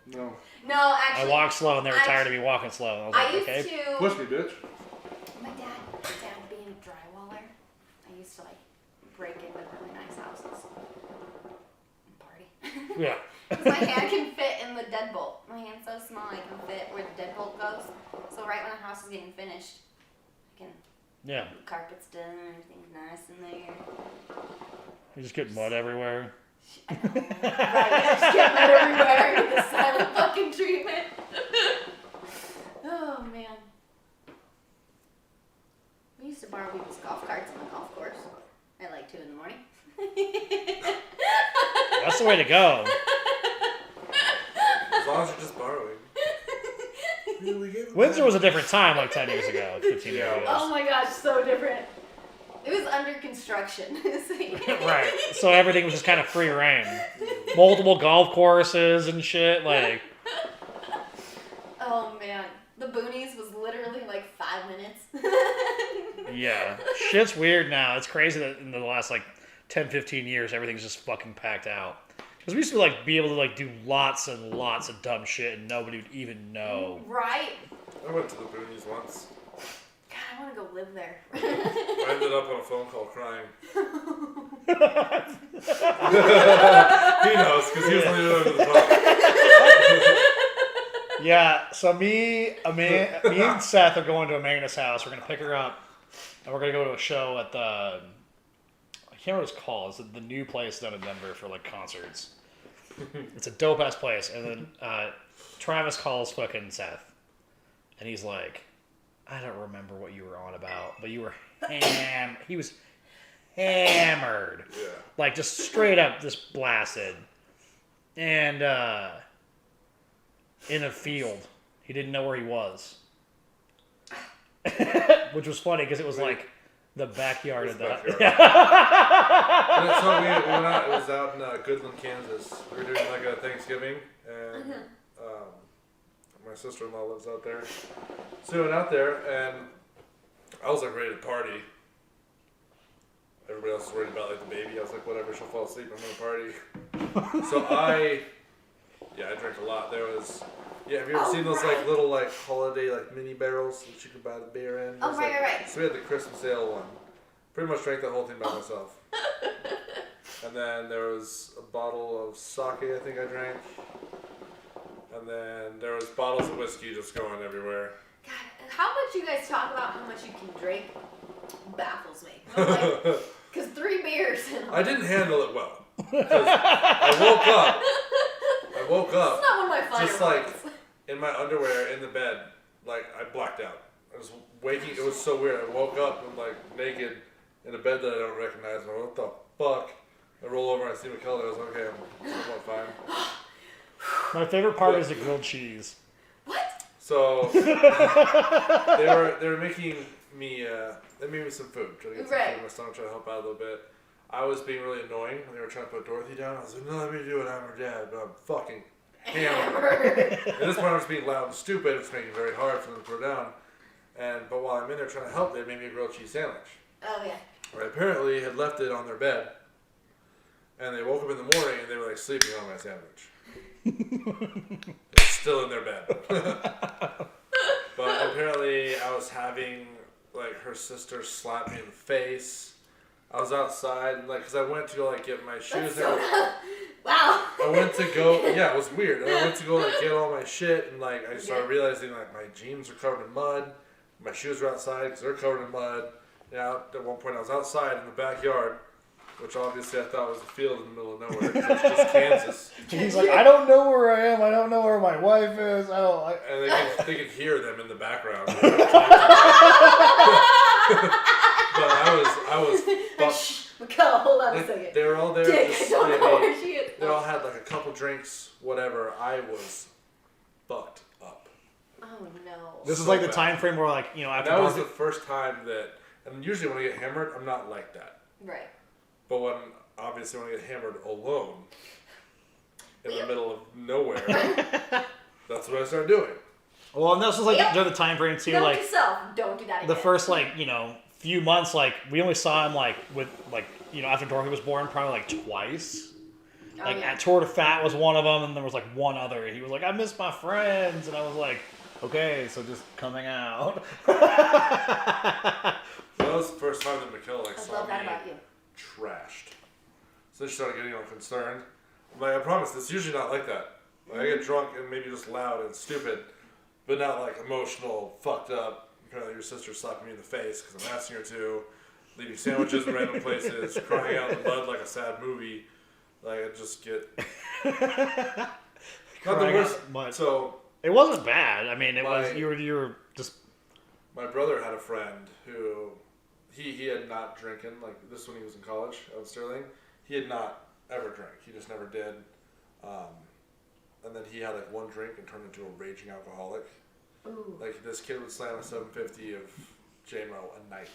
No. No, actually. I walked slow and they were tired of me walking slow. And I was I like, used okay. to. Push me, bitch. My dad being a drywaller, I used to break into really nice houses and party. Yeah. 'Cause my hand can fit in the deadbolt. My hand's so small I can fit where the deadbolt goes. So right when the house is getting finished, I can. Yeah. The carpet's done, everything's nice in there. You just get mud everywhere. I know. Right, I just get mud everywhere. Get the silent fucking treatment. Oh man. We used to borrow people's golf carts on the golf course at 2 in the morning. That's the way to go. As long as you're just borrowing. Windsor was a different time 10 years ago, 15 years ago. Oh my gosh, so different. It was under construction. Right. So everything was just kind of free reign. Multiple golf courses and shit. Shit's weird now. It's crazy that in the last like 10, 15 years, everything's just fucking packed out. Because we used to like be able to like do lots and lots of dumb shit and nobody would even know. Right. I went to the boonies once. God, I want to go live there. I ended up on a phone call crying. He knows, because he was leaning over the phone. Yeah, so me and Seth are going to Amanda's house. We're going to pick her up. And we're going to go to a show at the... I can't remember what it's called. It's the new place down in Denver for like concerts. It's a dope-ass place. And then Travis calls fucking Seth. And he's like, I don't remember what you were on about, but you were he was hammered. Yeah. Like, just straight up just blasted. And in a field. He didn't know where he was. Which was funny, because it was like the backyard of the... And so we went out, it was out in Goodland, Kansas. We were doing like a Thanksgiving, and my sister-in-law lives out there. So we went out there, and I was like ready to party. Everybody else was worried about like the baby. I was like, whatever, she'll fall asleep, I'm gonna party. So I drank a lot. There was, have you ever seen those like little like holiday like mini barrels that you could buy the beer in? Oh, right. So we had the Christmas ale one. Pretty much drank that whole thing by myself. And then there was a bottle of sake I think I drank. And then there was bottles of whiskey just going everywhere. God, how much you guys talk about how much you can drink baffles me. Because 3 beers. I didn't handle it well. Because I woke up. It's not one of my finer Just like moments. in my underwear in the bed, like I blacked out. I was waking. It was so weird. I woke up and like naked in a bed that I don't recognize. I'm like, what the fuck? I roll over and I see McKellar. I was like, okay, I'm somewhat fine. My favorite part is the grilled cheese. What? So they were making me. They made me some food. Trying to get some food in my stomach. Trying to help out a little bit. I was being really annoying when they were trying to put Dorothy down. I was like, no, let me do it. I'm her dad, but I'm fucking hammered. At this point, I was being loud and stupid. It's making it very hard for them to put her down. But while I'm in there trying to help, they made me a grilled cheese sandwich. Oh, yeah. I apparently had left it on their bed. And they woke up in the morning and they were like sleeping on my sandwich. It's still in their bed. But apparently I was having, like, her sister slap me in the face. I was outside, and, like, because I went to go, like, get my shoes. Wow. I went to go, it was weird. And I went to go, like, get all my shit, and, like, I started realizing, like, my jeans are covered in mud. My shoes are outside because they're covered in mud. Yeah, at one point I was outside in the backyard, which obviously I thought was a field in the middle of nowhere. It's just Kansas. He's like, I don't know where I am. I don't know where my wife is. And they could hear them in the background. But I was Mikkel, hold on a second. They were all there. Dick, I don't know where she is. They all had like a couple drinks, whatever. I was fucked up. Oh no. This is like the time frame where, like, you know, after that was the first time that, and usually when I get hammered, I'm not like that. Right. But when I get hammered alone in the middle of nowhere, that's what I started doing. Well, and this was like during the time frame too, Note like yourself. Don't do that again. the first few months, like we only saw him like with after Dorothy was born, probably like twice. At Tour de Fat was one of them, and there was like one other. He was like, I miss my friends, and I was like, okay, so just coming out. That was the first time that Mikkel saw me trashed. So she started getting all concerned. I'm like, I promise, it's usually not like that. Like, I get drunk and maybe just loud and stupid, but not like emotional, fucked up. Apparently your sister slapped me in the face because I'm asking her to, leaving sandwiches in random places, crying out in the mud like a sad movie. Like, I just get... Not the worst. So... It wasn't bad. I mean, it was... You were just... My brother had a friend who... He had not drinking, like this when he was in college out in Sterling. He had not ever drank. He just never did. And then he had like one drink and turned into a raging alcoholic. Ooh. Like this kid would slam a 750 of JMO a night.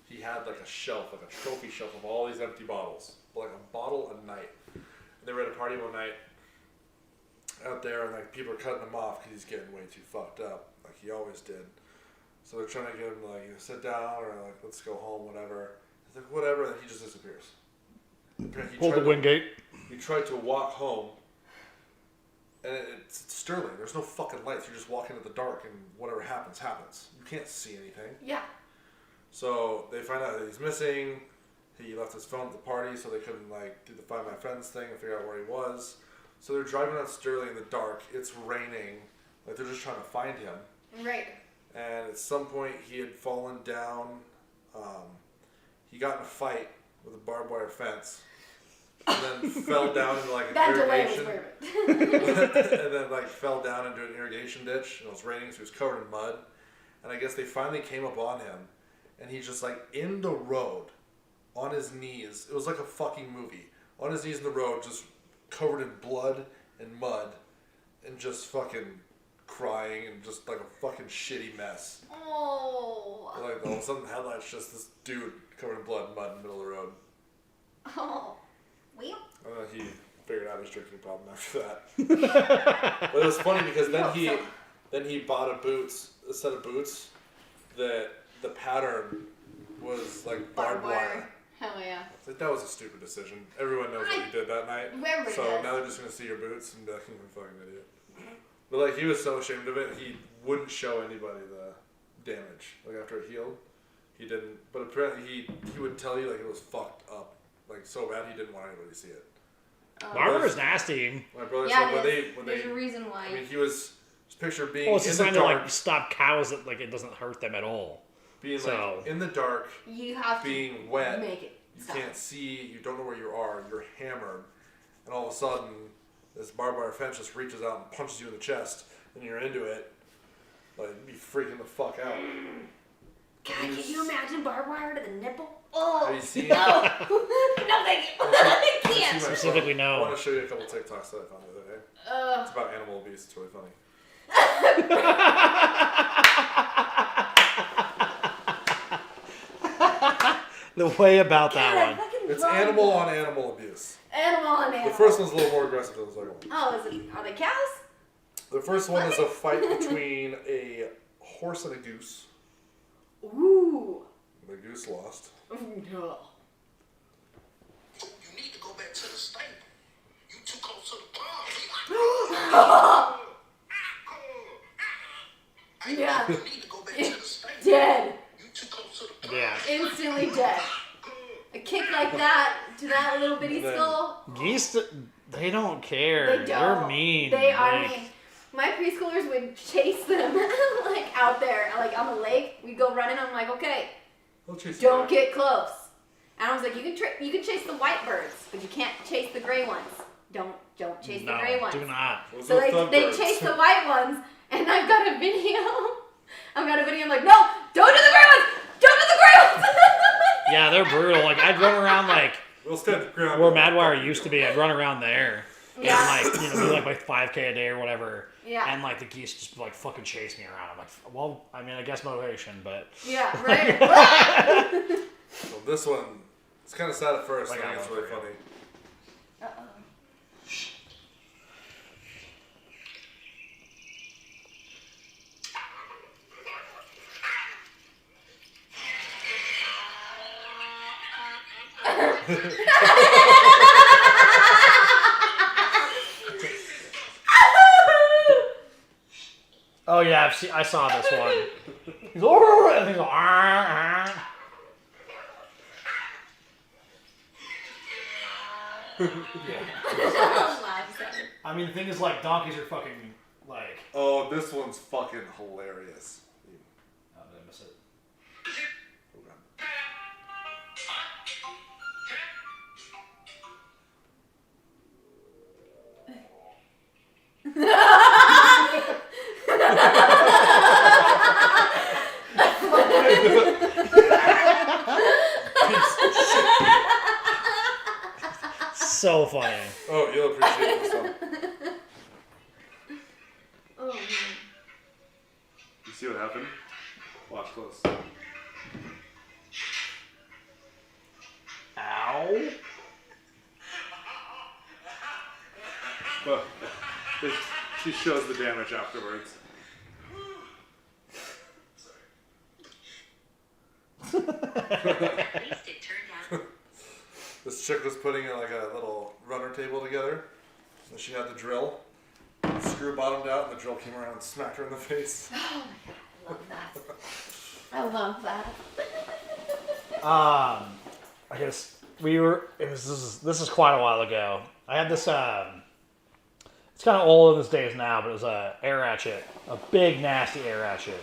He had like a shelf, like a trophy shelf of all these empty bottles. Like a bottle a night. And they were at a party one night out there and like people were cutting him off because he's getting way too fucked up. Like he always did. So they're trying to get him to like either sit down or like let's go home, whatever. He's like whatever, and he just disappears. Hold the Wingate. He tried to walk home, and it's Sterling. There's no fucking lights. You're just walking in the dark, and whatever happens, happens. You can't see anything. Yeah. So they find out that he's missing. He left his phone at the party, so they couldn't like do the Find My Friends thing and figure out where he was. So they're driving around Sterling in the dark. It's raining. Like they're just trying to find him. Right. And at some point, he had fallen down. He got in a fight with a barbed wire fence, and then fell down into like an irrigation. And then like fell down into an irrigation ditch. And it was raining, so he was covered in mud. And I guess they finally came up on him, and he's just like in the road, on his knees. It was like a fucking movie. On his knees in the road, just covered in blood and mud, and just fucking crying and just like a fucking shitty mess. Oh. Like all of a sudden, the headlights just this dude covered in blood and mud in the middle of the road. Oh. Well. And then he figured out his drinking problem after that. But it was funny because then he bought a set of boots that the pattern was like barbed wire. Hell yeah. It's like that was a stupid decision. Everyone knows what you did that night. Everybody So does. now they're just gonna see your boots and be like, "You're a fucking idiot." But like he was so ashamed of it, he wouldn't show anybody the damage. Like after it healed, he didn't. But apparently he would tell you like it was fucked up, like so bad he didn't want anybody to see it. Barber is nasty. My brother Yeah, said there's a reason why. I mean, he was his picture being Well, it's in just the trying to dark, like stop cows that like it doesn't hurt them at all. being so. like in the dark, You have being to wet. make it You stop. can't see. You don't know where you are. You're hammered, and all of a sudden, this barbed wire fence just reaches out and punches you in the chest, and you're into it. Like you'd be freaking the fuck out. God, can you imagine barbed wire to the nipple? Oh. Have you seen? No. No, thank you. I can't. Specifically, I no. want to show you a couple TikToks that I found the other day. It's about animal abuse. It's really funny. The way about God, I that one. fucking It's love animal that. on animal abuse. Animal on animal. The first one's a little more aggressive than the second one. Oh, are they cows? The first one is a fight between a horse and a goose. Ooh. The goose lost. Ooh, no. You need to go back to the stable. You too close to the pond. Yeah. You need to go back to the stable. Dead. You too close to the pond. Yeah. Instantly dead. A kick like that to that little bitty And then- skull. Geese, they don't care. They don't. They're mean. They are Like, mean. My preschoolers would chase them like out there, like on the lake. We'd go running. I'm like, okay, They'll chase you don't back. get close. And I was like, you can chase the white birds, but you can't chase the gray ones. Don't chase the gray No, ones. do not. Those So are thug they birds. chase the white ones, and I've got a video. I've got a video. I'm like, no, don't do the gray ones. Don't do the gray ones. Yeah, they're brutal. Like, I'd run around, like, We'll stand the ground. where Madwire used to be. I'd run around there. Yeah. And, like, do like my 5K a day or whatever. Yeah. And, like, the geese just, like, fucking chase me around. I'm like, well, I mean, I guess motivation, but... Yeah, right. So this one, it's kind of sad at first. Like, I think I it's love really it. funny. Uh-oh. Oh, yeah, I saw this one. He's, oh, and he's like, ah, I mean, the thing is, like, donkeys are fucking, like... Oh, this one's fucking hilarious. Oh, did I miss it? So funny. Oh, you'll appreciate this one. Oh, man. You see what happened? Watch close. Ow. But she shows the damage afterwards. least it turned out. This chick was putting like a little runner table together. And she had the drill. The screw bottomed out, and the drill came around and smacked her in the face. Oh my god, I love that. I guess this is quite a while ago. I had this, it's kind of old in its days now, but it was a air ratchet. A big, nasty air ratchet.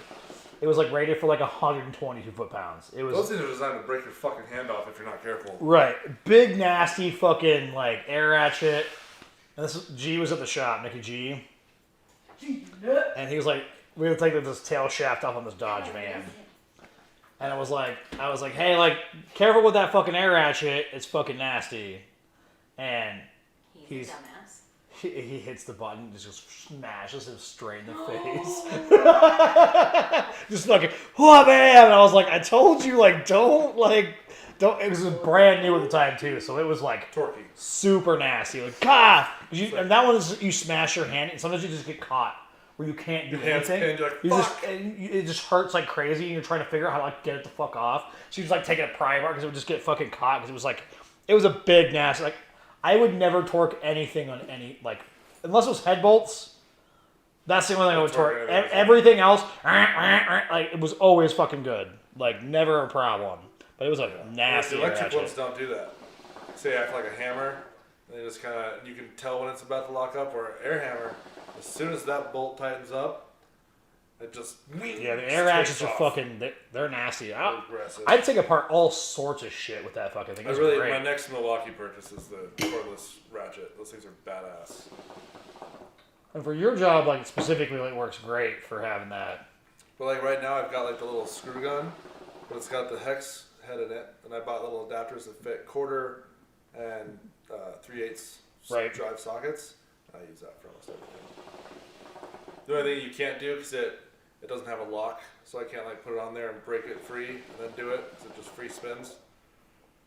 It was like rated for like 122 foot-pounds. It was Those things are designed to break your fucking hand off if you're not careful. right, big, nasty fucking like air ratchet. And G was at the shop, Mickey G. And he was like, we would take this tail shaft off on this Dodge van. And I was like, hey, like, careful with that fucking air ratchet. It's fucking nasty. And He's a dumbass. he hits the button, and just smashes him straight in the face. Just fucking, whoa, man! And I was like, I told you, like, don't. It was brand new at the time too, so it was like Torquey. super nasty. Like, God, and that one is you smash your hand, and sometimes you just get caught where you can't do Your hand's anything. pinned, you're like, fuck! It just hurts like crazy, and you're trying to figure out how to like get it the fuck off. So you just like taking a pry bar because it would just get fucking caught because it was a big nasty. Like, I would never torque anything on any, like, unless it was head bolts. That's the only thing I would torque. Everything else, like, it was always fucking good. Like, never a problem. But it was a nasty The electric ratchet. ones don't do that. Say act like a hammer, and they just kind of, you can tell when it's about to lock up, or air hammer, as soon as that bolt tightens up, it just Yeah, the air ratchets are fucking, they're nasty. aggressive. I'd take apart all sorts of shit with that fucking thing. It was great. My next Milwaukee purchase is the cordless ratchet. Those things are badass. And for your job, like, specifically, it works great for having that. But like right now, I've got like the little screw gun, but it's got the hex head in it, and I bought little adapters that fit quarter and 3/8 Right. drive sockets. I use that for almost everything. The only thing you can't do because it doesn't have a lock, so I can't like put it on there and break it free and then do it because it just free spins.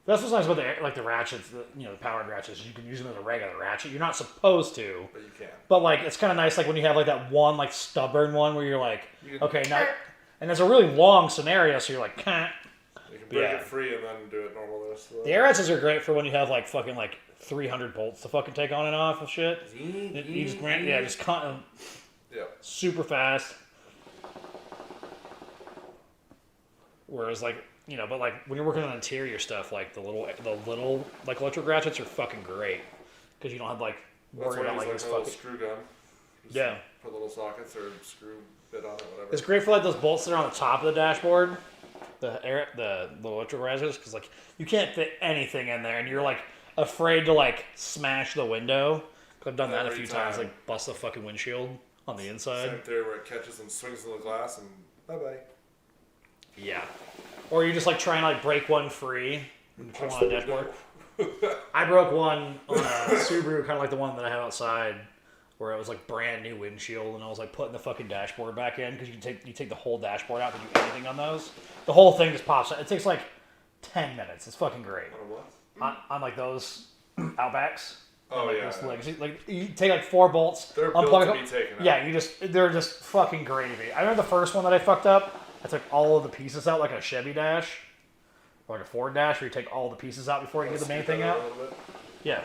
That's what's nice about the ratchets, the powered ratchets. You can use them as a regular ratchet. You're not supposed to, But you can. but like it's kind of nice, like when you have like that one like stubborn one where you're like, You can- okay, now, and it's a really long scenario, so you're like, Kah. You can break Yeah. it free and then do it normal. The rest of The air ratchets are great for when you have like fucking like 300 bolts to fucking take on and off of shit. You just Yeah. super fast. Whereas like, but like when you're working on interior stuff, like the little like electric ratchets are fucking great because you don't have to like That's worry why I about use like like this a little fucking. screw gun. Just Yeah. Put little sockets or screw bit on it, whatever. It's great for like those bolts that are on the top of the dashboard, the electric ratchets, because like you can't fit anything in there, and you're like afraid to like smash the window. I've done that a Every few times, time. like bust the fucking windshield on the inside. Same theory where it catches and swings in the glass and bye bye. Yeah. Or you just like try and like break one free and pull on a dashboard. I broke one on a Subaru, kind of like the one that I have outside, where it was like brand new windshield, and I was like putting the fucking dashboard back in because you take the whole dashboard out to do anything on those. The whole thing just pops out. It takes like 10 minutes. It's fucking great. On like those Outbacks. Oh like yeah. those legacy, like you take like 4 bolts. They're built unplug to them. be taken out. Yeah, they're just fucking gravy. I remember the first one that I fucked up. I took all of the pieces out like a Chevy dash, or like a Ford dash, where you take all the pieces out before you get the main thing out. Yeah.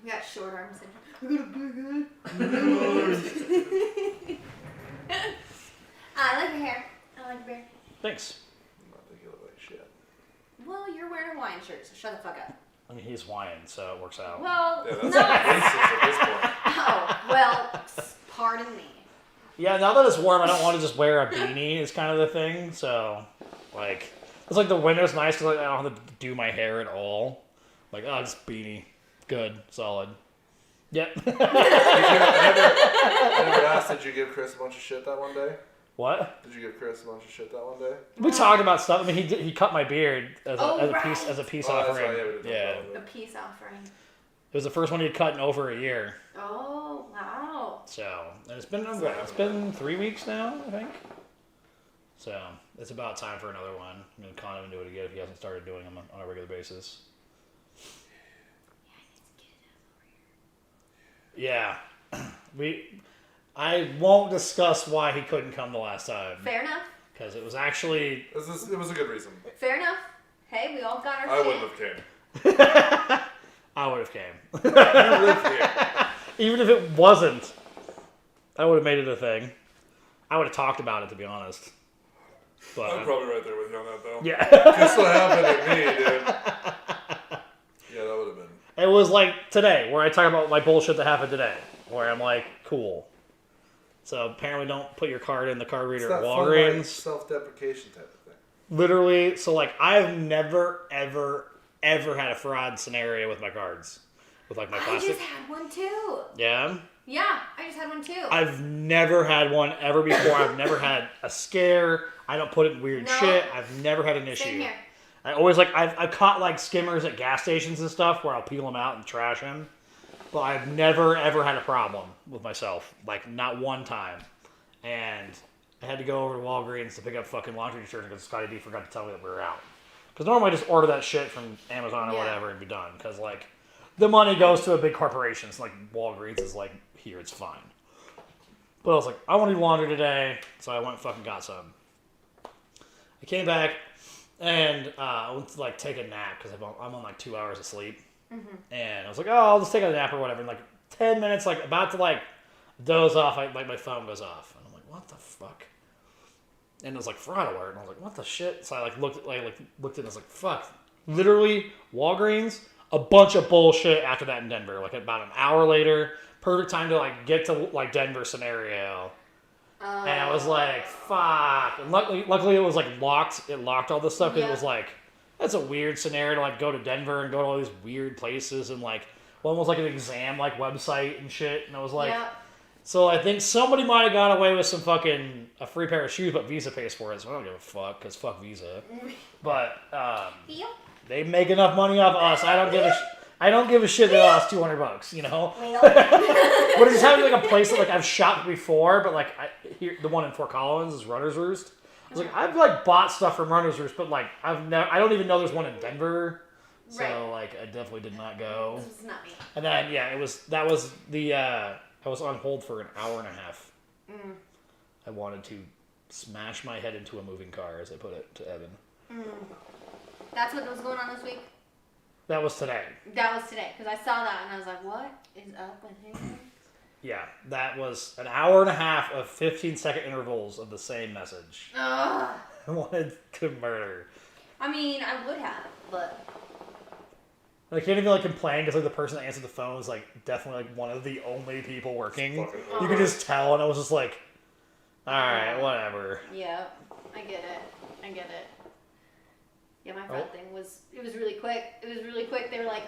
I've got short arms syndrome. I got a big head. I like your hair. I like your beard. Thanks. I think you look like shit. Well, you're wearing a Hawaiian shirt, so shut the fuck up. I mean, he's Hawaiian, so it works out. Well, Yeah, no. that's racist at this point. Oh, well, pardon me. Yeah, now that it's warm, I don't want to just wear a beanie. Is kind of the thing. So, like, it's like the winter's nice because like, I don't have to do my hair at all. Like, just beanie, good, solid. Yep. I never asked, did you give Chris a bunch of shit that one day? What? Did you give Chris a bunch of shit that one day? We talked about stuff. I mean, he cut my beard as a right. peace Oh, that's offering. right, yeah, we did talk Yeah, about A peace offering. it was the first one he'd cut in over a year. Oh, wow. So and it's been 3 weeks now, I think. So it's about time for another one. I'm gonna con him and do it again if he hasn't started doing them on a regular basis. Yeah, I won't discuss why he couldn't come the last time Fair enough. because it was actually. It was a good reason. Fair enough. Hey, we all got our I shit. wouldn't have came. I would have came. You live here. Even if it wasn't, I would have made it a thing. I would have talked about it, to be honest. But I'm probably right there with you on that, though. yeah. Guess what happened to me, dude? Yeah, that would have been. It was like today, where I talk about my bullshit that happened today, where I'm like, cool. So apparently don't put your card in the card It's reader at that fun, like, Walgreens. self-deprecation type of thing. Literally, so like I've never, ever had a fraud scenario with my cards. With like my I plastic. just had one too. Yeah? Yeah, I just had one too. I've never had one ever before. I've never had a scare. I don't put it in weird No. shit. I've never had an issue. Same here. I always like I've caught like skimmers at gas stations and stuff where I'll peel them out and trash them, but I've never ever had a problem with myself, like not one time. And I had to go over to Walgreens to pick up fucking laundry detergent because Scotty D forgot to tell me that we were out. Because normally I just order that shit from Amazon or Yeah. whatever and be done. Because like the money goes to a big corporation. So like Walgreens is like, here, it's fine. But I was like, I want to do laundry today, so I went and fucking got some. I came back and I went to like take a nap because I'm on like 2 hours of sleep. Mm-hmm. And I was like, oh, I'll just take a nap or whatever. And like 10 minutes, like about to like doze off, like my phone goes off. And I'm like, what the fuck? And it was like fraud alert. And I was like, what the shit? So I like looked at it and I was like, fuck. Literally, Walgreens, a bunch of bullshit after that in Denver. Like about an hour later, perfect time to like get to like Denver scenario. And I was like, fuck. And luckily it was like locked. It locked all this stuff because Yeah. it was like, that's a weird scenario to like go to Denver and go to all these weird places and like one was like an exam like website and shit. And I was like, Yeah. so I think somebody might have got away with some fucking a free pair of shoes, but Visa pays for it, so I don't give a fuck because fuck Visa. But Feel? they make enough money off us. I don't give a shit that it lost $200, you know. Well. But it's having like a place that like I've shopped before, but like the one in Fort Collins is Runner's Roost. I was like, I've like bought stuff from Runner's Roost, but like I don't even know there's one in Denver. So Right. like I definitely did not go. This is not me. And then yeah, I was on hold for an hour and a half. Mm. I wanted to smash my head into a moving car, as I put it to Evan. That's what was going on this week? That was today. That was today, because I saw that and I was like, what is up with him? Yeah, that was an hour and a half of 15-second intervals of the same message. Ugh. I wanted to murder. I mean, I would have, but I can't even like complain because like the person that answered the phone was like definitely like one of the only people working. Fucking You could just tell, and I was just like, all right, whatever. yeah, I get it. Yeah, my friend thing was really quick. It was really quick. They were like,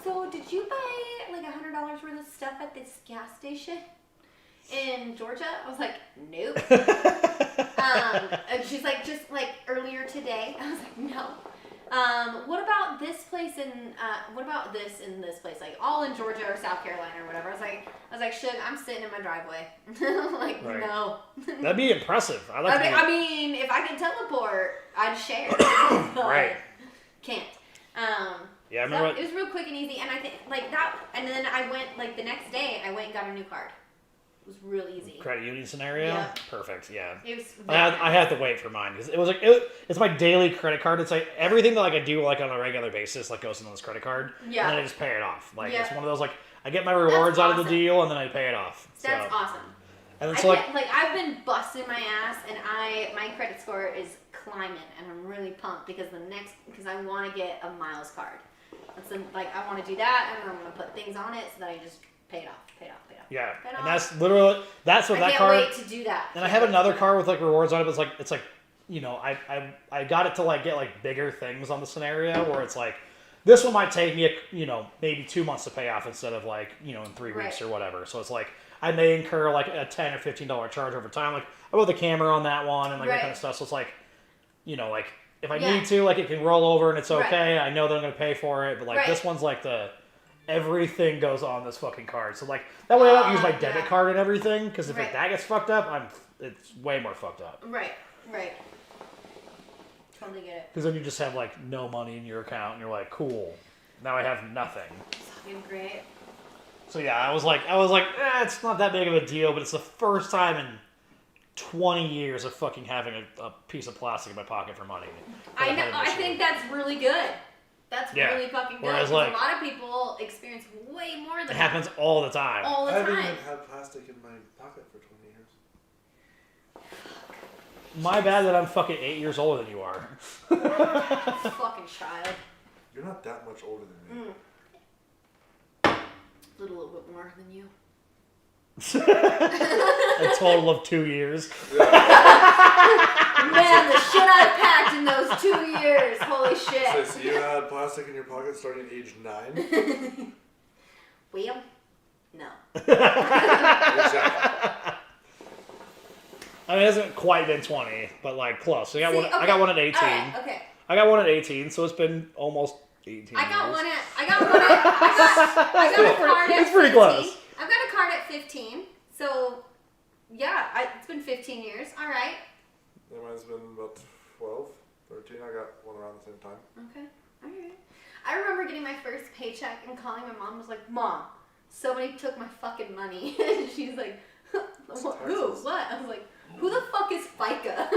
so did you buy like $100 worth of stuff at this gas station in Georgia? I was like, nope. And she's like, just like earlier today. I was like, no. What about this place what about this in this place? Like all in Georgia or South Carolina or whatever. I was like, Shug, I'm sitting in my driveway. Like, Right. no. That'd be impressive. I like. I mean, if I could teleport, I'd share. But Right. Can't. Yeah, I So remember. it was real quick and easy, and I think like that. And then I went like the next day. I went and got a new card. It was real easy. Credit union scenario. Yeah. Perfect. Yeah. It was. I had to wait for mine because it was like it's my daily credit card. It's like everything that like I do like on a regular basis like goes into this credit card. Yeah. And then I just pay it off. Like Yeah. it's one of those like I get my rewards out of the awesome. deal and then I pay it off. That's so. awesome. And then I so like get, like I've been busting my ass, and my credit score is climbing, and I'm really pumped because I want to get a miles card. Like I want to do that, and I'm gonna put things on it so that I just pay it off. yeah, Pay it and off. that's literally that's what I that can't card. wait to do that. And I have another card with like rewards on it. But it's like you know I got it to like get like bigger things on the scenario where it's like this one might take me maybe 2 months to pay off instead of like in 3 weeks Right. or whatever. So it's like I may incur like a $10 or $15 charge over time. Like I put the camera on that one and like that Right. kind of stuff. So it's like like if I Yeah. need to like it can roll over and it's Right. okay. I know that I'm gonna pay for it. But like Right. this one's like everything goes on this fucking card. So like that way I don't use my debit yeah. card and everything because if Right. that gets fucked up, it's way more fucked up. Right. Totally get it. Because then you just have like no money in your account and you're like, cool, now I have nothing. Fucking great. So yeah, I was like, it's not that big of a deal, but it's the first time in 20 years of fucking having a piece of plastic in my pocket for money. I know. I think that's really good. That's really fucking good. Whereas, A like, lot of people experience way more than it happens all the time. all the I haven't time. even had plastic in my pocket for 20 years. My bad that I'm fucking 8 years older than you are. Fucking child. You're not that much older than me. A little bit more than you. A total of 2 years. Man, the shit I've packed in those 2 years. Holy shit. So you had plastic in your pocket starting at age 9? Well, no. Exactly. I mean, it hasn't quite been 20, but like close. So I got See, I got one at 18. Alright, okay. I got one at 18, so it's been almost 18 I got years. one at. I got a card at It's pretty 15. close. I've got a card at 15. So, yeah, it's been 15 years. All right. Yeah, mine's been about 12, 13. I got one around the same time. Okay. All right. I remember getting my first paycheck and calling my mom. Was like, Mom, somebody took my fucking money. And she's like, who? What? I was like, who the fuck is FICA?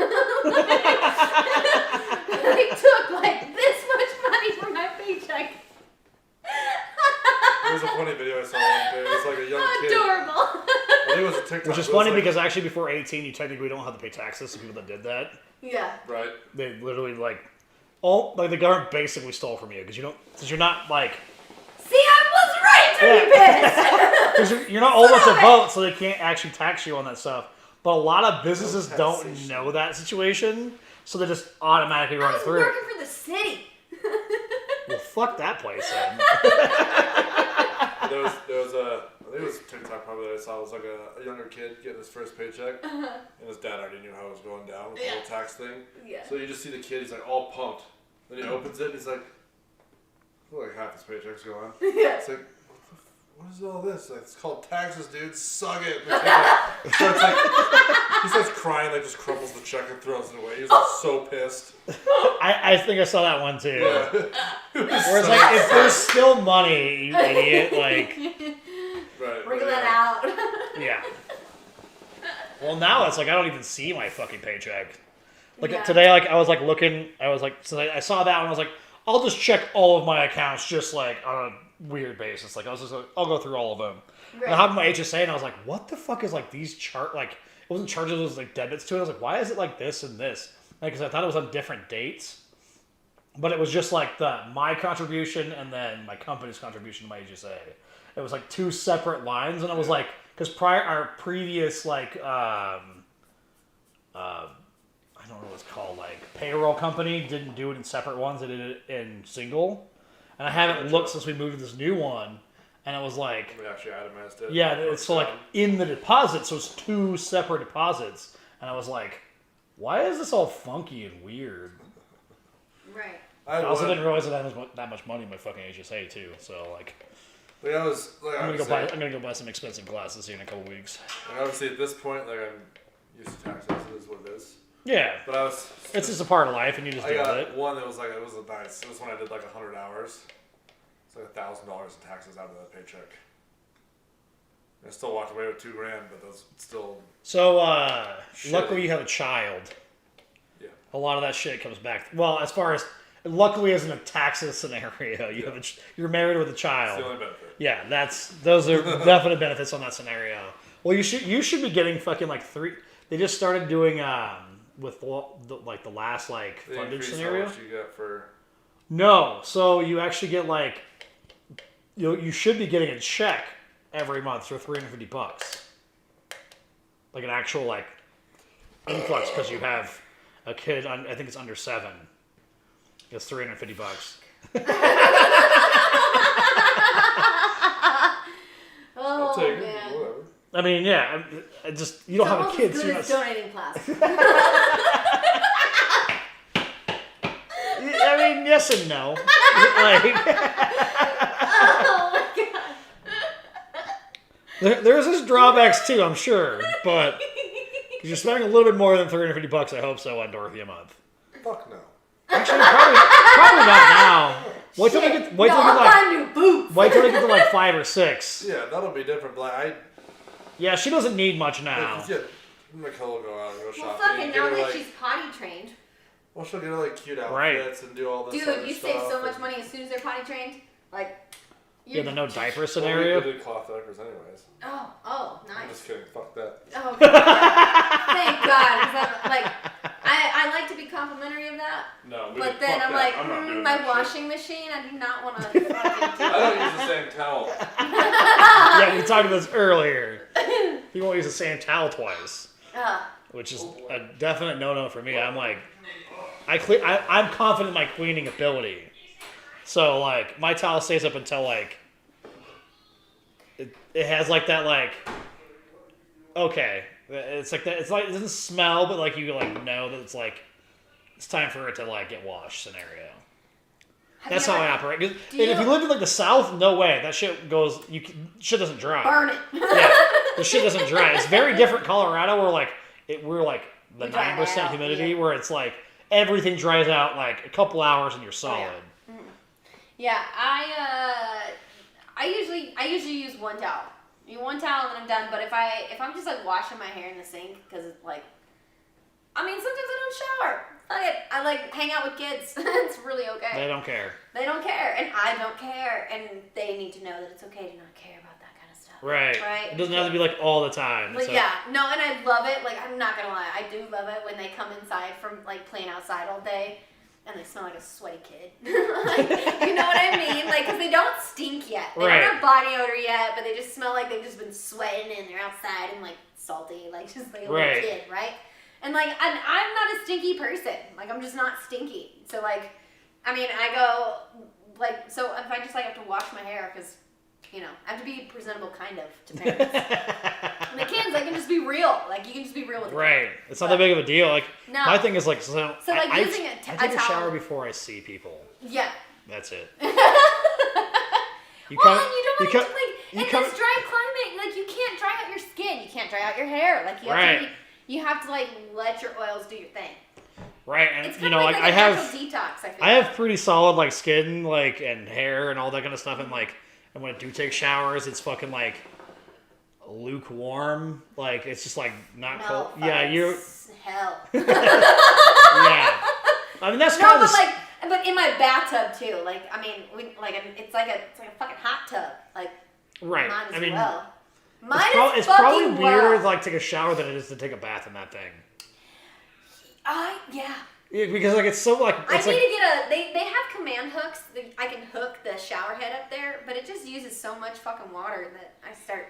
They took like this much money from my paycheck. There was a funny video I saw one day. It was like a young kid. Adorable. I think it was a TikTok. Which is It was funny like- because actually before 18, you technically don't have to pay taxes to people that did that. Yeah. Right. They literally like, all like the government basically stole from you because you're not like, See, I was right to be pissed. because you're not old enough to vote, so they can't actually tax you on that stuff. But a lot of businesses No don't taxation. know that situation, so they just automatically I run it was through. working for the city. Well, fuck that place then. There was a, I think it was TikTok probably that I saw. It was like a younger kid getting his first paycheck, and his dad already knew how it was going down with the whole tax thing. Yeah. So you just see the kid, he's like all pumped. Then he opens it, and he's like, I feel like half his paycheck's gone. Yeah. It's like, what is all this? Like, it's called taxes, dude. Suck it. And the kid, he starts crying, like just crumbles the check and throws it away. He's like, so pissed. I think I saw that one too. Yeah. Where it's like, if there's still money, you idiot, like, Right. Bring right, that yeah. out. yeah. Well, now it's like I don't even see my fucking paycheck. Like Yeah. today, like I was like looking, so I saw that one. I was like, I'll just check all of my accounts, just like on a weird basis. Like I was just like, I'll go through all of them. And I have my HSA, and I was like, what the fuck is like these like it wasn't charges, it was like debits to it. I was like, why is it like this and this? Because I thought it was on different dates, but it was just like my contribution and then my company's contribution to my HSA. It was like two separate lines, and I was like, because our previous like I don't know what it's called, like payroll company didn't do it in separate ones; they did it in single. And I haven't looked since we moved to this new one, and it was like, We actually itemized it. yeah, it's so like in the deposit, so it's two separate deposits, and I was like, why is this all funky and weird? Right. I also didn't realize that I had that much money in my fucking HSA too. So like, Like I was, like, I'm gonna go buy some expensive glasses here in a couple weeks. Like obviously at this point, like I'm used to taxes. It is what it is. Yeah, But I was. it's just a part of life, and you just I deal with got it. one that was like it was nice. It was when I did like 100 hours. It's like $1,000 in taxes out of that paycheck. I still walked away with $2,000, but those still. So Shitty. luckily you have a child. Yeah. A lot of that shit comes back. Well, as far as luckily isn't a taxes scenario. You have you're married with a It's child. the only benefit. Yeah, those are definite benefits on that scenario. Well, you should be getting fucking like 3. They just started doing with the last like They funding increase scenario. how much you get for. No, so you actually get like you should be getting a check every month for $350, like an actual like influx because you have a kid. I think it's under 7. It's $350. I'll Oh take it. man. Whatever. I mean, yeah, I just you don't have a Almost kid, as so good you're as not. donating class. I mean, yes and no. Like, Oh my god. there's this drawbacks too, I'm sure, but because you're spending a little bit more than $350, I hope so, on Dorothy a month. Fuck no. Actually, probably not now. Wait till they get No, I'm like buying new boots. wait till they get to like 5 or 6. Yeah, that'll be different. But Yeah, she doesn't need much now. yeah, Mikkel will go out and go Well, shopping. fucking Get now her, that like, she's potty trained. well, she'll get her like cute outfits Right. and do all this Dude, other you stuff. save so much and- money as soon as they're potty trained. Like, Yeah, the no diaper Well, scenario. we did cloth diapers anyways. Oh, I'm nice. just kidding. Fuck that. Oh, God. Thank God. 'Cause I'm, like, I like to be complimentary of that. No, we But did- then fuck I'm that. like, I'm not doing my that washing machine, I do not want to fucking do shit. I don't use the same towel. Yeah, we talked about this earlier. You won't use the same towel twice, which is a definite no-no for me. I'm like, I'm confident in my cleaning ability. So, like, my towel stays up until, like, it has, like, that, like, okay. It's like that. It's like, it doesn't smell, but, like, you, like, know that it's, like, it's time for it to, like, get washed scenario. That's how I operate. 'Cause if you live in, like, the South, no way. That shit goes, shit doesn't dry. burn it. Yeah, the shit doesn't dry. It's very different Colorado where, like, we're, like, the We dry 9% out, humidity yeah. where it's, like, everything dries out, like, a couple hours and you're solid. Yeah, I usually use one towel. One towel and then I'm done. But if I'm just like washing my hair in the sink because it's like, I mean sometimes I don't shower. Fuck it. I like hang out with kids. It's really okay. They don't care. They don't care, and I don't care, and they need to know that it's okay to not care about that kind of stuff. Right. Right. It doesn't have to be, like, all the time. But So- yeah, no, and I love it. Like, I'm not gonna lie, I do love it when they come inside from like playing outside all day, and they smell like a sweaty kid. Like, you know what I mean? Like, because they don't stink yet. They Right. don't have body odor yet, but they just smell like they've just been sweating and they're outside and like salty, like just like a Right. little kid, right? And like, I'm not a stinky person. Like, I'm just not stinky. So like, I mean, I go like, so if I just like have to wash my hair because, you know, I have to be presentable kind of to parents. And the kids, I can just be real. Like, you can just be real with the Right. It's not that big of a deal. Like, No. my thing is, like, so like, I using take a a towel. shower before I see people. Yeah. That's it. Well, You come, and you don't want come- to, like, you in come- this dry climate, like, you can't dry out your skin. You can't dry out your hair. Like, you have Right. to you have to, like, let your oils do your thing. Right, and, It's kind you of know, like, like I a have... natural detox, I feel. I have pretty solid, like, skin, like, and hair and all that kind of stuff, and, like, and when I do take showers, it's fucking, like, lukewarm. Like, it's just, like, not cold. Yeah, you're... Hell. Yeah. I mean, that's No, kind of but, like, but in my bathtub, too. Like, I mean, it's like a fucking hot tub. Like, Right. might as I mean, well. it's probably weirder to, like, take a shower than it is to take a bath in that thing. Yeah. Yeah, because, like, it's so, like... I It's need like, to get they have command hooks. I can hook the shower head up there, but it just uses so much fucking water that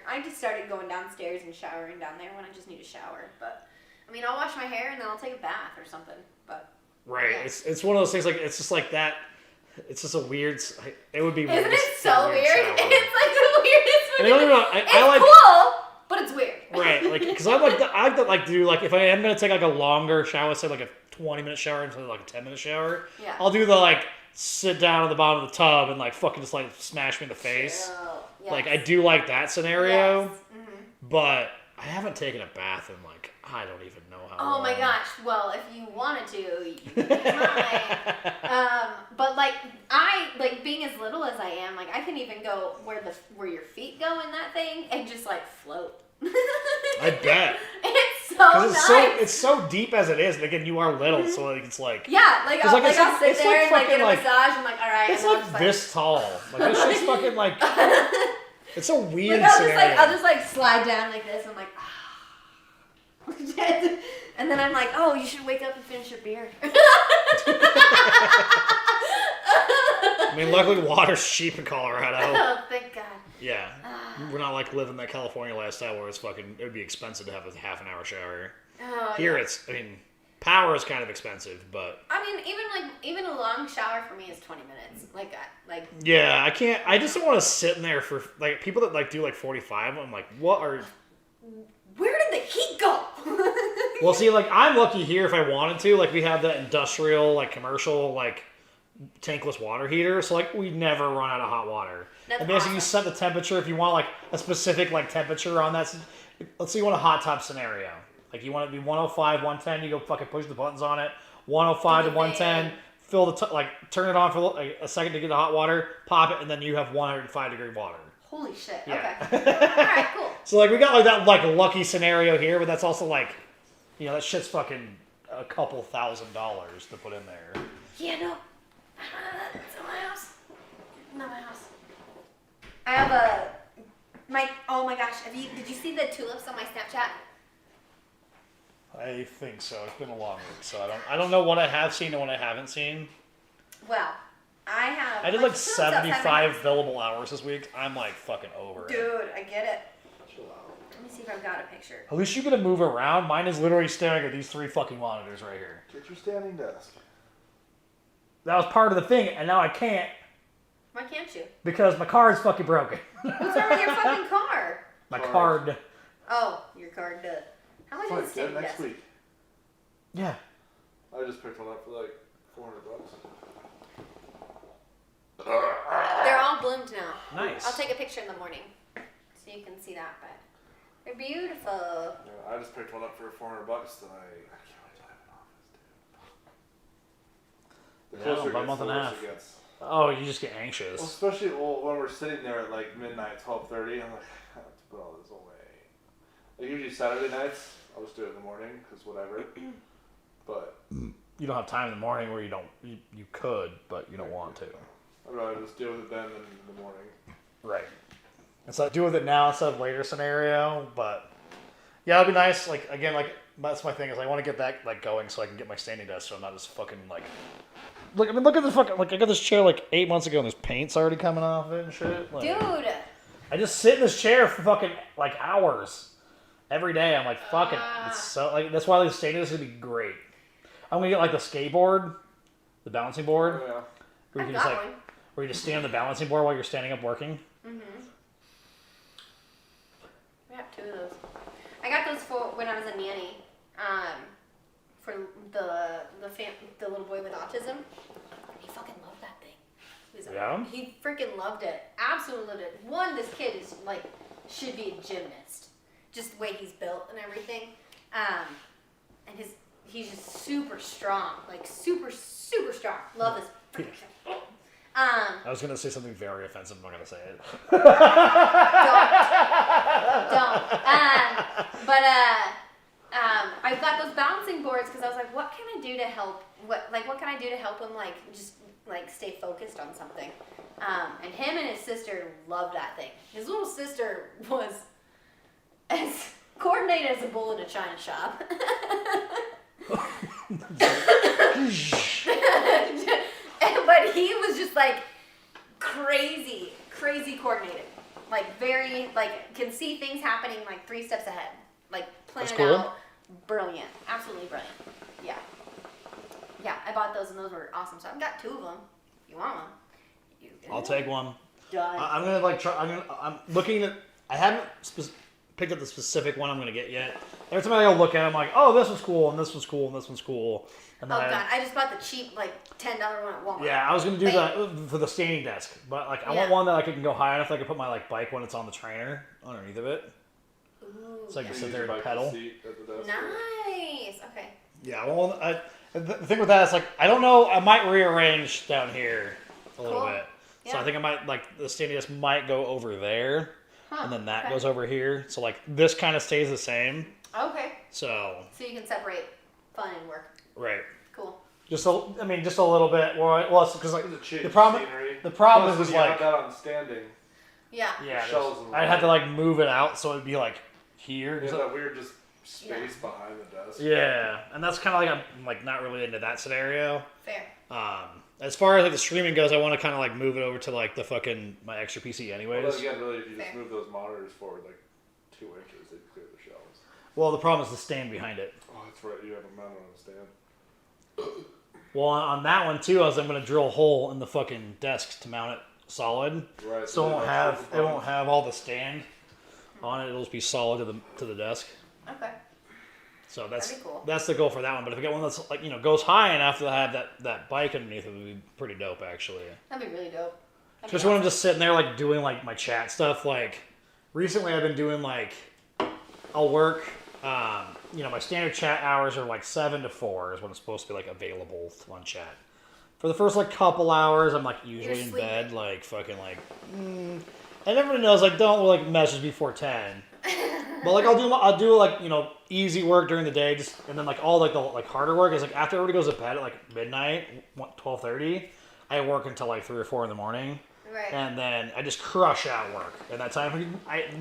I just started going downstairs and showering down there when I just need a shower. But, I mean, I'll wash my hair and then I'll take a bath or something. But right. yeah. It's one of those things, like, it's just like that... It's just a weird... It would be weird. Isn't to it take a so weird? shower. It's like the weirdest And I don't know, it's I like... cool, but it's weird. Right, like, because I like to, like, do, like, if I am going to take, like, a longer shower, say, like, a 20-minute shower instead of, like, a 10-minute shower, Yeah. I'll do the, like, sit down at the bottom of the tub and, like, fucking just, like, smash me in the face. Oh, yes. Like, I do like that scenario, Yes. Mhm. but I haven't taken a bath in, like, I don't even know how Oh my long. gosh! Well, if you wanted to, you might. But like being as little as I am, like I can even go where your feet go in that thing and just like float. I bet. It's so 'Cause nice. it's so deep as it is, and again, you are little, so, like, it's like... Yeah, like 'Cause, I'll, like, I'll sit it's there like and like get a fucking, like- massage. I'm like, all right. It's and then like I'll this tall. Like, this shit's fucking, like... It's a weird Like scenario. I'll just like slide down like this. I'm like, and then I'm like, oh, you should wake up and finish your beer. I mean, luckily water's cheap in Colorado. Oh, thank God. Yeah. We're not like living that California lifestyle where it's fucking, it would be expensive to have a half an hour shower. Oh, Here yeah. it's, I mean, power is kind of expensive, but I mean, even a long shower for me is 20 minutes. Like yeah, I can't, I just don't want to sit in there for, like, people that like do like 45, I'm like, what are, where did the heat go? well, see, like, I'm lucky here if I wanted to, like, we have that industrial, like, commercial, like, tankless water heater, so, like, we never run out of hot water. That's And basically you awesome. set the temperature if you want, like, a specific, like, temperature on that. Let's say you want a hot tub scenario. Like, you want it to be 105, 110, you go fucking push the buttons on it. 105 to 110, fill the, turn it on for like a second to get the hot water, pop it, and then you have 105 degree water. Holy shit. Yeah. Okay. All right. Cool. So, like, we got, like, that, like, lucky scenario here, but that's also, like, You know, that shit's fucking a couple $1,000s to put in there. Yeah, no. It's in my house. Not my house. I have a oh my gosh, did you see the tulips on my Snapchat? I think so. It's been a long week, so I don't know what I have seen and what I haven't seen. Well, I have. I did like tulips outside my 75 house. billable hours this week. I'm like fucking over it. Dude, I get it. Let me see if I've got a picture. At least you get to move around. Mine is literally staring at these 3 fucking monitors right here. Get your standing desk. That was part of the thing, and now I can't Why can't you? because my car is fucking broken. What's wrong with your fucking car? My Card. card. Oh, your car, duh. How much Fine, is get it it next week. Yeah. I just picked one up for like $400. They're all bloomed now. Nice. I'll take a picture in the morning so you can see that, but they're beautiful. Yeah, I just picked one up for $400 that I can't wait to have an office, dude. The Yeah, closer about a it month gets, and the a worse half. it gets. Oh, you just get Well, anxious. especially when we're sitting there at like midnight, 12:30. I'm like, I have to put all this away. Like usually Saturday nights, I'll just do it in the morning because whatever. But You don't have time in the morning where you don't. You could, but you don't want to. I'd rather just deal with it then than in the morning. Right. And so do with it now instead of later scenario, but yeah, it'd be nice. Like again, like that's my thing is I want to get that like going so I can get my standing desk so I'm not just fucking like. Look, I mean, look at the fucking like I got this chair like 8 months ago and there's paint's already coming off it and shit. Like, Dude! I just sit in this chair for fucking like hours every day. I'm like fucking. It's so like that's why the standing desk is gonna be great. I'm gonna get like the skateboard, the balancing board, Oh, yeah. where you I've can just got like one. where you just stand on the balancing board while you're standing up working. Mm-hmm. I got 2 of those. I got those for when I was a nanny. For the little boy with autism. He fucking loved that thing. Yeah? He freaking loved it. Absolutely loved it. One, this kid is like should be a gymnast. Just the way he's built and everything. And he's just super strong. Like super, super strong. Love this freaking thing. I was gonna say something very offensive. I'm not gonna say it. Don't. But I've got those balancing boards because I was like, what can I do to help? What can I do to help him just stay focused on something? And him and his sister loved that thing. His little sister was as coordinated as a bull in a china shop. But he was just like crazy coordinated. Like very, can see things happening 3 steps ahead. Plan That's it cool. out. Brilliant. Absolutely brilliant. Yeah. Yeah, I bought those and those were awesome. So I've got 2 of them. If you want one, you can. I'll take one. Done. I'm gonna try. I'm looking at. I haven't picked up the specific one I'm gonna get yet. Every time I go look at it, I'm like, oh, this was cool, and this was cool, and this one's cool. And Oh then god, I just bought the cheap $10 one at Walmart. yeah, I was gonna do that for the standing desk, but I want Yeah. one that I can go high enough that I can put my bike when it's on the trainer underneath of it, Ooh, so I can You sit use there your and bike pedal. seat at the desk. nice. Okay. Yeah, well, the thing with that is the thing know I might rearrange down here a little Cool. bit. So Yeah. I think I might the standing desk might go over there, Huh, and then that okay. goes over here. So this kind of stays the same. Okay. So So you can separate fun and work. right, Cool. just a little bit. Well, because It's a change the of problem scenery. the problem Plus, is when you like have that on standing. Yeah. yeah, shelves and I'd have to move it out so it'd be here. You have So- that weird just space behind the desk. yeah, and that's kind of I'm not really into that scenario. Fair. As far as the streaming goes, I want to kind of move it over to the fucking my extra PC anyways. Well, then again, really, if you just Fair. move those monitors forward 2 inches, they'd clear the shelves. Well, the problem is the stand behind it. Oh, that's right. You have a mount on a stand. Well, on that one too, I'm going to drill a hole in the fucking desk to mount it solid, Right. so it then won't have all the stand on it. It'll just be solid to the desk. Okay. So that's That'd be cool. that's the goal for that one. But if I get one that's goes high enough to have that bike underneath, it would be pretty dope actually. That'd be really dope. That'd be Especially when I'm just sitting there doing my chat stuff. Recently I've been doing I'll work. My standard chat hours are 7 to 4 is when it's supposed to be available on chat. For the first couple hours, I'm usually in sleeping. bed, and everybody knows don't message before 10. But like I'll do like easy work during the day, and then like all like the like harder work is like after everybody goes to bed at like midnight, 12:30. I work until like 3 or 4 in the morning. Right. And then I just crush out work. And that time,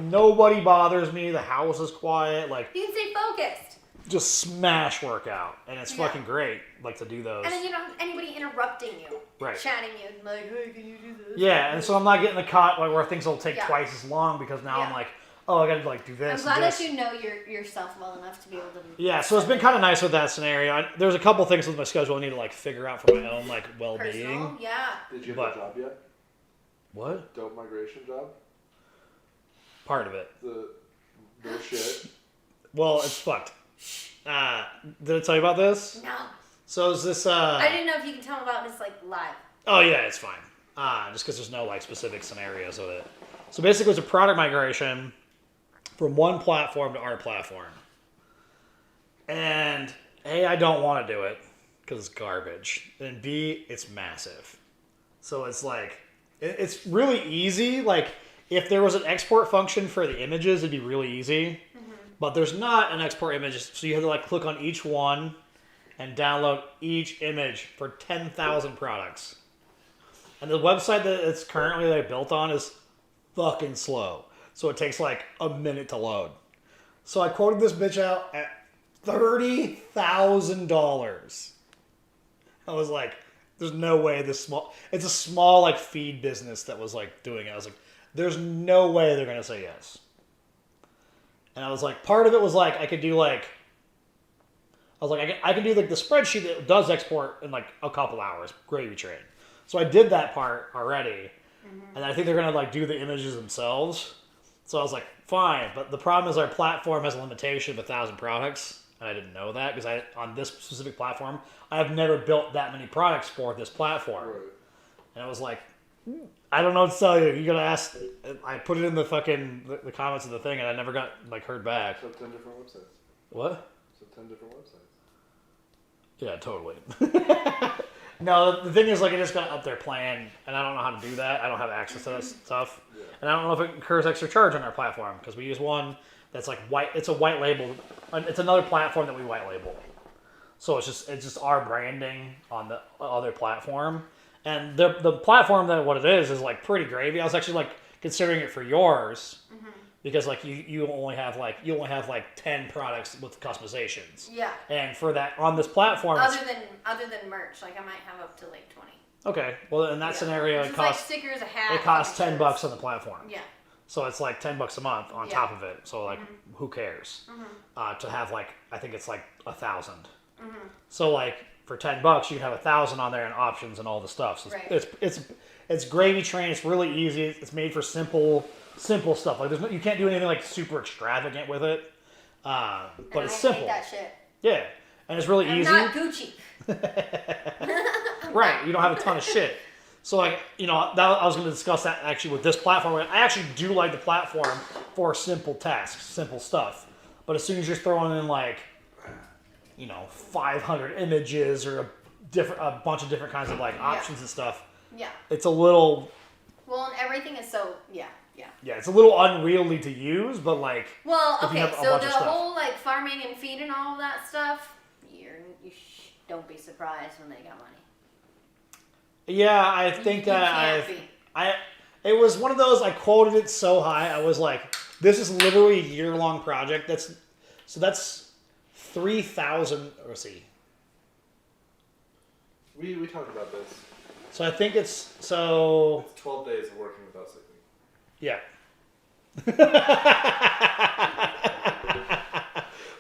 nobody bothers me. The house is quiet. Like You can stay focused. just smash work out, and it's Yeah. fucking great. Like to do those. And then you don't have anybody interrupting you. Right. Chatting you. Like, hey, can you do this? Yeah, and so I'm not getting the caught like where things will take Yeah. twice as long because now I'm Yeah. like, oh, I gotta like do this. I'm glad and this. that you know yourself well enough to be able to. Yeah, so it's been kind of nice with that scenario. There's a couple things with my schedule I need to like figure out for my own like well-being. Personal, yeah. Did you have But- a job yet? What? Dope migration job? Part of it. The no shit. Well, it's fucked. Did I tell you about this? No. So is this I didn't know if you can tell about this like live. Oh yeah, it's fine. Just because there's no like specific scenarios of it. So basically, it's a product migration from one platform to our platform. And A, I don't want to do it because it's garbage. And B, it's massive. So it's like it's really easy. Like if there was an export function for the images, it'd be really easy. But there's not an export images, so you have to like click on each one and download each image for 10,000 products. And the website that it's currently like built on is fucking slow. So it takes like a minute to load. So I quoted this bitch out at $30,000. I was like, there's no way this small, it's a small like feed business that was like doing it. I was like, there's no way they're going to say yes. And I was like, part of it was like, I could do like, I was like, I can do like the spreadsheet that does export in like a couple hours, gravy train. So I did that part already. And I think they're going to like do the images themselves. So I was like, fine. But the problem is our platform has a limitation of 1,000 products. And I didn't know that because on this specific platform, I have never built that many products for this platform. Right. And I was like, I don't know what to tell you. You gotta ask. I put it in the fucking the comments of the thing, and I never got like heard back. So 10 different websites. What? So 10 different websites. Yeah, totally. No, the thing is, like, I just got up there playing, and I don't know how to do that. I don't have access to that stuff, Yeah. and I don't know if it incurs extra charge on our platform because we use one that's like white. It's a white label. It's another platform that we white label. So it's just our branding on the other platform. And the platform that what it is like pretty gravy. I was actually like considering it for yours because like you only have like 10 products with customizations. Yeah. And for that on this platform, Other than merch, like I might have up to like 20. okay. Well, in that scenario, Which it is like costs stickers, a hat. it costs fucking $10 shirts. on the platform. Yeah. So it's like $10 a month on Yeah. top of it. So like, who cares? To have like, I think it's like 1,000. So like for $10, you can have 1,000 on there and options and all the stuff. So Right. it's gravy train. It's really easy. It's made for simple stuff. Like you can't do anything like super extravagant with it. But And it's I simple. hate that shit. Yeah, and it's really I'm easy. not Gucci. Right, you don't have a ton of shit. So like, I was going to discuss that actually with this platform. I actually do like the platform for simple tasks, simple stuff. But as soon as you're throwing in like, 500 images or a bunch of different kinds of like options and stuff, Yeah. it's a little, Well, and everything is so yeah. it's a little unwieldy to use. But like, Well, If you okay, have a so bunch the of stuff. whole like farming and feed and all of that stuff, don't be surprised when they got money. yeah, I think you that can't be. It was one of those. I quoted it so high. I was like, "This is literally a year-long project." That's 3,000. Let's see. We talked about this. So I think it's so. It's 12 days of working without sick leave. Yeah.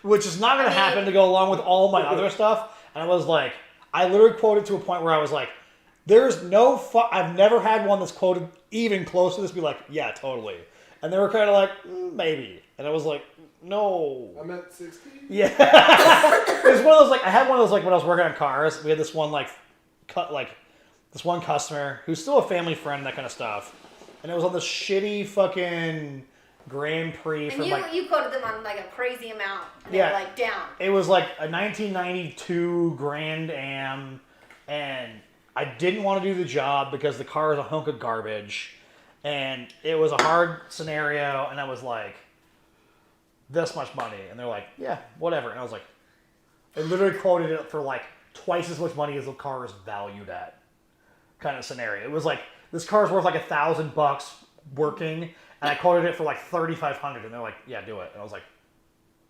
Which is not going to happen to go along with all my other stuff. And I was like, I literally quoted to a point where I was like, "There's no. I've never had one that's quoted even close to this. Be like, yeah, totally." And they were kind of like, maybe. And I was like, no. I'm at 60. Yeah. It was one of those like I had one of those like when I was working on cars. We had this one this one customer who's still a family friend, that kind of stuff. And it was on this shitty fucking Grand Prix And you quoted them on like a crazy amount, and Yeah. they were like down. it was like a 1992 Grand Am, and I didn't want to do the job because the car is a hunk of garbage, and it was a hard scenario, and I was like, this much money, and they're like, yeah, whatever. And I was like, I literally quoted it for like twice as much money as the car is valued at, kind of scenario. It was like this car's worth like $1,000 working, and I quoted it for like $3,500, and they're like, yeah, do it. And I was like,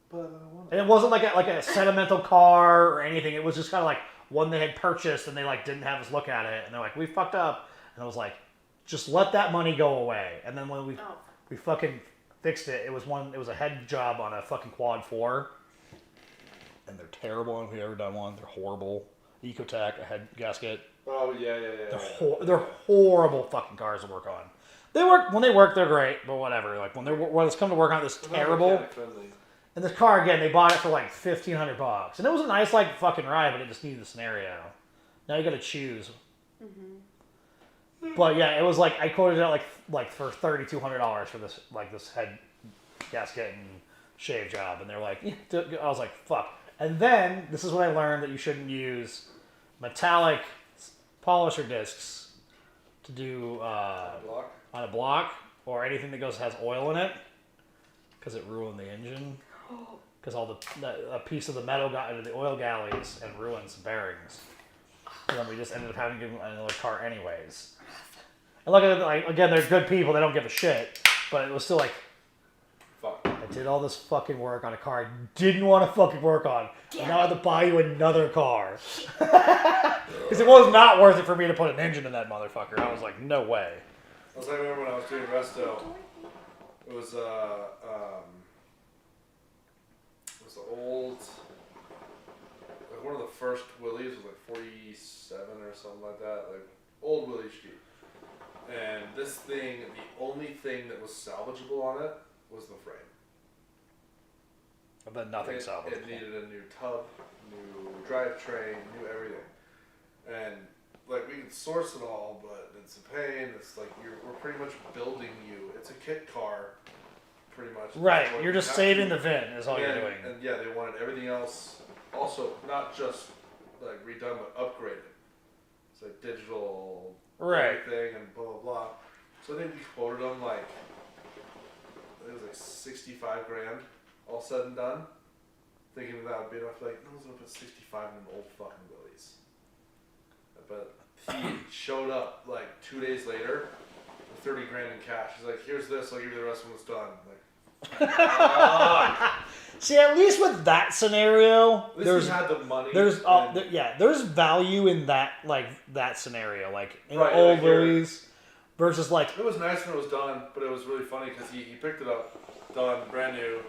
But I don't want and it wasn't like a sentimental car or anything. It was just kind of like one they had purchased, and they like didn't have us look at it, and they're like, we fucked up, and I was like, just let that money go away. And then when we fucking fixed it, it was a head job on a fucking quad 4, and they're terrible. If you've ever done one, they're horrible. Ecotech, a head gasket. Oh yeah. They're horrible fucking cars to work on. They work when they work, they're great, but whatever. Like when it's come to work on this terrible. And this car again, they bought it for like $1,500, and it was a nice like fucking ride, but it just needed the scenario. Now you got to choose. But yeah, it was like I quoted it like for $3,200 for this head gasket and shave job, and they're like, I was like, fuck. And then this is when I learned that you shouldn't use metallic polisher discs to do on a block or anything that has oil in it, because it ruined the engine. Because a piece of the metal got into the oil galleys and ruined some bearings. And then we just ended up having to give them another car anyways. And look at it, again, they're good people. They don't give a shit. But it was still like, Fuck. I did all this fucking work on a car I didn't want to fucking work on. And now I have to buy you another car. Because it was not worth it for me to put an engine in that motherfucker. I was like, no way. I remember when I was doing resto, it was an old, like one of the first Willys was like 47 or something like that, like old Willys Jeep. And this thing, the only thing that was salvageable on it was the frame. But then nothing salvageable. It needed a new tub, new drivetrain, new everything. And like we could source it all, but it's a pain. It's like we're pretty much building you. It's a kit car, pretty much. Right, you're just saving the VIN is all you're doing. And yeah, they wanted everything else, also not just like redone, but upgraded. It's like digital, everything, and blah blah blah. So I think we quoted them like it was like 65 grand, all said and done. Thinking that would be enough. Like no one's gonna put 65 in an old fucking Willys. But he showed up like 2 days later with 30 grand in cash. He's like, here's this, I'll give you the rest when it's done. Like, see, at least with that scenario, at least he had the money. There's value in that scenario, like in Right, old like here. Willys versus like. It was nice when it was done, but it was really funny because he picked it up, done, brand new.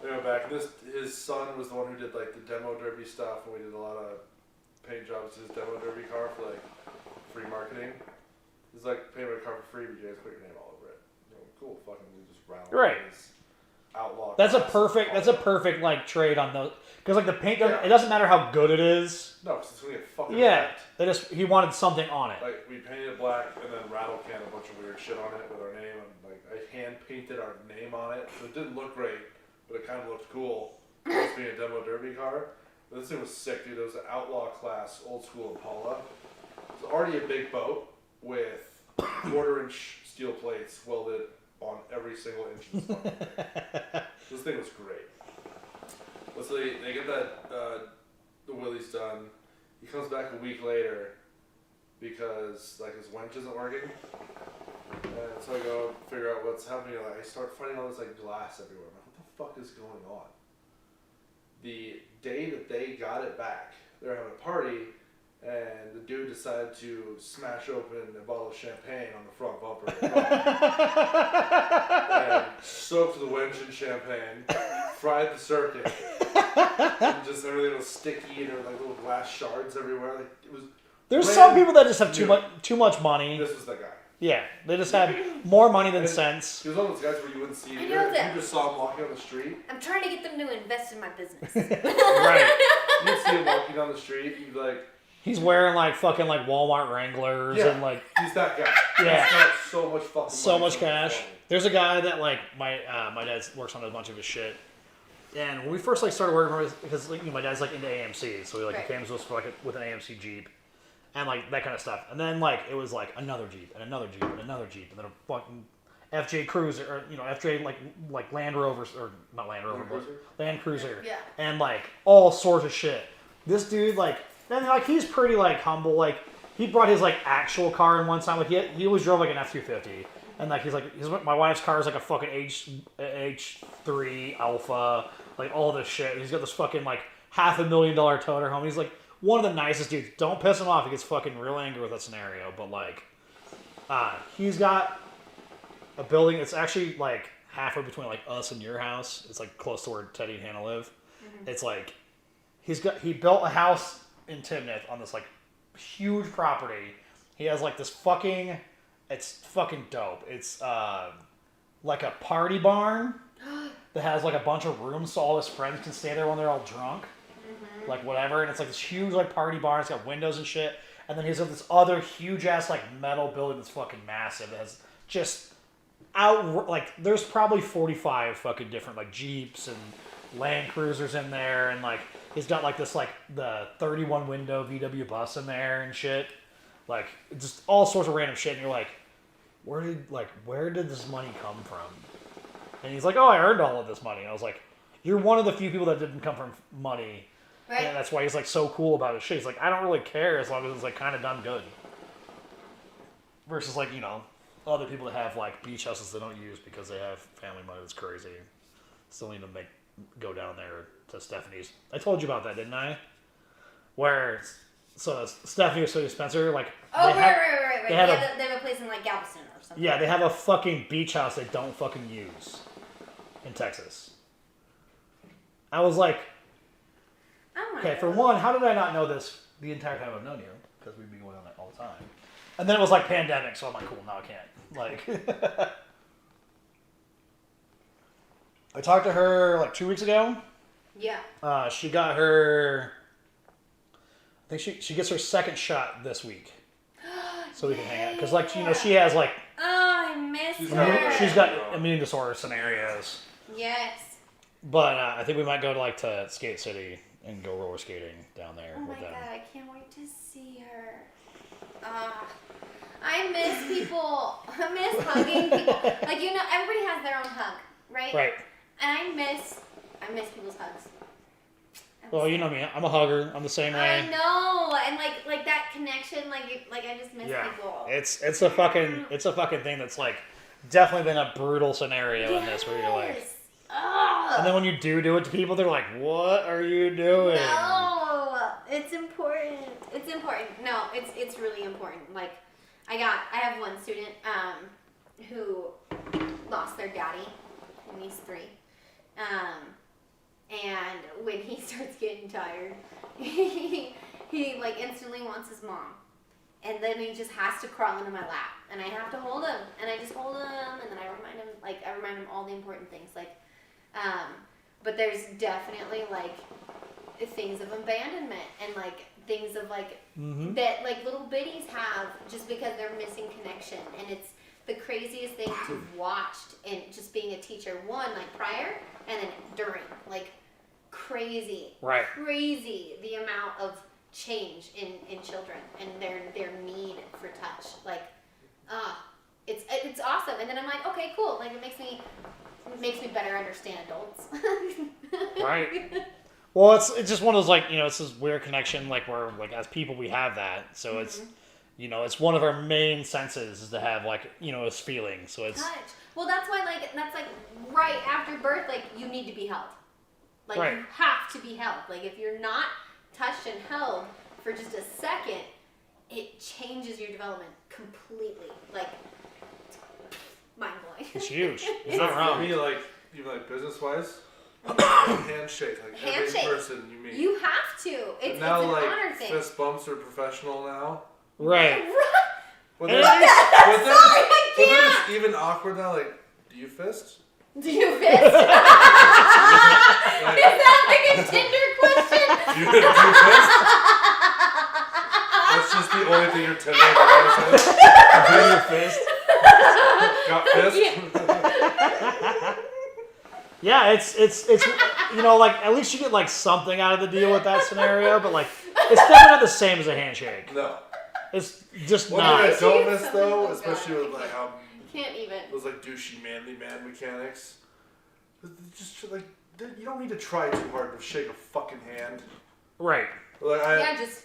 They went back. His son was the one who did like the demo derby stuff, and we did a lot of paint jobs to his demo derby car for like free marketing. He's like, pay my car for free, but you guys put your name all over it. You know, cool, fucking just round. Right. Outlaw. That's a perfect like trade on those, because like the paint, it doesn't matter how good it is. No, because it's gonna get fucking Yeah, wet. he wanted something on it. Like we painted it black and then rattle can a bunch of weird shit on it with our name, and like I hand painted our name on it, so it didn't look great, but it kind of looked cool. It being a demo derby car. But this thing was sick, dude. It was an outlaw class, old school Impala. It was already a big boat with 1/4-inch steel plates welded on every single inch of the fucking This thing was great. So they get that the Willys done. He comes back a week later because like his winch isn't working. And so I go figure out what's happening. Like I start finding all this like glass everywhere. I'm like, what the fuck is going on? The day that they got it back, they were having a party, and the dude decided to smash open a bottle of champagne on the front bumper of the car. And soaked the winch in champagne, fried the circuit, and just everything was sticky, and there were like little glass shards everywhere. Like it was. There's some people that just have too much money. This was that guy. Yeah, they just have more money than sense. He was one of those guys where you wouldn't see him. I know You that. just saw him walking on the street. I'm trying to get them to invest in my business. Right. You'd see him walking down the street. You'd be like, He's wearing like fucking like Walmart Wranglers and like he's that guy. Yeah. He's got so much fucking so money much for his cash. family. There's a guy that like my dad works on a bunch of his shit. And when we first like started working with, because like, my dad's like into AMC, so he like Right. came to us for like with an AMC Jeep, and like that kind of stuff. And then like it was like another Jeep and another Jeep and another Jeep, and then a fucking FJ Cruiser, or FJ like Land Rovers, or not Land Rover, but Land Cruiser, Yeah. and like all sorts of shit. This dude he's pretty like humble. Like he brought his like actual car in one time. Like he always drove like an F-250, and like my wife's car is like a fucking H3 Alpha, like all this shit. He's got this fucking like $500,000 toter home. He's like one of the nicest dudes. Don't piss him off. He gets fucking real angry with that scenario. But like, he's got a building. It's actually like halfway between like us and your house. It's like close to where Teddy and Hannah live. Mm-hmm. It's like he built a house in Timnath on this like huge property. He has like this fucking, it's fucking dope. It's like a party barn that has like a bunch of rooms so all his friends can stay there when they're all drunk. Mm-hmm. Like whatever. And it's like this huge like party barn. It's got windows and shit. And then he's got this other huge ass like metal building that's fucking massive. That has just like there's probably 45 fucking different like Jeeps and Land Cruisers in there, and like he's got like this like the 31 window VW bus in there and shit, like just all sorts of random shit. And you're like, where did this money come from? And he's like, oh, I earned all of this money. And I was like, you're one of the few people that didn't come from money, right? And that's why he's like so cool about his shit. He's like, I don't really care as long as it's like kind of done good. Versus like other people that have like beach houses they don't use because they have family money that's crazy. Still need to go down there to Stephanie's. I told you about that, didn't I? Where Stephanie or Sophie Spencer right. They have a place in like Galveston or something. Yeah, they have a fucking beach house they don't fucking use in Texas. I was like, okay, for one, how did I not know this the entire time I've known you? Because we'd be going on that all the time. And then it was like pandemic, so I'm like, cool, now I can't. Like, I talked to her like 2 weeks ago. Yeah. She got her, I think she gets her second shot this week. So we can hang out. Because like, she has like. Oh, I miss her. She's got immune disorder scenarios. Yes. But I think we might go to Skate City and go roller skating down there with them. Oh my god, I can't wait to see her. I miss people. I miss hugging people. Like, everybody has their own hug, right? Right. And I miss people's hugs. Well, you know me. I'm a hugger. I'm the same way. I know, and like that connection, like I just miss people. It's a fucking thing that's like definitely been a brutal scenario in this where you're like, and then when you do it to people, they're like, "What are you doing?" No, it's important. It's important. No, it's really important. Like, I have one student who lost their daddy when he's 3. And when he starts getting tired, he like instantly wants his mom. And then he just has to crawl into my lap. And I have to hold him. And I just hold him, and then I remind him all the important things. Like, but there's definitely like things of abandonment and like things of like that like little biddies have just because they're missing connection. And it's the craziest thing to have watched in just being a teacher. One, like prior, and then during. Like, crazy. Right. Crazy the amount of change in children and their need for touch. Like, it's awesome. And then I'm like, okay, cool. Like, it makes me better understand adults. Right. Well, it's just one of those, like, it's this weird connection, like, where, like, as people, we have that. So it's, it's one of our main senses is to have, like, this feeling. So it's... Touch. Well, that's why, like, right after birth, like, you need to be held. Like, right. You have to be held. Like, if you're not touched and held for just a second, it changes your development completely. Like, mind-blowing. It's huge. It's not wrong. For me, like, even like business-wise, handshake. Like, every person you meet. You have to. It's now, an like, honor thing. fist bumps are professional now. Right. But then it's even awkward now. Like, do you fist? Do you fist? Is that like a Tinder question? Do you fist? That's just the only thing your Tinder says. Do you fist? Got fist? Yeah, it's like at least you get like something out of the deal with that scenario, but like it's definitely not the same as a handshake. No. It's just not. One thing I don't miss though, especially with like how can't even. Those like douchey manly man mechanics. Just like you don't need to try too hard to shake a fucking hand. Right. Like Yeah, just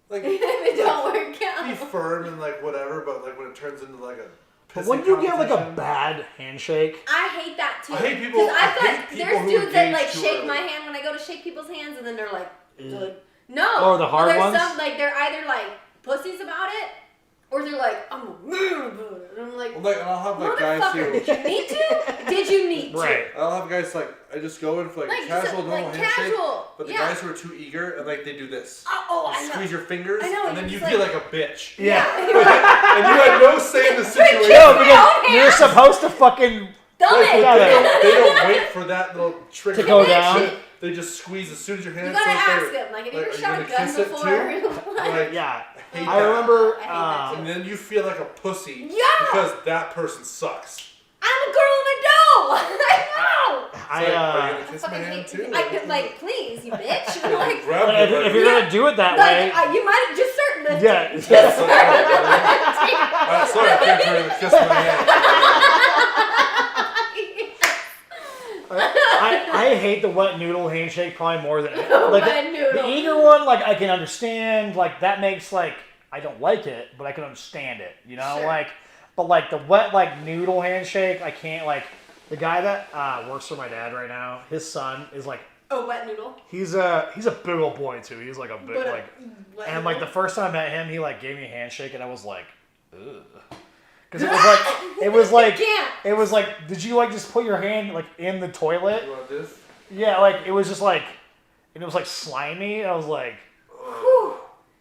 like if it don't work be out. firm and like whatever, but like when it turns into like a But pissing when you get like a competition- bad handshake, I hate that too. I hate people- 'Cause I've I hate people there's who dudes that engage like too shake early. my hand when I go to shake people's hands, and then they're like, Mm. no. Or the hard there's ones? Some like they're either like pussies about it, or they're like, I'm a man about it. And I'm like, Well, like, and I'll have like guys motherfucker, who did you need to? Did you need to? right? I'll have guys like I just go in for like, Like, a casual just, normal like, handshake, casual. but the Yeah. guys who are too eager and like they do this. Oh, You I know. squeeze your fingers, I know, and then it's you like- feel like a bitch. Yeah. and you had no say in the situation. No, my because own you're hands. supposed to fucking. Thumb Like, it. they don't wait for that little trick To go of down. shit. They just squeeze as soon as your hand You gotta starts ask there. them. Like, have you Like, ever are you shot a gonna gun kiss it before? Like, Yeah. I hate I that. remember. I hate that And then you feel like a pussy Yeah. because that person sucks. I'm a girl in a doll. I know. It's I like, are you uh. gonna kiss my Fucking hand hate- too? like, please, you bitch. like, Grab Like, me, if you're gonna do it that way, you might have just started lifting. yeah. Sorry, I can't try to kiss my hand. I hate the wet noodle handshake probably more than like Wet noodle. the eager one. Like I can understand, like that makes like I don't like it, but I can understand it. You know, Sure. like but like the wet like noodle handshake, I can't like the guy that works for my dad right now. His son is like Oh, wet noodle. he's a big old boy too. He's like a big But like wet and like the noodle. first time I met him, he like gave me a handshake and I was like, ugh. Because it was like, did you like just put your hand like in the toilet? You want this? Yeah, like it was just like, and it was like slimy. And I was like, Whew.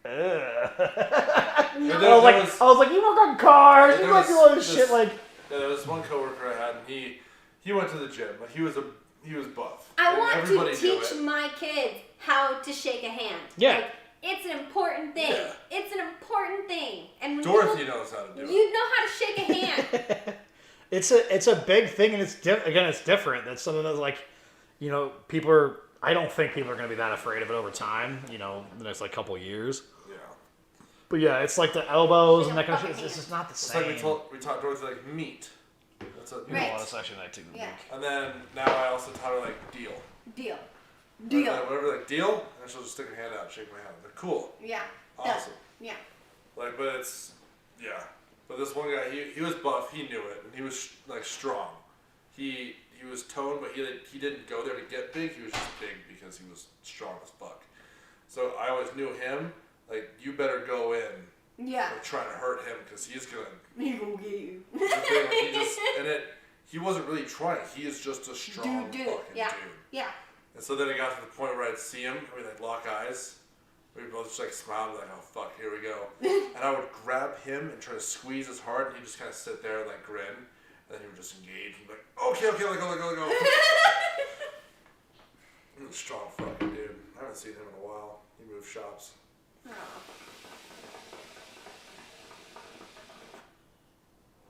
ugh. And I there was like, was- you work on cars. there You like was do all this this- shit. Like, Yeah, there was one coworker I had, and he went to the gym. Like he was buff. I And want everybody to knew teach it. my kids how to shake a hand. Yeah. Like, it's an important thing. Yeah. It's an important thing. And when Dorothy people, knows how to do it. you know how to shake a hand. it's a big thing, and it's different. That's something that's like, you know, people are. I don't think people are going to be that afraid of it over time. You know, the next like couple years. Yeah. But yeah, it's like the elbows and that kind of shit. Fucking It's just not the It's same. like we taught Dorothy like meat. That's a Right. a lot of section that too. Yeah. And then now I also taught her like deal. Deal. Whatever, like deal, and she'll just stick her hand out, and shake my hand. Like cool, Yeah. awesome. Yeah. Like, but it's yeah. But this one guy, he was buff, he knew it, and he was like strong. He was toned, but he didn't go there to get big. He was just big because he was strong as fuck. So I always knew him. Like you better go in, Yeah. like trying to hurt him because he's gonna. He gonna get you. the thing, like, he just and it. He wasn't really trying. He is just a strong Dude. fucking Yeah. dude. Yeah. And so then it got to the point where I'd see him, and we'd like lock eyes. We'd both just like smile and be like, oh fuck, here we go. And I would grab him and try to squeeze as hard, and he'd just kind of sit there and like grin. And then he would just engage and be like, okay, let go. He's a strong fucking dude. I haven't seen him in a while. He moved shops. Oh.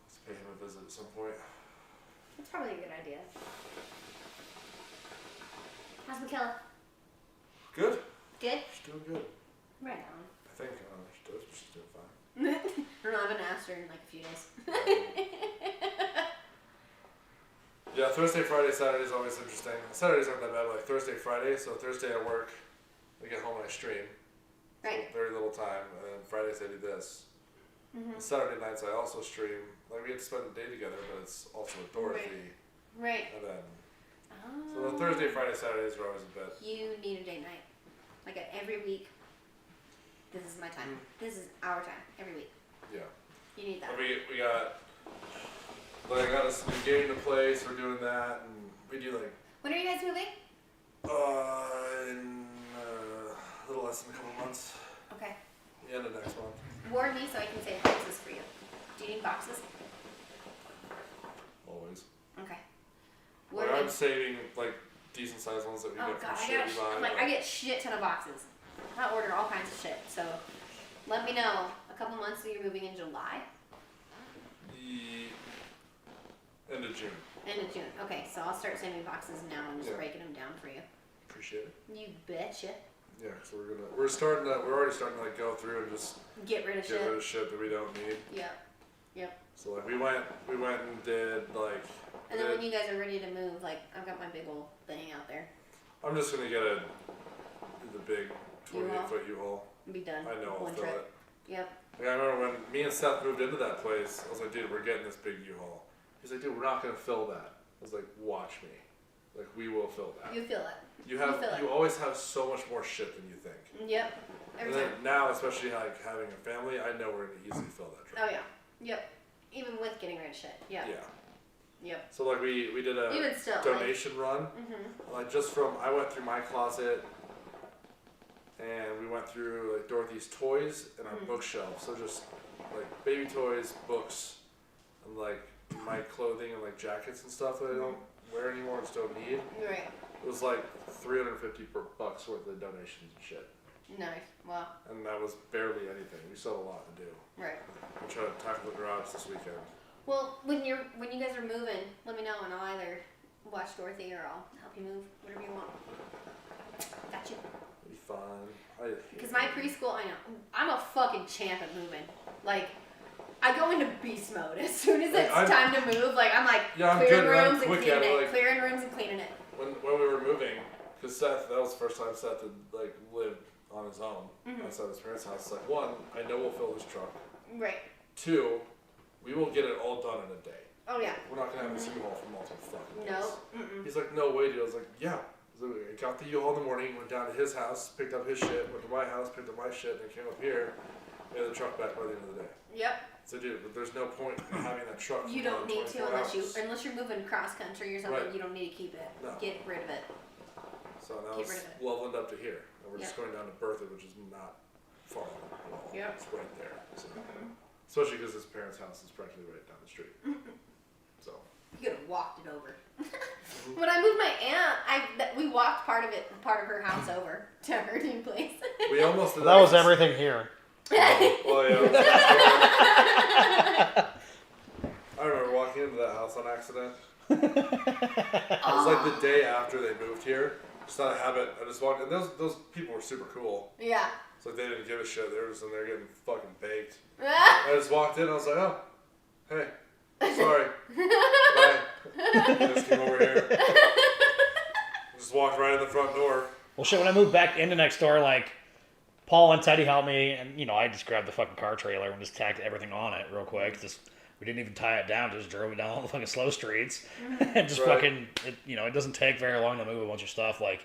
Let's pay him a visit at some point. That's probably a good idea. How's Michaela? Good. Good? She's doing good. Right on. I think she's doing fine. I don't know, I haven't asked her in like a few days. Yeah, Thursday, Friday, Saturday is always interesting. Saturdays aren't that bad, but like Thursday, Friday. So Thursday I work, I get home and I stream. Right. So very little time, and then Fridays I do this. Mm-hmm. And Saturday nights I also stream. Like we get to spend the day together, but it's also with Dorothy. Right. And then so the Thursday, Friday, Saturdays are always a bit. You need a date night. Like every week. This is my time. This is our time. Every week. Yeah. You need that. And we got like I got us some game to play, so we're doing that, and we do like When are you guys moving? in a little less than a couple months. Okay. The end of next month. Warn me so I can save boxes for you. Do you need boxes? Always. Okay. Like, Warn me. I'm saving like decent sized ones that we Oh get god, from shit we buy. I get shit ton of boxes. I order all kinds of shit. So let me know. A couple months, so you're moving in July? The end of June. End of June. Okay, so I'll start sending boxes now and just Yeah. breaking them down for you. Appreciate it. You betcha. Yeah, so we're already starting to like go through and just Get rid of get rid shit. of shit that we don't need. Yep. Yep. So like we went and did like. And then when you guys are ready to move, like I've got my big old thing out there. I'm just gonna get the big 28-foot U-Haul. Be done. I know I'll One fill trip. it. Yep. Like, I remember when me and Seth moved into that place, I was like, dude, we're getting this big U-Haul. He's like, dude, we're not gonna fill that. I was like, watch me. Like, we will fill that. You feel it. You always have so much more shit than you think. Yep. Every And time. then now, especially like having a family, I know we're gonna easily fill that truck. Oh yeah. Yep. Even with getting rid of shit. Yeah. Yeah. Yep. So like we did a Even still, donation run. Mm-hmm. Like I went through my closet, and we went through like Dorothy's toys and our bookshelf. So just like baby toys, books, and like my clothing and like jackets and stuff that I don't wear anymore, just don't need. Right. It was like $350 worth of donations and shit. Nice. Wow. And that was barely anything. We still had a lot to do. Right. We'll try to tackle the garage this weekend. Well, when you guys are moving, let me know and I'll either watch Dorothy or I'll help you move, whatever you want. Got you. It'll be fun. Because my preschool, I know, I'm a fucking champ at moving. Like, I go into beast mode as soon as it's time to move. Like, I'm like clearing rooms and cleaning it, clearing rooms and cleaning it. When we were moving, because Seth, that was the first time Seth had like lived on his own outside his parents' house. It's like, one, I know we'll fill this truck. Right. Two, we will get it all done in a day. Oh yeah. We're not gonna have this U-Haul for multiple fucking days. No. He's like, no way, dude. I was like, yeah. So I got the U-Haul in the morning, went down to his house, picked up his shit, went to my house, picked up my shit, and then came up here, we had the truck back by the end of the day. Yep. So dude, but there's no point in having that truck. You for don't need to 24 unless hours. you're moving cross country or something. Right. You don't need to keep it. No. Get rid of it. So now Get it's rid of it. leveling up to here. And we're just Yep. going down to Bertha, which is not far at all. Yep. It's right there. So. Especially because his parents' house is practically right down the street. So. You could have walked it over. When I moved my aunt, we walked part of her house over to her new place. We almost did That was everything here. Well, yeah. I remember walking into that house on accident. It was like the day after they moved here. Just out of habit, I just walked in. Those people were super cool. Yeah. It's like they didn't give a shit. They were just in there getting fucking baked. I just walked in. I was like, oh, hey, sorry, bye. I just came over here. Just walked right in the front door. Well, shit, when I moved back into next door, like, Paul and Teddy helped me, and, you know, I just grabbed the fucking car trailer and just tacked everything on it real quick. We didn't even tie it down, just drove it down all the fucking slow streets. And just fucking, it doesn't take very long to move a bunch of stuff. Like,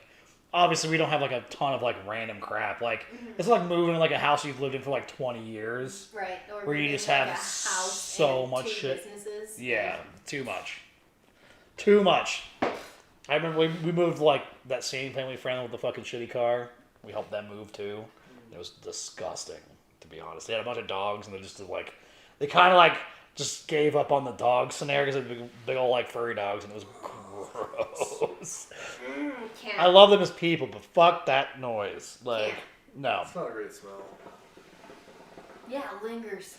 obviously, we don't have, like, a ton of, like, random crap. Like, it's like moving, like, a house you've lived in for, like, 20 years. Right. Or Where you just like have a house so and much 2 shit. businesses. Yeah, too much. Too much. I remember we moved, like, that same family friend with the fucking shitty car. We helped them move, too. It was disgusting, to be honest. They had a bunch of dogs, and they kind of, like, just gave up on the dog scenario because they had big old, like, furry dogs, and it was gross. Can't. I love them as people, but fuck that noise. Like, Can't. no. It's not a great smell. Yeah, it lingers.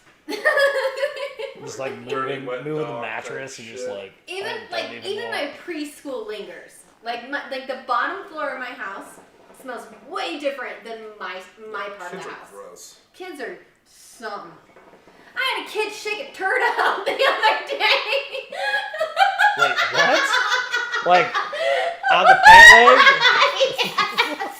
Just, like, Dirty, moving wet the dog mattress type and just, shit. like... Even I don't even want- my preschool lingers. Like the bottom floor of my house smells way different than my part Kids of the are house. gross. Kids are something. I had a kid shake a turd out the other day. Wait, what? Like, on the pant leg? Yes.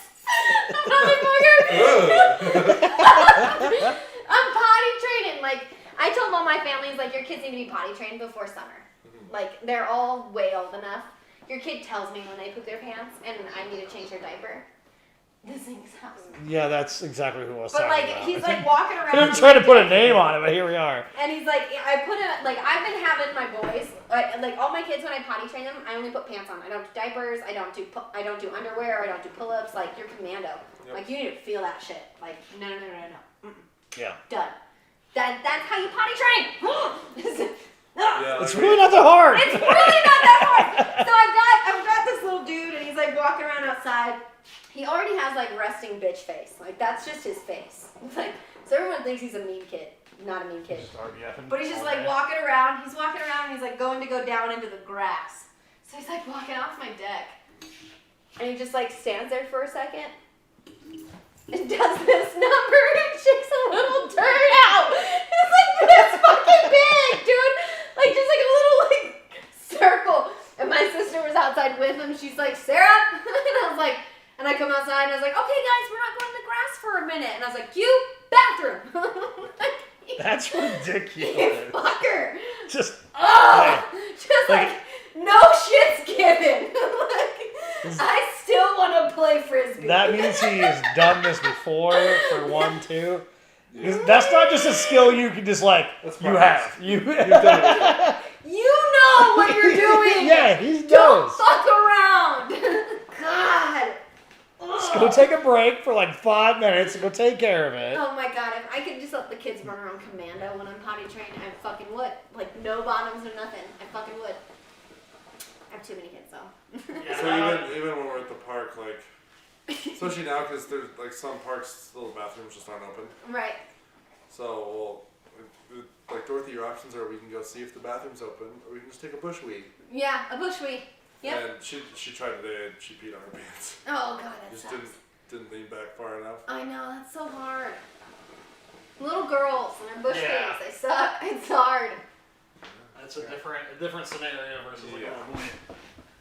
I'm potty training. Like, I told all my families, like, your kids need to be potty trained before summer. Like, they're all way old enough. Your kid tells me when they poop their pants and I need to change their diaper. This thing's house. Yeah, that's exactly who I was But, talking like, about. he's, like, walking I'm around. trying to put a name on it, but here we are. And he's like, I put it, like, I've been having my boys, like all my kids when I potty train them, I only put pants on. I don't do diapers, I don't do underwear, I don't do pull-ups, like, you're commando. Yep. Like, you need to feel that shit. Like, no. Mm-mm. Yeah. Done. That's how you potty train. Yeah, It's like, really not that hard. It's really not that hard. So I've got this little dude, and he's like walking around outside. He already has like resting bitch face. Like that's just his face. Like so everyone thinks he's a mean kid. Not a mean kid. But he's just like walking around. He's walking around, and he's like going to go down into the grass. So he's like walking off my deck, and he just like stands there for a second. and does this number and shakes a little turd out. It's like this fucking big, dude. Like just like a little like circle. And my sister was outside with him. She's like, Sarah, and I was like, and I come outside and I was like, okay guys, we're not going to the grass for a minute. And I was like, you bathroom. That's You ridiculous. fucker. Just Just like no shit's given. I still want to play frisbee. that means he has done this before for 1, 2. That's not just a skill you can just like That's you practice. have. You've done it. You know what you're doing. Yeah, he Don't does. fuck around. God. Just go take a break for like 5 minutes and go take care of it. Oh my god, if I could just let the kids run around commando when I'm potty trained, I fucking would. Like, no bottoms or nothing. I fucking would. I have too many kids, though. So even when we're at the park, like, especially now because there's like some parks, the bathrooms just aren't open. Right. So like Dorothy, your options are we can go see if the bathroom's open, or we can just take a bush wee. Yeah, a bushweed. Yep. And she tried today and she peed on her pants. Oh god, that Just sucks. didn't lean back far enough. I know, that's so hard. Little girls and their bush Yeah. babies, they suck. It's hard. That's a different scenario versus like, Yeah. oh boy.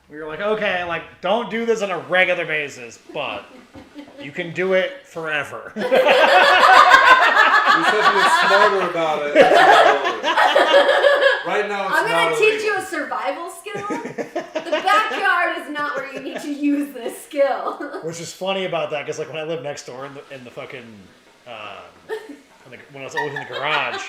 We were like, okay, like don't do this on a regular basis, but you can do it forever. You said you were smarter about it. Right now it's I'm not gonna teach illegal. you a survival skill. The backyard is not where you need to use this skill. Which is funny about that, because like when I lived next door in the fucking when I was always in the garage,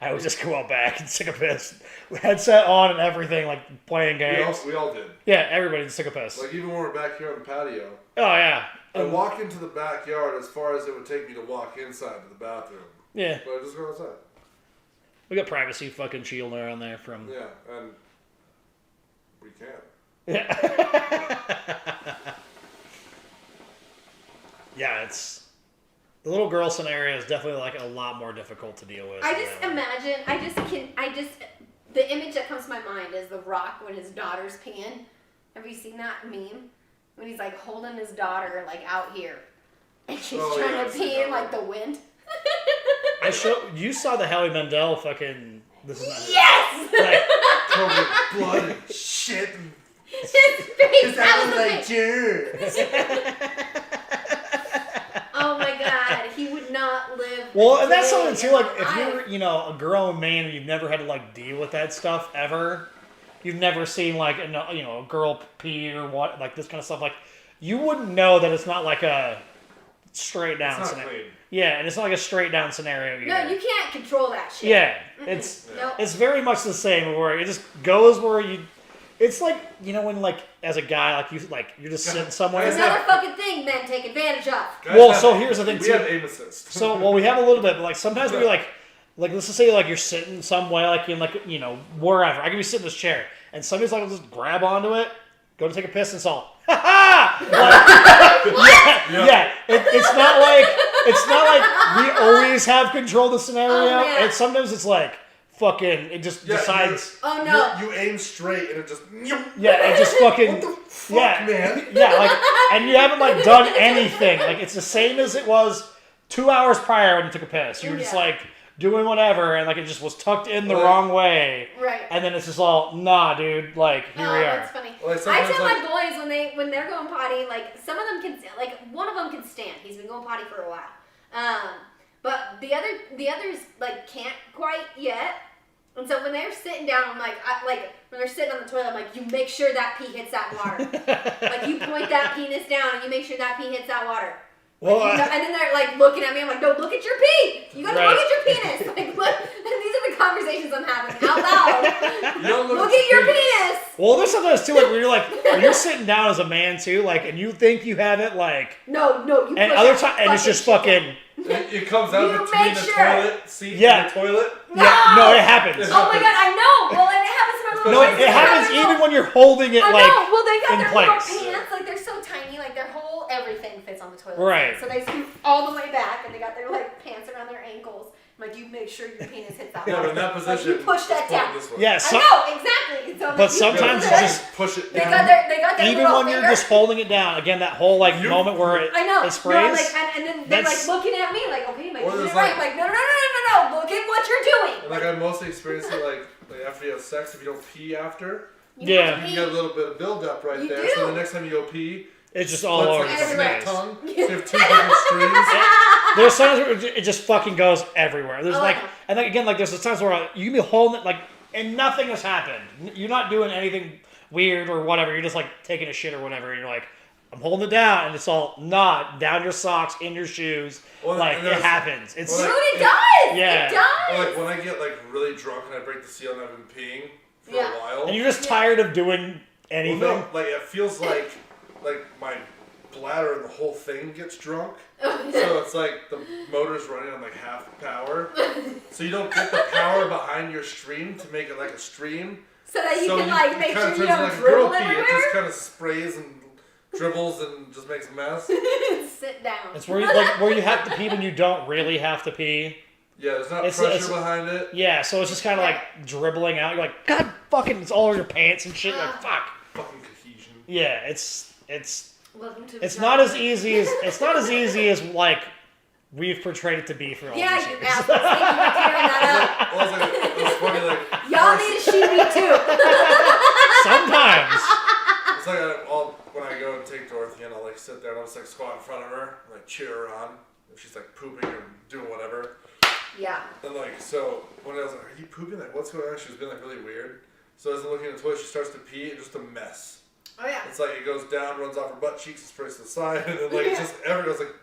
I would just go out back and take a piss, headset on and everything, like playing games. We all did. Yeah, everybody just took a piss. Like even when we're back here on the patio, Oh yeah, I walk into the backyard as far as it would take me to walk inside to the bathroom. yeah. But I just go outside. We got privacy fucking shield around there from. Yeah, and we can't. Yeah. Yeah, it's the little girl scenario is definitely like a lot more difficult to deal with. I just imagine, the image that comes to my mind is The Rock when his daughter's peeing. Have you seen that meme? When he's like holding his daughter like out here. And she's Oh, trying yeah, to I've seen pee that in like one. the wind. You saw the Howie Mandel fucking. This is not. Yes! Like, Covered with blood and shit. And His face out of the like face. Oh my god, he would not live. well, and a that's day something too. in Like, my if life. you're, a grown man and you've never had to like deal with that stuff ever, you've never seen like a girl pee or what, like this kind of stuff. Like, you wouldn't know that it's not like a straight down It's not scenario. clean. Yeah, and it's not like a straight down scenario either. No, you can't control that shit. Yeah, it's Nope. it's very much the same where it just goes where you. It's like when like as a guy you're just sitting somewhere. It's another fucking thing men take advantage of. Guys Well, have- so here's the thing, we too. have aim assist. So we have a little bit, but like sometimes we like let's just say like you're sitting somewhere like in like wherever. I can be sitting in this chair and somebody's like just grab onto it, go to take a piss and it's all yeah. It's not like we always have control of the scenario. Oh, yeah. And sometimes it's like fucking it just decides. Oh no. You aim straight and it just. Yeah, it just fucking. What the fuck, man? Yeah, like, and you haven't like done anything. Like it's the same as it was 2 hours prior when you took a piss. You were just Yeah. like doing whatever, and like it just was tucked in the Right. wrong way. Right. And then it's just all nah, dude. Like here Oh, we are. that's funny. Like, I sometimes, tell like- my boys when they're going potty, like some of them can, like one of them can stand. He's been going potty for a while, but the others like can't quite yet. And so when they're sitting down, I'm like, when they're sitting on the toilet, I'm like, you make sure that pee hits that water. Like you point that penis down and you make sure that pee hits that water. Well, And then they're like looking at me. I'm like, no, look at your pee. You gotta Right. look at your penis. Like, look. And these are the conversations I'm having out loud. You don't Look at your penis. well, there's sometimes too like when you're sitting down as a man too, like, and you think you have it like, No, you. and push other that times, and it's just shit fucking. It comes out You between make the sure. toilet seat Yeah. and the toilet. No. Yeah, no, it happens. Oh my god, I know. Well, and it happens to my little No, kids. it They happens have their even little- when you're holding it I like know. Well, they got in their place. little pants. Like they're so tiny. Like their whole everything fits on the toilet. Right. So they scoot all the way back, and they got their like pants around their ankles. Like, you make sure your penis hits that Yeah, wall. but in that Like, position, you push that point down. this way. Yeah, I know, exactly. So, but like, you sometimes push it's it. just push it They down. got their even little when you're finger. just holding it down. Again, that whole like You- moment where it, I know. it sprays. No, like, and then they're That's- like looking at me like, okay, am I Or doing there's it right? like- Like, no, look at what you're doing. And like I mostly experience it like after you have sex, if you don't pee after, You Yeah. have to you pee. get a little bit of buildup right You there. do. So the next time you go pee, it's just all it's over like the a snake place. tongue. So you have two different streams. There's times where it just fucking goes everywhere. There's Oh, like, I know. and then again, like there's times where you can be holding it like, and nothing has happened. You're not doing anything weird or whatever. You're just like taking a shit or whatever, and you're like, I'm holding it down, and it's all not down your socks, in your shoes. Well, like and it there's- happens. It's Dude, Well, it does. Yeah. It does. Or like when I get like really drunk and I break the seal and I've been peeing for Yeah. a while. and you're just tired of doing anything. Well, no, like it feels like my bladder and the whole thing gets drunk. So it's like the motor's running on like half power. So you don't get the power behind your stream to make it like a stream. So that you so can like it make kinda sure you turns don't into like a girl dribble pee. It just everywhere. kind of sprays and dribbles and just makes a mess. Sit down. It's where you have to pee when you don't really have to pee. Yeah, there's not It's- pressure it's- behind it. Yeah, so it's just kind of like dribbling out. You're like, God fucking, it's all over your pants and shit. You're like, fuck. Fucking cohesion. Yeah, it's Welcome to It's the not jungle. as easy as like we've portrayed it to be for all Yeah, these you years. assholes. Thank you for clearing that up. Well, it was funny, like Y'all need a sheepy too. Sometimes. it's like when I go and take Dorothy and I'll like sit there and I'll just like squat in front of her and like cheer her on if she's like pooping or doing whatever. Yeah. And like so when I was like, are you pooping? Like what's going on? She was being like really weird. So as I'm looking at the toilet, she starts to pee and just a mess. Oh yeah. It's like it goes down, runs off her butt cheeks, and sprays to the side, and then like it's just everywhere. It's like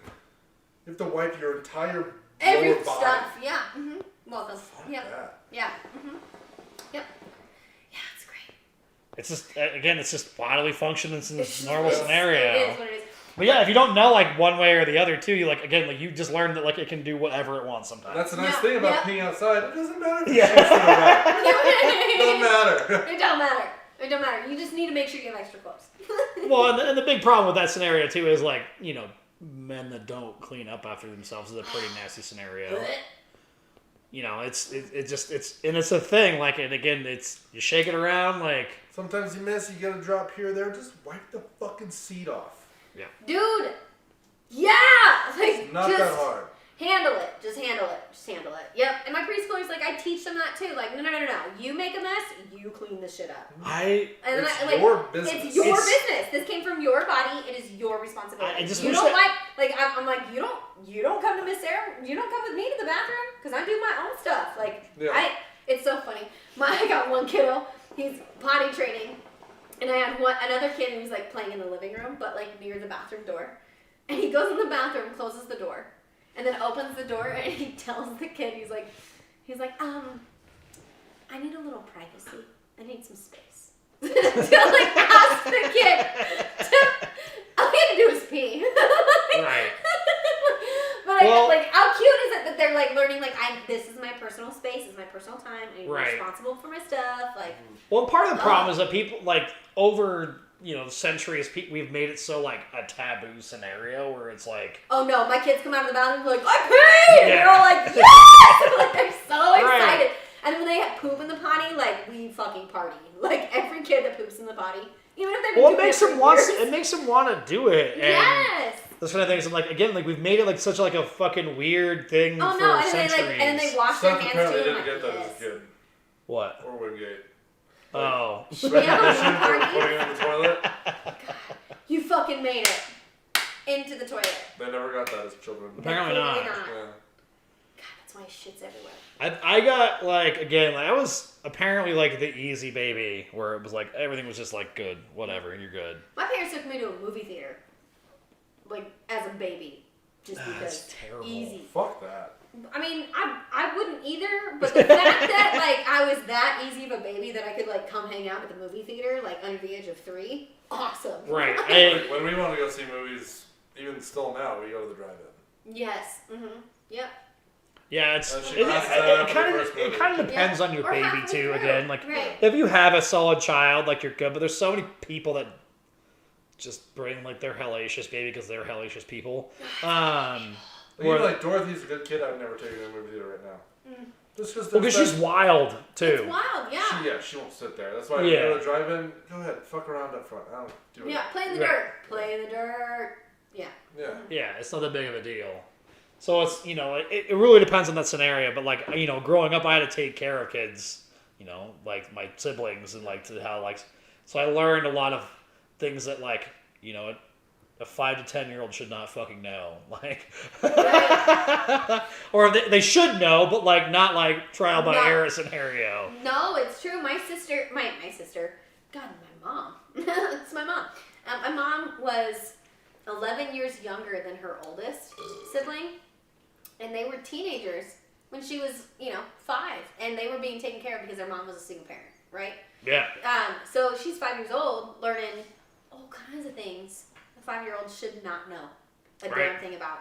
you have to wipe your entire Every lower body. stuff. Yeah. Welcome. Fuck Yeah. that. Yeah. Yep. Yeah, it's great. It's just again, it's just bodily function in a It's normal just- scenario. It is what it is. But yeah, if you don't know like one way or the other too, you like again like you just learned that like it can do whatever it wants sometimes. That's the nice Yeah, thing about yeah. peeing outside. It doesn't matter if Yeah. it's shit's to the right. It doesn't matter. It don't matter. It don't matter. You just need to make sure you have extra clothes. Well, and the big problem with that scenario too is like men that don't clean up after themselves is a pretty nasty scenario. It's a thing. Like, and again, it's you shake it around like. Sometimes you miss, you get a drop here or there. Just wipe the fucking seat off. Dude. Yeah. Like It's not just that hard. handle it. Just handle it. Just handle it. Yep. And my preschoolers, like, I teach them that too. Like, no. You make a mess, you clean the shit up. And It's I, like, your business. It's your It's- business. This came from your body. It is your responsibility. I just you wish don't that- I'm like, you don't come to Miss Sarah. You don't come with me to the bathroom because I do my own stuff. Like, Yeah. it's so funny. I got one kiddo. He's potty training, and I had another kid who was like playing in the living room, but like near the bathroom door. And he goes in the bathroom, closes the door, and then opens the door, and he tells the kid, he's like, I need a little privacy. I need some space. To like ask the kid. All he had to do was pee. Right. But Well- like, how cute is it that they're like learning like this is my personal space, this is my personal time, and I'm Right. responsible for my stuff. Like, Well, part of the problem is that people like over centuries we've made it so like a taboo scenario where it's like oh no, my kids come out of the bathroom like I peed, and Yeah. they're all like yes, like they're so Right. excited. And then when they have poop in the potty, like we fucking party. Like every kid that poops in the potty, even if they've been well, doing it makes for them want years. it makes them want to do it. And Yes. those kind of things. And like again, like we've made it like such like a fucking weird thing Oh for no, and centuries. then they wash their Stuff hands apparently too. didn't and get that I'm as a like, kid. What? Or Wingate. Oh. Recognition for Party? putting it in the toilet. You fucking made it into the toilet. They never got that as children. Apparently Clearly not. Yeah. God, that's why shit's everywhere. I got like again like I was apparently like the easy baby where it was like everything was just like good whatever you're good. My parents took me to a movie theater, like as a baby, just because That's terrible. easy. Fuck that. I mean, I wouldn't either, but the fact that like I was that easy of a baby that I could like come hang out at the movie theater like under the age of 3, awesome. Right. Like, when we want to go see movies, even still now, we go to the drive-in. Yes. Yep. Yeah, it's She it passes out after the kind of first movie. depends on your Or baby halfway too. through. Again, like Right. if you have a solid child, like you're good. But there's so many people that just bring like their hellacious baby because they're hellacious people. Like, even like Dorothy's a good kid. I would never take her to a movie theater right now. Just Because she's wild too. It's wild, yeah. She won't sit there. That's why if you go to drive-in, go ahead, fuck around up front. I don't do it. Yeah, play in the dirt. Play in the dirt. Yeah. Yeah. Yeah, it's not that big of a deal. So it's, it really depends on that scenario. But like, growing up, I had to take care of kids, like my siblings and like to how like, so I learned a lot of things that like, a 5 to 10-year-old should not fucking know, like, or they should know, but like not like trial by error scenario. No, it's true. My sister, God, my mom. It's my mom. My mom was 11 years younger than her oldest sibling, and they were teenagers when she was, 5, and they were being taken care of because their mom was a single parent, right? Yeah. So she's 5 years old, learning all kinds of things a 5-year-old should not know a damn thing about.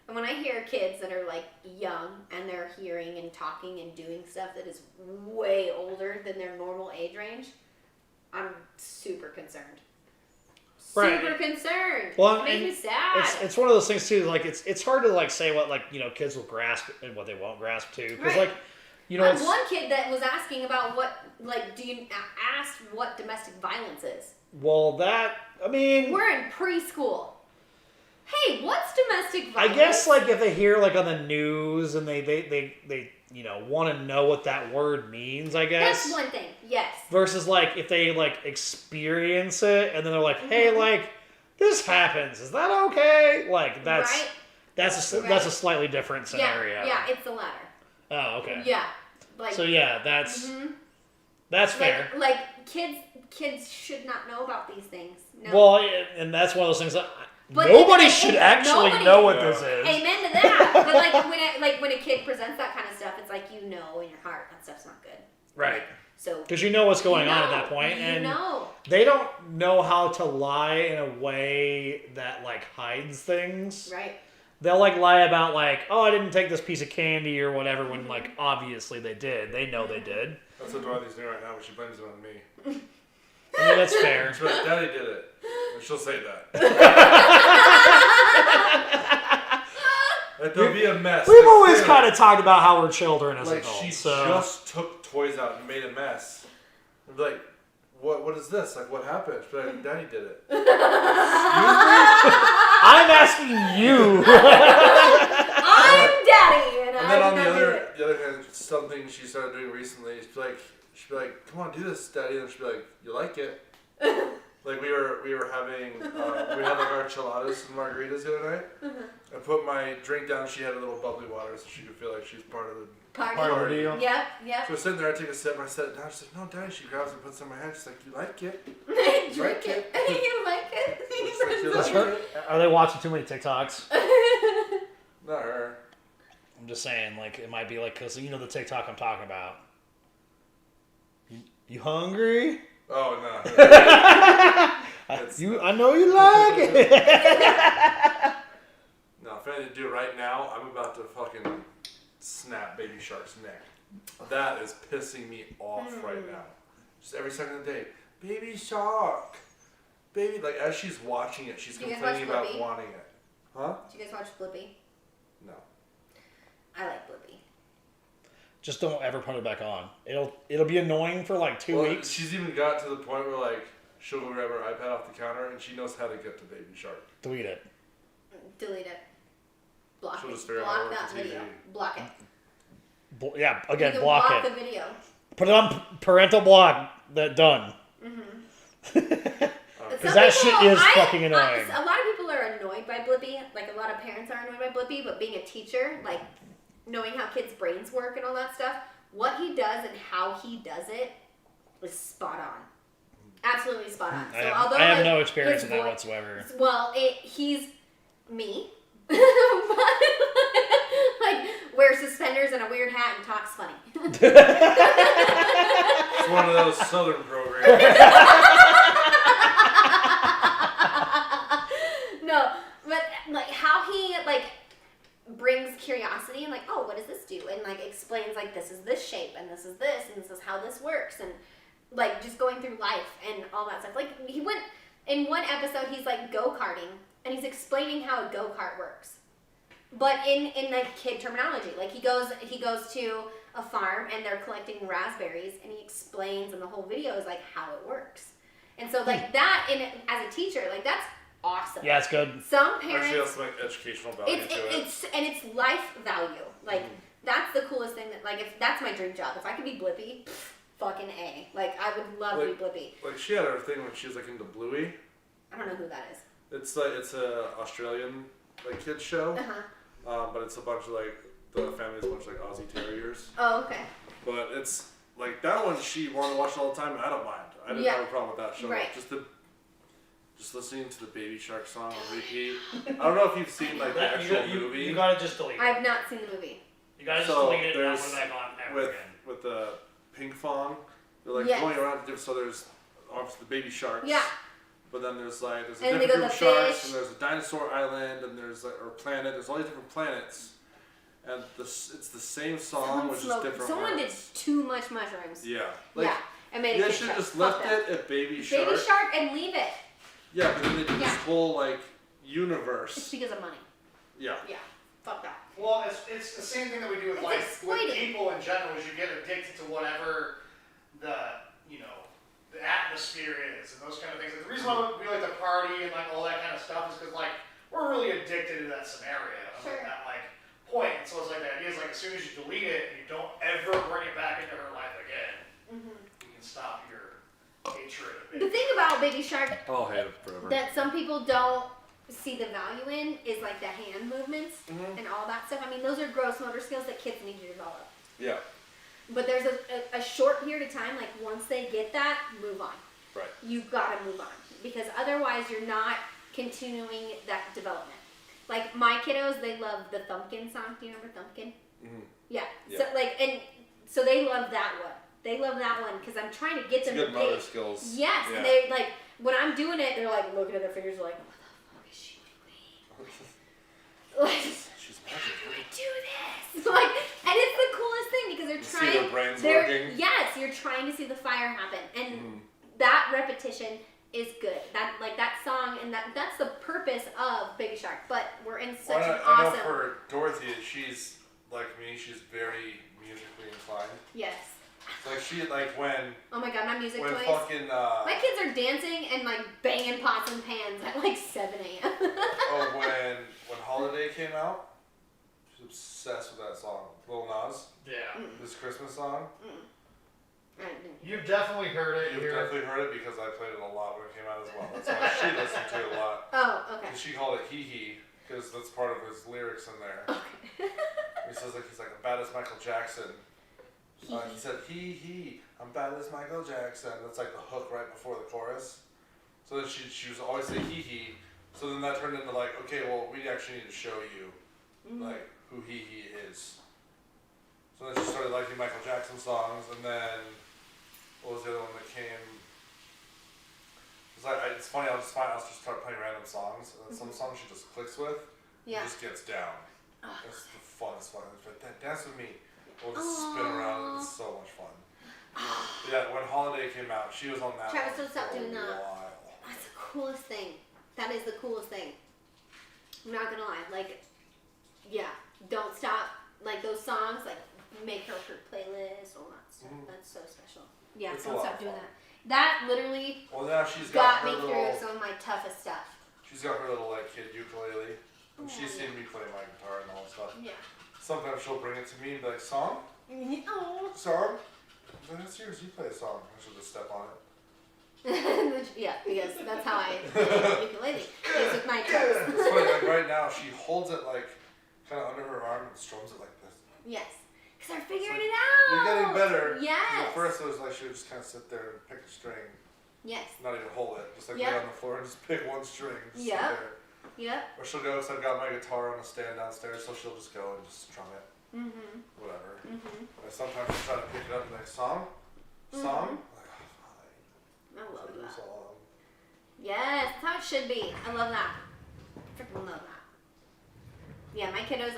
And when I hear kids that are like young and they're hearing and talking and doing stuff that is way older than their normal age range, I'm super concerned. Super concerned. Well, it makes me sad. It's one of those things too. Like it's hard to like say what like kids will grasp and what they won't grasp too. Because like I'm one kid that was asking about asked what domestic violence is. Well, we're in preschool. Hey, what's domestic violence? I guess like if they hear like on the news and they want to know what that word means, I guess. That's one thing. Yes. Versus like if they like experience it and then they're like, hey, like this happens. Is that okay? Like that's a slightly different scenario. Yeah, it's the latter. Oh, okay. Yeah. Like, so yeah, that's fair. Like kids should not know about these things. No. Well, and that's one of those things that nobody should actually know what this is. Amen to that. But when a kid presents that kind of stuff, it's like in your heart that stuff's not good. Right. So because you know what's going on at that point, and they don't know how to lie in a way that like hides things. Right. They'll like lie about like, oh, I didn't take this piece of candy or whatever when like obviously they did. They know they did. That's what Dorothy's doing right now, but she blames it on me. I mean, that's fair. She's like, Daddy did it. And she'll say that. Like, there'll be a mess. We've always kind of talked about how we're children as like adults. She so. just took toys out and made a mess. And be like, what is this? Like, what happened? She'll be like, Daddy did it. Excuse me? I'm asking you. I'm Daddy, and then on the other hand, something she started doing recently. She'd be like, come on, do this, Daddy. And she'd be like, you like it? Like we were having we had like our enchiladas and margaritas the other night. I put my drink down. She had a little bubbly water, so she could feel like she's part of the party. deal. Yep. So we're sitting there. I take a sip. And I set it down. She's like, no, Daddy. She grabs it and puts it in my hand. She's like, you like it? Drink it. You like it? That's her. Are they watching too many TikToks? Not her. I'm just saying, like it might be like because the TikTok I'm talking about. You hungry? Oh no. I know you like it. No, if I had to do it right now, I'm about to fucking snap Baby Shark's neck. That is pissing me off right now. Just every second of the day, Baby Shark, baby. Like as she's watching it, she's complaining about wanting it. Huh? Did you guys watch Blippi? No. I like Blippi. Just don't ever put it back on. It'll be annoying for like 2 weeks. She's even got to the point where like she'll go grab her iPad off the counter and she knows how to get to Baby Shark. Delete it. Delete it. Block She'll it. just figure Block out that the TV. video. Block it. Yeah, again, you can block block it. the video. Put it on parental block. That done. Because that shit is fucking annoying. A lot of people are annoyed by Blippi. Like a lot of parents are annoyed by Blippi, but being a teacher, like knowing how kids' brains work and all that stuff, what he does and how he does it is spot on. Absolutely spot on. So I have no experience in that whatsoever. Well, he's me. Like wears suspenders and a weird hat and talks funny. It's one of those Southern programs. No, but like how he like brings curiosity and like, oh, what does this do? And like explains like this is this shape and this is this and this is how this works and like just going through life and all that stuff. Like he went in one episode, he's like go-karting and he's explaining how a go-kart works. But in like kid terminology, like he goes to a farm and they're collecting raspberries, and he explains, and the whole video is like how it works. And so like that, as a teacher, like that's awesome. Yeah, it's good. Some parents Actually, that's like educational value to it. it's life value. Like that's the coolest thing that like if that's my dream job. If I could be Blippi, fucking A. Like I would love to be Blippi. Like she had her thing when she was like into Bluey. I don't know who that is. It's like it's a Australian like kids show. But it's a bunch of like the family's a bunch of like Aussie Terriers. Oh, okay. But it's like that one she wanted to watch all the time, and I don't mind. I didn't have a problem with that show. Right. Just listening to the Baby Shark song on repeat. I don't know if you've seen like the actual movie. You gotta just delete it. I've not seen the movie. You gotta just So delete it and not there's put it back on ever again. with the ping pong, they're like Yes. going around to different. So there's obviously the baby sharks. Yeah. But then there's a And different they go group of the sharks, fish. and there's a dinosaur island, and there's like or planet. There's all these different planets, and it's the same song, which is different Someone did words. too much mushrooms. Yeah. Yeah. And made it They kid should show. have just Fuck left that. it at Baby Shark. Baby Shark and leave it. Yeah, but then they did this Yeah. whole like It's universe. because of money. Yeah. Yeah. Fuck that. Well, it's the same thing that we do with It's like with exploiting. people in general. Is you get addicted to whatever the the atmosphere is and those kind of things. Like, the reason why we like to party and like all that kind of stuff is because like we're really addicted to that scenario, Sure. like, that like point. And so it's like the idea is like as soon as you delete it and you don't ever bring it back into her life again, you can stop your hatred of it. The thing about Baby Shark I'll hate it forever. that some people don't see the value in is like the hand movements and all that stuff. I mean, those are gross motor skills that kids need to develop. Yeah. But there's a short period of time, like once they get that, move on. Right. You gotta move on. Because otherwise you're not continuing that development. Like my kiddos, they love the Thumpkin song. Do you remember Thumpkin? Yeah. So so they love that one. They love that one because I'm trying to get them Good to motor date. skills. Yes, Yeah. and they like when I'm doing it, they're like looking at their fingers like, what the fuck is she doing? Like, She's how magic. do I do this? Like, and it's the coolest thing because they're You see trying. their brains they're working. yes, you're trying to see the fire happen, and that repetition is good. That song and that's the purpose of Baby Shark. But we're in such an I know awesome. for Dorothy, she's like me. She's very musically inclined. Yes. Like she when Oh my god, my music toys. fucking My kids are dancing and like banging pots and pans at like 7 a.m. when Holiday came out, she's obsessed with that song, Lil Nas. Yeah. This Christmas song. You've definitely heard it. You've here. definitely heard it because I played it a lot when it came out as well. That's why she listened to it a lot. Oh, okay. And she called it Hee Hee because that's part of his lyrics in there. He says he's like I'm bad as Michael Jackson. He said hee hee, I'm bad as Michael Jackson. That's like the hook right before the chorus. So then she was always say hee hee. So then that turned into like, okay, well we actually need to show you like who hee hee is. So then she started liking Michael Jackson songs, and then what was the other one that came? It's funny. I'll just start playing random songs, and then some songs she just clicks with, Yeah. and just gets down. It's the funnest one. Dance with me. We'll just spin around. It's so much fun. Yeah, when Holiday came out, she was on that. Travis, one don't stop for doing a that. while. That's the coolest thing. That is the coolest thing. I'm not gonna lie. Like, yeah, don't stop. Like those songs, like make her playlist, all that stuff. That's so special. Yeah, It's a don't lot stop of doing fun. that. That literally Well, now she's got got me her through little. some of my toughest stuff. She's got her little like kid ukulele, and Oh, she's yeah. seen me play my guitar and all that stuff. Yeah. Sometimes she'll bring it to me and be like, "Song, Oh. song." I'm like, "That's yours. You play a song." I she'll just step on it. Yeah, because that's how I play ukulele. It's with my toes. It's funny. Like right now, she holds it like kind of under her arm and strums it like this. Yes. Because they're figuring It's it out. You're getting better. Yes. At first, it was like she would just kind of sit there and pick a string, Yes. not even hold it, just like Yep. lay on the floor and just pick one string. Just sit Yep. there. Yep. Or she'll go, so I've got my guitar on a stand downstairs, so she'll just go and just strum it. Mhm. Whatever. Mhm. And sometimes she'll try to pick it up and like, song? Song? Like, oh, fine. I love I'll do a that. song. Yes, that's how it should be. I love that. Freaking love that. Yeah, my kiddos,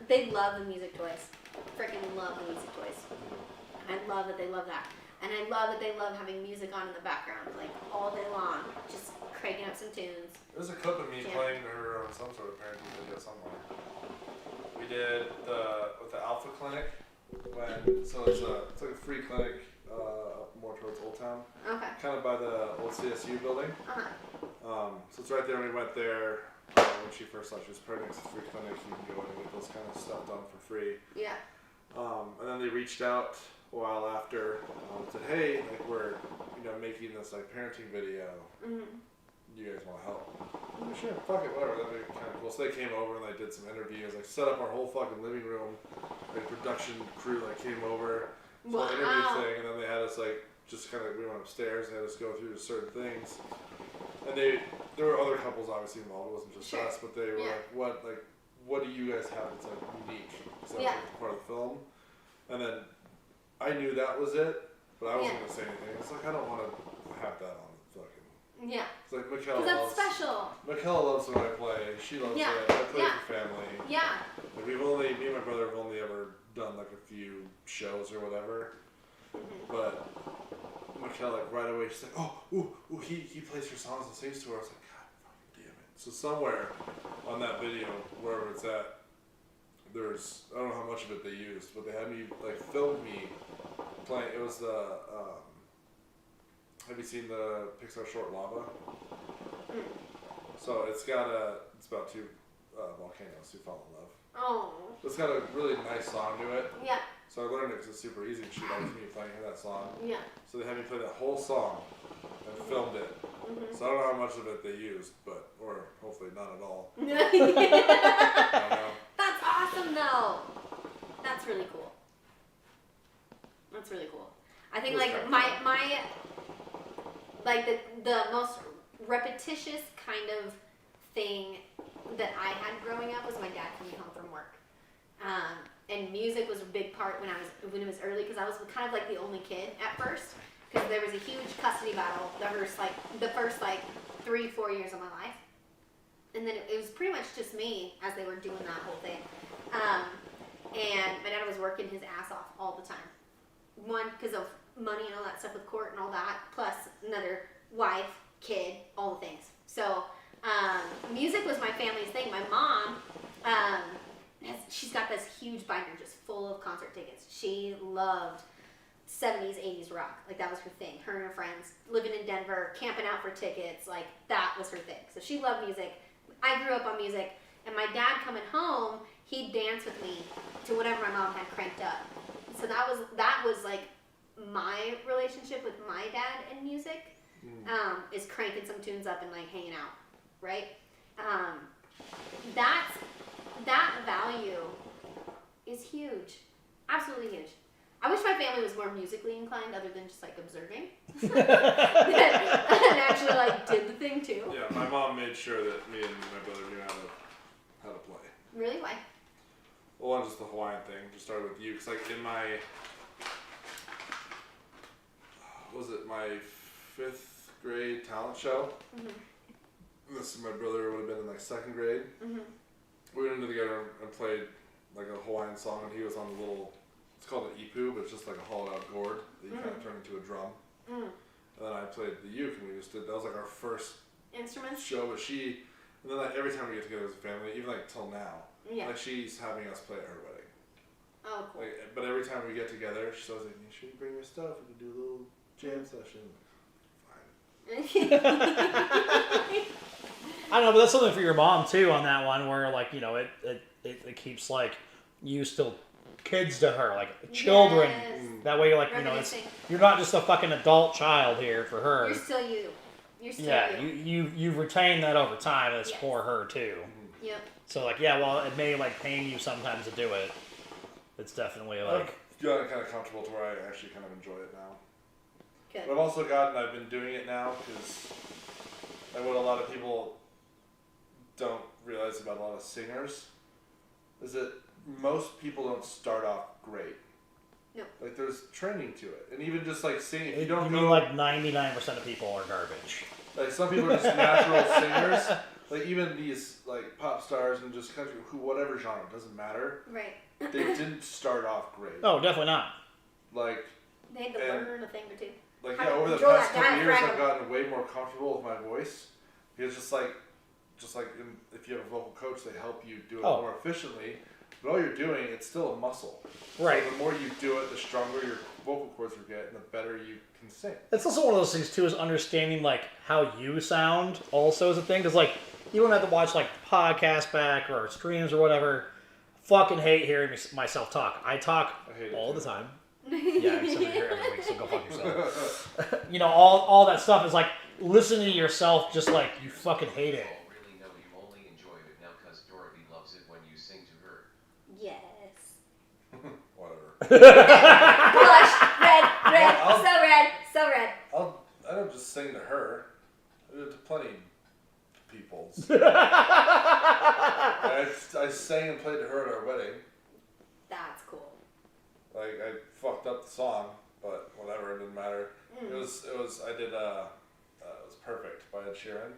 they love the music toys. Freaking love the music toys. I love that they love that. And I love that they love having music on in the background, like all day long, just cranking up some tunes. There's a clip of me playing her on some sort of parenting video somewhere. We did with the Alpha Clinic it's like a free clinic up more towards Old Town, Okay. kind of by the old CSU building. Uh-huh. So it's right there. We went there when she first thought she was pregnant. It's a free clinic. You can go in and get those kind of stuff done for free. Yeah. And then they reached out a while after and said, "Hey, like we're making this like parenting video. Mm-hmm. You guys want to help?" I'm like, sure, fuck it, whatever. That'd be kind of cool. So they came over and they did some interviews. Like set up our whole fucking living room. Like production crew like came over. So Wow. interview thing, and then they had us like just kind of we went upstairs and had us go through certain things. And there were other couples obviously involved. It wasn't just Sure. us, but they were what do you guys have that's like unique? So that was like part of the film. And then I knew that was it, but I wasn't gonna say anything. It's like I don't want to have that on fucking. Yeah. It's like Michaela Because loves. that's special. Michaela loves when I play. She loves Yeah. it. I play Yeah. for family. Yeah. Like me and my brother have only ever done like a few shows or whatever. Mm-hmm. But Michaela, like right away, she's like, he plays her songs and sings to her. I was like, God fucking damn it. So somewhere on that video, wherever it's at, there's, I don't know how much of it they used, but they had me, like, film me playing. It was the, have you seen the Pixar short Lava? So it's about two volcanoes who fall in love. Oh. It's got a really nice song to it. Yeah. So I learned it because it's super easy to shoot. That was me playing her that song. Yeah. So they had me play that whole song and filmed it. Mm-hmm. So I don't know how much of it they used, or hopefully not at all. I Yeah. don't know. That's awesome, though. That's really cool. That's really cool. I think It was like kinda my like the most repetitious kind of thing that I had growing up was my dad coming home from work. And music was a big part when it was early because I was kind of like the only kid at first because there was a huge custody battle the first 3-4 years of my life. And then it was pretty much just me as they were doing that whole thing. And my dad was working his ass off all the time. One, because of money and all that stuff with court and all that, plus another wife, kid, all the things. So music was my family's thing. My mom, she's got this huge binder just full of concert tickets. She loved 70s, 80s rock. Like that was her thing. Her and her friends living in Denver, camping out for tickets. Like that was her thing. So she loved music. I grew up on music. And my dad coming home, he'd dance with me to whatever my mom had cranked up. So that was like my relationship with my dad and music, is cranking some tunes up and like hanging out, right? That value is huge, absolutely huge. I wish my family was more musically inclined, other than just like observing, and actually like did the thing too. Yeah, my mom made sure that me and my brother knew how to play. Really? Why? Well, one, just the Hawaiian thing. Just started with you, because like in my, my 5th grade talent show. Mm-hmm. This my brother would have been in like 2nd grade. Mm-hmm. We went in together and played like a Hawaiian song, and he was on the little. It's called an ipu, but it's just like a hollowed out gourd that you kind of turn into a drum. Mm. And then I played the uke, and we just did. That was like our first Instruments? show, but she. And then like every time we get together as a family, even like till now, Yeah. like she's having us play at her wedding. Oh, cool. Like, but every time we get together, she's always like, "You should bring your stuff. We can do a little jam session." Fine. I know, but that's something for your mom too on that one, where like it keeps like you still kids to her, like children. Yes. That way, like you're not just a fucking adult child here for her. You're still you. You're still you. You've retained that over time. It's Yes. for her too. Yep. So like well, it may like pain you sometimes to do it. It's definitely like I've gotten kind of comfortable to where I actually kind of enjoy it now. Good. But I've also I've been doing it now because, and what a lot of people don't realize about a lot of singers is that most people don't start off great. No. Like there's training to it, and even just like singing, if you you don't mean go like 99% of people are garbage. like some people are just natural singers. Like even these like pop stars and just country, whatever genre, doesn't matter. Right. They didn't start off great. Oh, definitely not. Like They had to And- learn a thing or two. Like, How yeah, to over the control past that couple years, I've diaphragm. gotten way more comfortable with my voice. Because just like if you have a vocal coach, they help you do it Oh. more efficiently. But all you're doing, it's still a muscle. Right. So the more you do it, the stronger your vocal cords will get, and the better you can sing. It's also one of those things too, is understanding like how you sound also is a thing, because like you don't have to watch like podcasts back or streams or whatever. Fucking hate hearing myself talk. I talk I hate it all too. the time. Yeah, except you're here every week, so go fuck yourself. You know, all that stuff is like listening to yourself, just like you fucking hate it. all really know you only enjoy it now because Dorothy loves it when you sing to her. Yes. Whatever. Blush, red, I'll- so red, so red. I don't just sing to her. I do it to plenty of peoples. I sang and played to her at our wedding. That's cool. Like, I fucked up the song, but whatever, it didn't matter. It was it was Perfect by Ed Sheeran.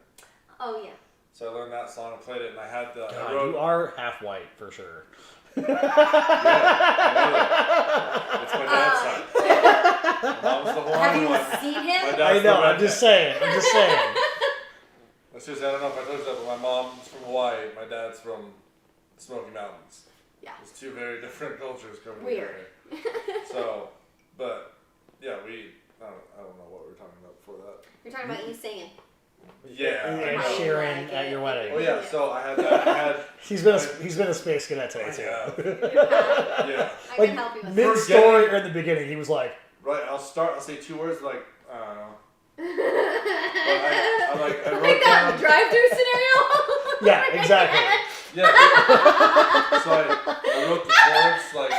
Oh yeah. So I learned that song and played it, and I had the, I God, wrote, you are half white for sure. yeah, I know that. It's my dad's side. My mom's the Have Hawaiian you one. seen My him? dad's I the know. I'm redneck. just saying. That's just, I don't know if I told you that, but my mom's from Hawaii. My dad's from Smoky Mountains. Yeah. There's two very different cultures coming Weird. together. So, but yeah, I don't know what we were talking about before that. You're talking about you singing. Yeah. I And know. Sharon Like at it. your wedding. Oh yeah, so I had that. I had He's been a space cadet today too. yeah. I Like can help you with mid that. story or in the beginning, he was like, Right. I'll say two words like I don't know. But I Like wrote that down. drive-through scenario. yeah, exactly. Yeah. So I wrote the chords like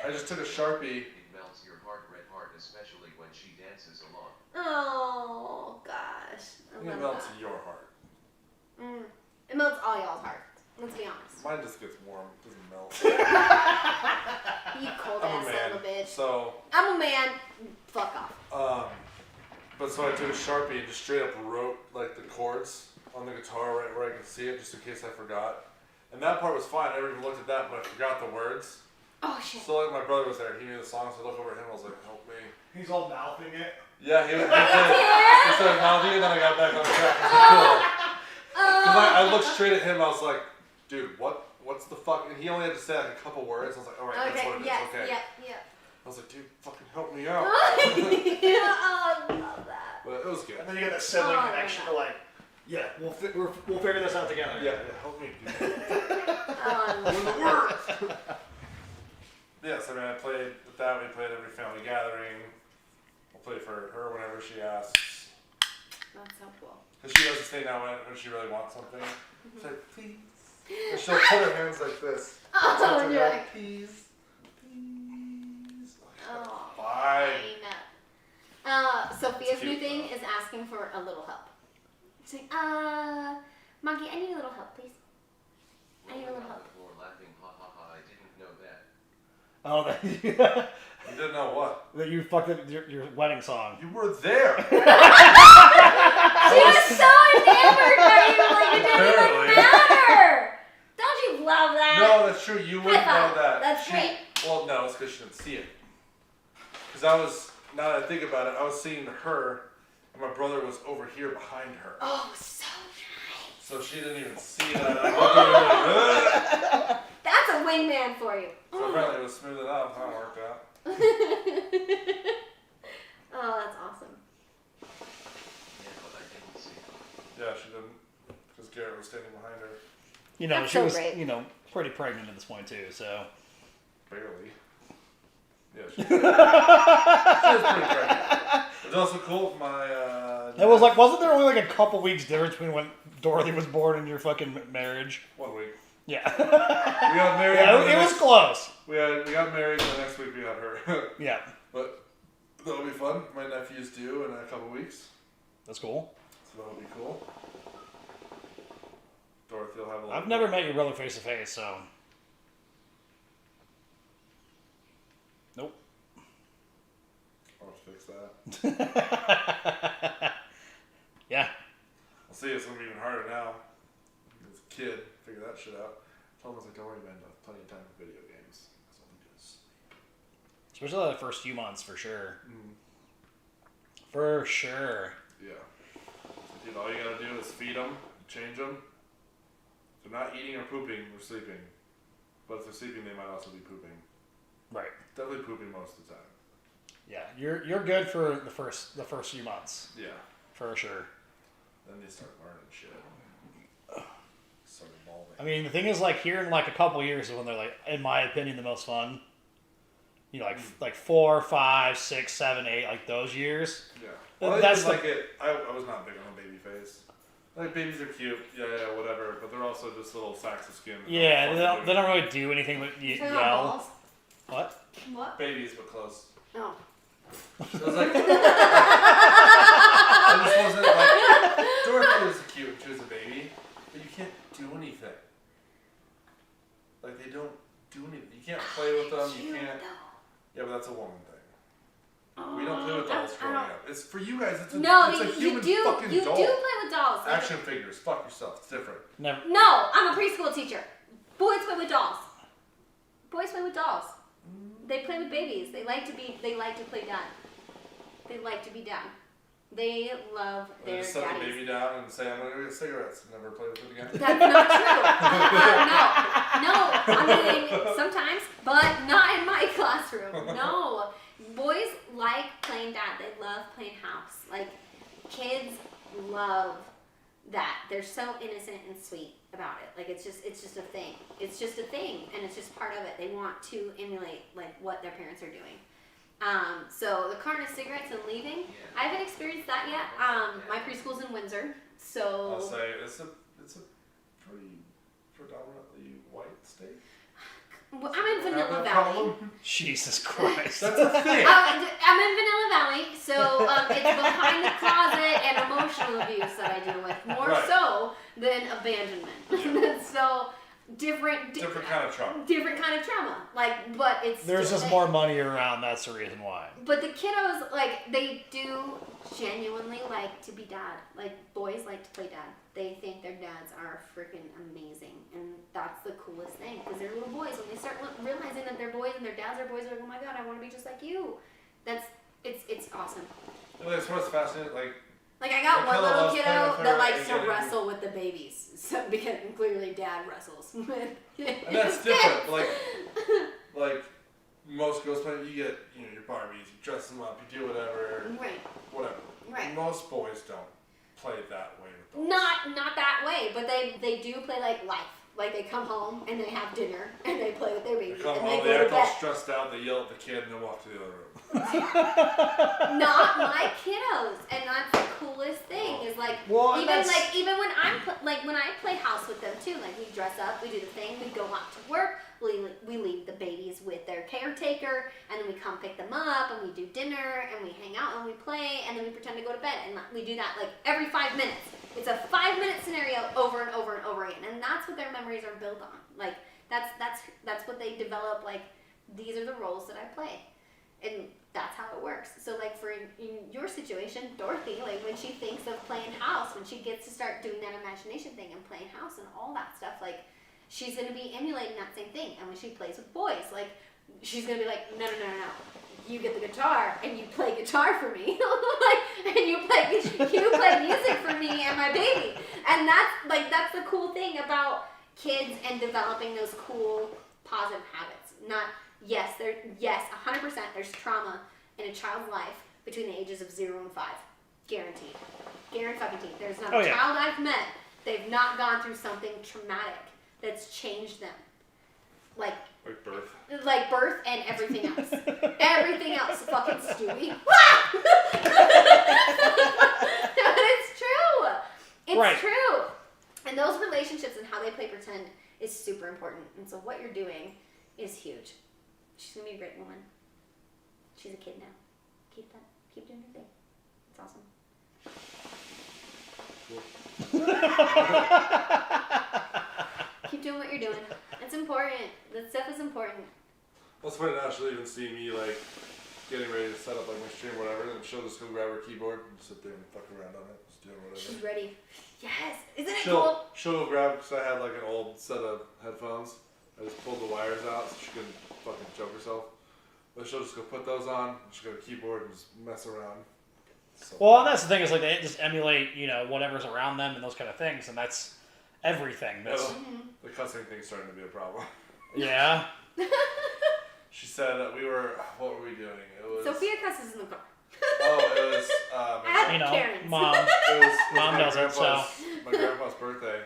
I just took a Sharpie. It melts your heart, red heart, especially when she dances along. Oh gosh. I It love melts that. your heart. It melts all y'all's hearts. Let's be honest. Mine just gets warm. It doesn't melt. You cold I'm a ass man. son of a bitch. So I'm a man. Fuck off. but so I took a Sharpie and just straight up wrote like the chords on the guitar right where I could see it, just in case I forgot. And that part was fine. I never even looked at that, but I forgot the words. Oh shit. So like my brother was there. He knew the song, so I looked over at him. I was like, "Help me." He's all mouthing it. Yeah, he started mouthing, and then I got back on track. I was like, cool. Because I looked straight at him. I was like, "Dude, what's the fuck?" And he only had to say like a couple words. I was like, "All right, that's what it is." Yes. Okay. Yep. I was like, "Dude, fucking help me out." Oh, I love that. But it was good. And then you get that sibling Oh, connection yeah. to like, yeah, we'll figure this out together. Yeah, help me. Dude. Oh, I love that. Yes, I mean, I played with that. We played every family gathering. I'll play for her whenever she asks. That's so cool. Because she does this thing now when she really wants something. She's like, please. And she'll put her hands like this. Oh, Touch her and you're back, like, please. Please. oh, Fine. Sophia's It's new cute, thing though. is asking for a little help. She's like, Monkey, I need a little help, please. I need a little help. Before laughing, ha ha ha, I didn't know that. Oh, You didn't know what? that you fucked up your wedding song. You were there. She was so enamored by you, like it didn't Apparently. even matter. Don't you love that? No, that's true. You wouldn't High know five. that. That's great. Well, no, it's because she didn't see it. Because now that I think about it, I was seeing her, and my brother was over here behind her. Oh, so nice. So she didn't even see that. I looked at her like, "Ugh." That's a wingman for you. So apparently it was smooth enough. That worked out. Oh, that's awesome. Yeah, but I didn't see it. Yeah, she didn't. Because Garrett was standing behind her. You know, That's she so was, great. you know, pretty pregnant at this point too. So Barely. Yeah, she was pretty pregnant. It was also cool with my, it was like, wasn't there only like a couple weeks difference between when Dorothy was born and your fucking marriage? 1 week. Yeah. We got married. Yeah, and it the was next- close. We got married, and the next week we got her. Yeah, But that'll be fun. My nephew's due in a couple weeks, that's cool. so that'll be cool. Dorothy will have a little. I've never met your brother face to face, so nope. I'll fix that. Yeah. I'll see. It's gonna be even harder now. As a kid, figure that shit out. Tell him I was like, don't worry, man. I have plenty of time for video games. That's all we do is sleep. Especially the first few months, for sure. Mm. For sure. Yeah. Dude, all you gotta do is feed them, change them. If they're not eating or pooping, they're sleeping. But if they're sleeping, they might also be pooping. Right. Definitely pooping most of the time. Yeah, you're good for the first few months, Yeah. for sure. Then they start learning shit. Start evolving. I mean, the thing is, like, here in like a couple years is when they're like, in my opinion, the most fun. You know, like 4, 5, 6, 7, 8, like those years. Yeah. Well, That's like it. I was not big on baby face. Like babies are cute, yeah, whatever. But they're also just little sacks of skin. Yeah, they don't really do anything but You talking about yell. balls? What? What? Babies, but close. No. So it was like, I just wasn't like, Dorothy was cute when she was a baby, but you can't do anything. Like they don't do anything. You can't play with them. You can't. Yeah, but that's a woman thing. We don't play with dolls growing up. It's for you guys. It's a, No, it's a you human do. fucking You doll. do play with dolls. Like, Action figures. Fuck yourself. It's different. Never. no, I'm a preschool teacher. Boys play with dolls. Boys play with dolls. They play with babies. They like to play dad. They like to be dad. They love They their just set the daddies. baby down and say, "I'm gonna go get cigarettes," and never play with it again. That's not true. No. I mean, sometimes, but not in my classroom. No. Boys like playing dad. They love playing house. Like, kids love that. They're so innocent and sweet about it. Like, it's just a thing. It's just a thing, and it's just part of it. They want to emulate, like, what their parents are doing. So the carton of cigarettes and leaving, I haven't experienced that yet. My preschool's in Windsor, so I'll say it's a pretty predominantly white state. Well, I'm in Vanilla Have that Valley. problem? Jesus Christ. That's a thing. I'm in Vanilla Valley, so it's behind the closet and emotional abuse that I deal with, more Right. so than abandonment. So different Different kind of trauma. different kind of trauma. Like, but it's There's still just a more thing. money around. That's the reason why. But the kiddos, like, they do genuinely like to be dad. Like, boys like to play dad. They think their dads are freaking amazing, and that's the coolest thing. Because they're little boys. When they start realizing that they're boys and their dads are boys, they're like, oh my god, I want to be just like you. It's awesome. It's what's fascinating. Like, I got My one kiddo little loves kiddo playing with that her likes and to getting- wrestle with the babies. So, because clearly dad wrestles. And that's different. Like most girls play, you get your Barbies, you dress them up, you do whatever, Right. whatever. Right. Most boys don't play that way with dolls. Not that way, but they do play like life. Like, they come home and they have dinner and they play with their They baby come and home, they they go act to all bed. stressed out, they yell at the kid, and then walk to the other room. Not my kiddos, and that's the coolest thing. Is like Well, even that's- even when when I play house with them too. Like, we dress up, we do the thing, we go out to work, we leave the babies with their caretaker, and then we come pick them up, and we do dinner, and we hang out, and we play, and then we pretend to go to bed, and we do that like every 5 minutes. It's a 5-minute scenario over and over and over again, and that's what their memories are built on. Like, that's what they develop. Like, these are the roles that I play, and that's how it works. So, like, for in your situation, Dorothy, like, when she thinks of playing house, when she gets to start doing that imagination thing and playing house and all that stuff, like, she's gonna be emulating that same thing. And when she plays with boys, like, she's gonna be like, no. You get the guitar and you play guitar for me, like, and you play music for me and my baby. And that's the cool thing about kids and developing those cool positive habits. Not 100% there's trauma in a child's life between the ages of 0 and 5, guaranteed. Guaranteed. There's not a child I've met, they've not gone through something traumatic that's changed them. Like birth. Like birth and everything else. Everything else. Fucking Stewie. But it's true. It's Right. true. And those relationships and how they play pretend is super important. And so what you're doing is huge. She's gonna be a great woman. She's a kid now. Keep doing your thing. It's awesome. Keep doing what you're doing. It's important. That stuff is important. Well, it's funny now, she'll even see me, like, getting ready to set up, like, my stream or whatever, and she'll just go grab her keyboard and sit there and fuck around on it, just doing whatever. She's ready. Yes. Isn't it cool? She'll go grab, because I had, like, an old set of headphones. I just pulled the wires out so she couldn't fucking choke herself. But she'll just go put those on. She'll go to keyboard and just mess around. So. Well, and that's the thing is like they just emulate, whatever's around them and those kind of things, and that's everything. That's The cussing thing's starting to be a problem. yeah. She said that what were we doing? It was Sophia cusses in the car. it was Karen's. Mom. It was Mom my doesn't, my grandpa's birthday,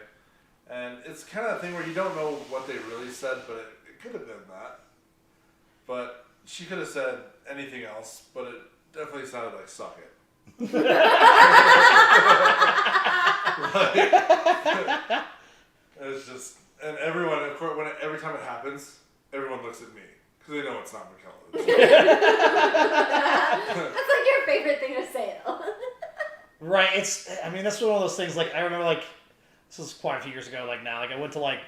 and it's kind of a thing where you don't know what they really said, but it could have been that. But she could have said anything else, but it definitely sounded like "suck it." It was just, and everyone, of course, every time it happens, everyone looks at me because they know it's not McKellar. That's like your favorite thing to say, though. Right. That's one of those things. Like I remember, like this was quite a few years ago. Like now, like I went to like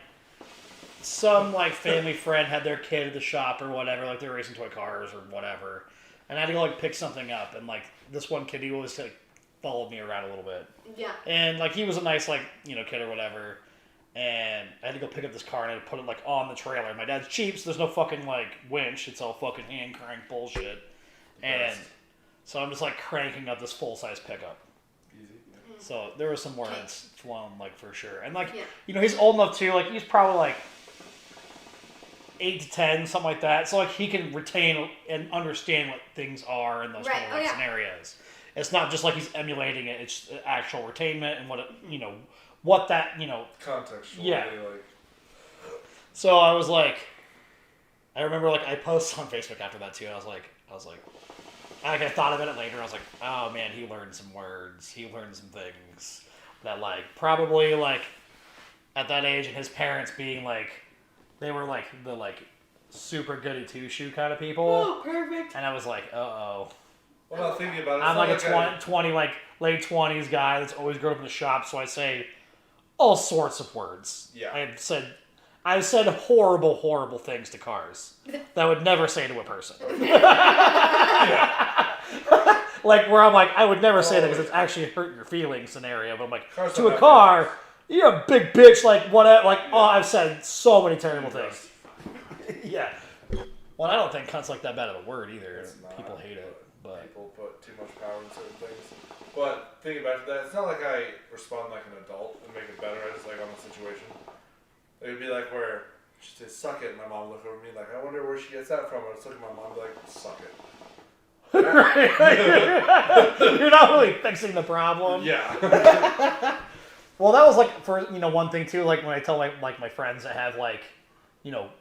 some like family friend had their kid at the shop or whatever. Like they were racing toy cars or whatever, and I had to go like pick something up. And like this one kid, he always like followed me around a little bit. Yeah. And like he was a nice like kid or whatever. And I had to go pick up this car and I had to put it like on the trailer. My dad's cheap, so there's no fucking like winch. It's all fucking hand crank bullshit. And so I'm just like cranking up this full size pickup. Easy. Yeah. So there were some words flown like for sure. And like he's old enough too. Like he's probably like 8 to 10, something like that. So like he can retain and understand what things are in those kind of scenarios. It's not just like he's emulating it. It's actual retainment and what it, what that, Contextually, yeah. Like. So I was like, I remember like I posted on Facebook after that too. And I was like, I thought about it later. I was like, oh man, he learned some words. He learned some things that like probably like at that age and his parents being like, they were like the like super goody two shoe kind of people. Oh, perfect. And I was like, uh-oh. Well, not thinking about it. I'm like a 20, like late 20s guy that's always grown up in the shop, so I say all sorts of words. Yeah. I've said horrible, horrible things to cars that I would never say to a person. Like where I'm like, I would never say that because it's actually hurt your feelings scenario. But I'm like, Cars to a car, you're a big bitch. Like what? Like I've said so many terrible things. Yeah. Well, I don't think cunt's like that bad of a word either. People hate it. But people put too much power in certain things. But thinking back to that, it's not like I respond like an adult and make it better. I just like on the situation. It would be like where she'd say, "Suck it," and my mom would look over at me like, "I wonder where she gets that from." I was looking at my mom and be like, "Suck it." You're not really fixing the problem. Yeah. Well, that was like for one thing too. Like when I tell my friends that have like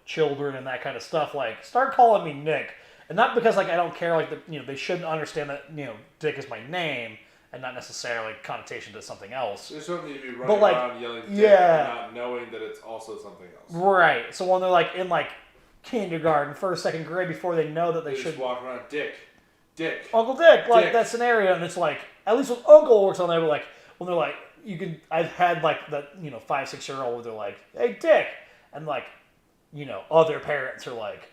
children and that kind of stuff, like start calling me Nick. And not because like I don't care, like they shouldn't understand that Dick is my name and not necessarily connotation to something else. There's something to be running but, like, around yelling Dick and not knowing that it's also something else. Right. So when they're like in like kindergarten, first, second grade, before they know that they should just walk around Dick, Uncle Dick, like Dick. that scenario, and it's like at least with Uncle works on there, but like when they're like I've had like that 5-6-year-old where they're like, "Hey Dick," and like other parents are like,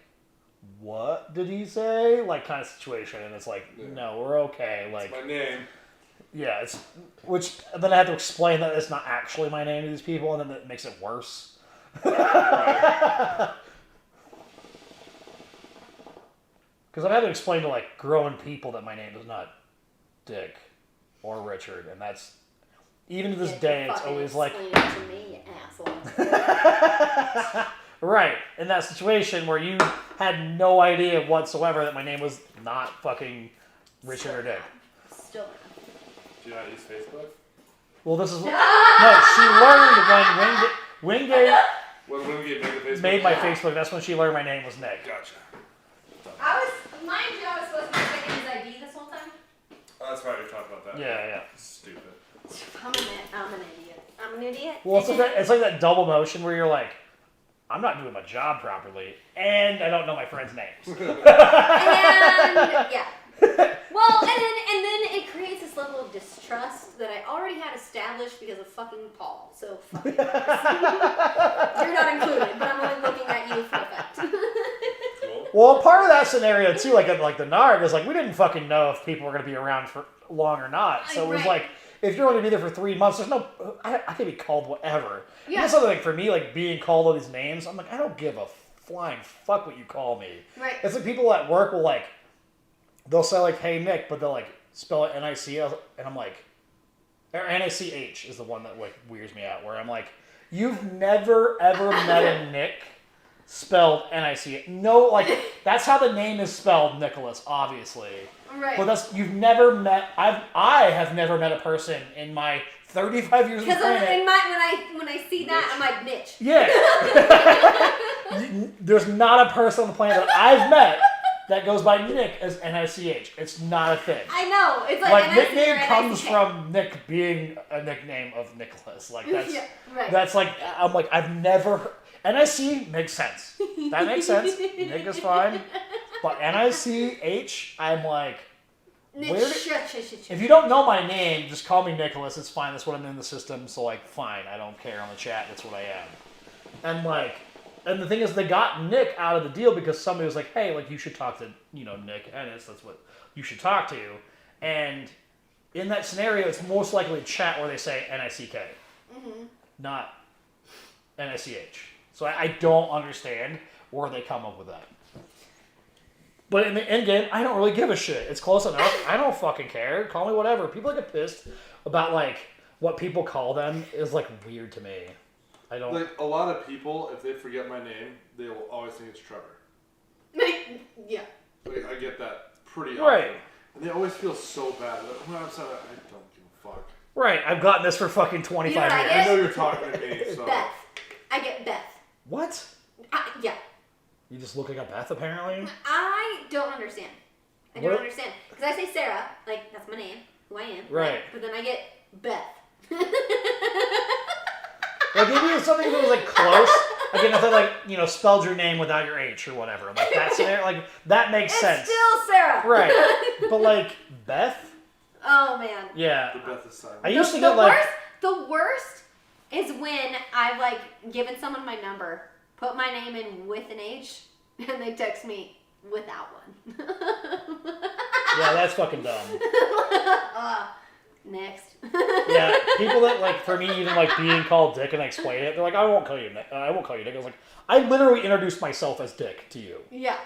"What did he say?" Like kind of situation, and it's like, no, we're okay. Like, it's my name. Yeah, which then I had to explain that it's not actually my name to these people, and then that makes it worse. Because I've had to explain to like grown people that my name is not Dick or Richard, and that's even to this day, it's always like. Explain it to me, you asshole. Right, in that situation where you had no idea whatsoever that my name was not fucking Richard or Dick. Still. Do you not use Facebook? Well, this is no. She learned when Wingate When Wingate made the Facebook. made my Facebook. That's when she learned my name was Nick. Gotcha. Mind you, I was supposed to be checking his ID this whole time. Oh, that's right. We talked about that. Yeah. Stupid. I'm an idiot. Well, it's like that double motion where you're like, I'm not doing my job properly, and I don't know my friends' names. And yeah. Well, and then it creates this level of distrust that I already had established because of fucking Paul. So fuck it. You're not included, but I'm only looking at you for effect. Cool. Well, part of that scenario too, like the NARG, is like we didn't fucking know if people were going to be around for long or not. So it was like, if you're going to be there for 3 months, there's no, I can be called whatever. Yeah. That's something like for me, like being called all these names, I'm like, I don't give a flying fuck what you call me. Right. It's like people at work will like, they'll say like, hey Nick, but they'll like spell it N-I-C, and I'm like, or N-I-C-H is the one that like weirds me out, where I'm like, you've never ever met a Nick spelled N-I-C-H. No, like, that's how the name is spelled, Nicholas, obviously. Right. But you've never met, I have never met a person in my 35 years of the Because planet. when I see that, I'm like, Mitch. Yeah. There's not a person on the planet that I've met that goes by Nick as N-I-C-H. It's not a thing. I know. It's like nickname comes from Nick being a nickname of Nicholas. Like that's Yeah, right. that's like I'm like I've never N-I-C makes sense. That makes sense. Nick is fine. But N-I-C-H, I'm like, where if you don't know my name, just call me Nicholas. It's fine. That's what I'm in the system. So like, fine. I don't care on the chat. That's what I am. And like, and the thing is, they got Nick out of the deal because somebody was like, hey, like you should talk to Nick Ennis. That's what you should talk to. And in that scenario, it's most likely chat where they say N-I-C-K, not N-I-C-H. So I don't understand where they come up with that. But in the end game, I don't really give a shit. It's close enough. I don't fucking care. Call me whatever. People get pissed about like what people call them is like weird to me. I don't like a lot of people. If they forget my name, they will always think it's Trevor. Yeah. Like, I get that pretty often. Right. And they always feel so bad. Like, when I'm sorry, I don't give a fuck. Right. I've gotten this for fucking 25 You know what I years. I know you're talking to me, so. Beth. I get Beth. What? Yeah. You just look like a Beth, apparently? I don't understand. I don't What? understand. Because I say Sarah, like, that's my name, who I am. Right. But then I get Beth. Like, if it was something that was, like, close, like, if they, like, spelled your name without your H or whatever, like, that scenario, like, that makes sense. It's still Sarah. Right. But, like, Beth? Oh, man. Yeah. The Beth is silent. I used to get, like... The worst is when I've, like, given someone my number, put my name in with an H, and they text me without one. Yeah, that's fucking dumb. Next. Yeah, people that, like, for me, even, like, being called Dick and I explain it, they're like, I won't call you Nick. I won't call you Dick. I was like, I literally introduced myself as Dick to you. Yeah.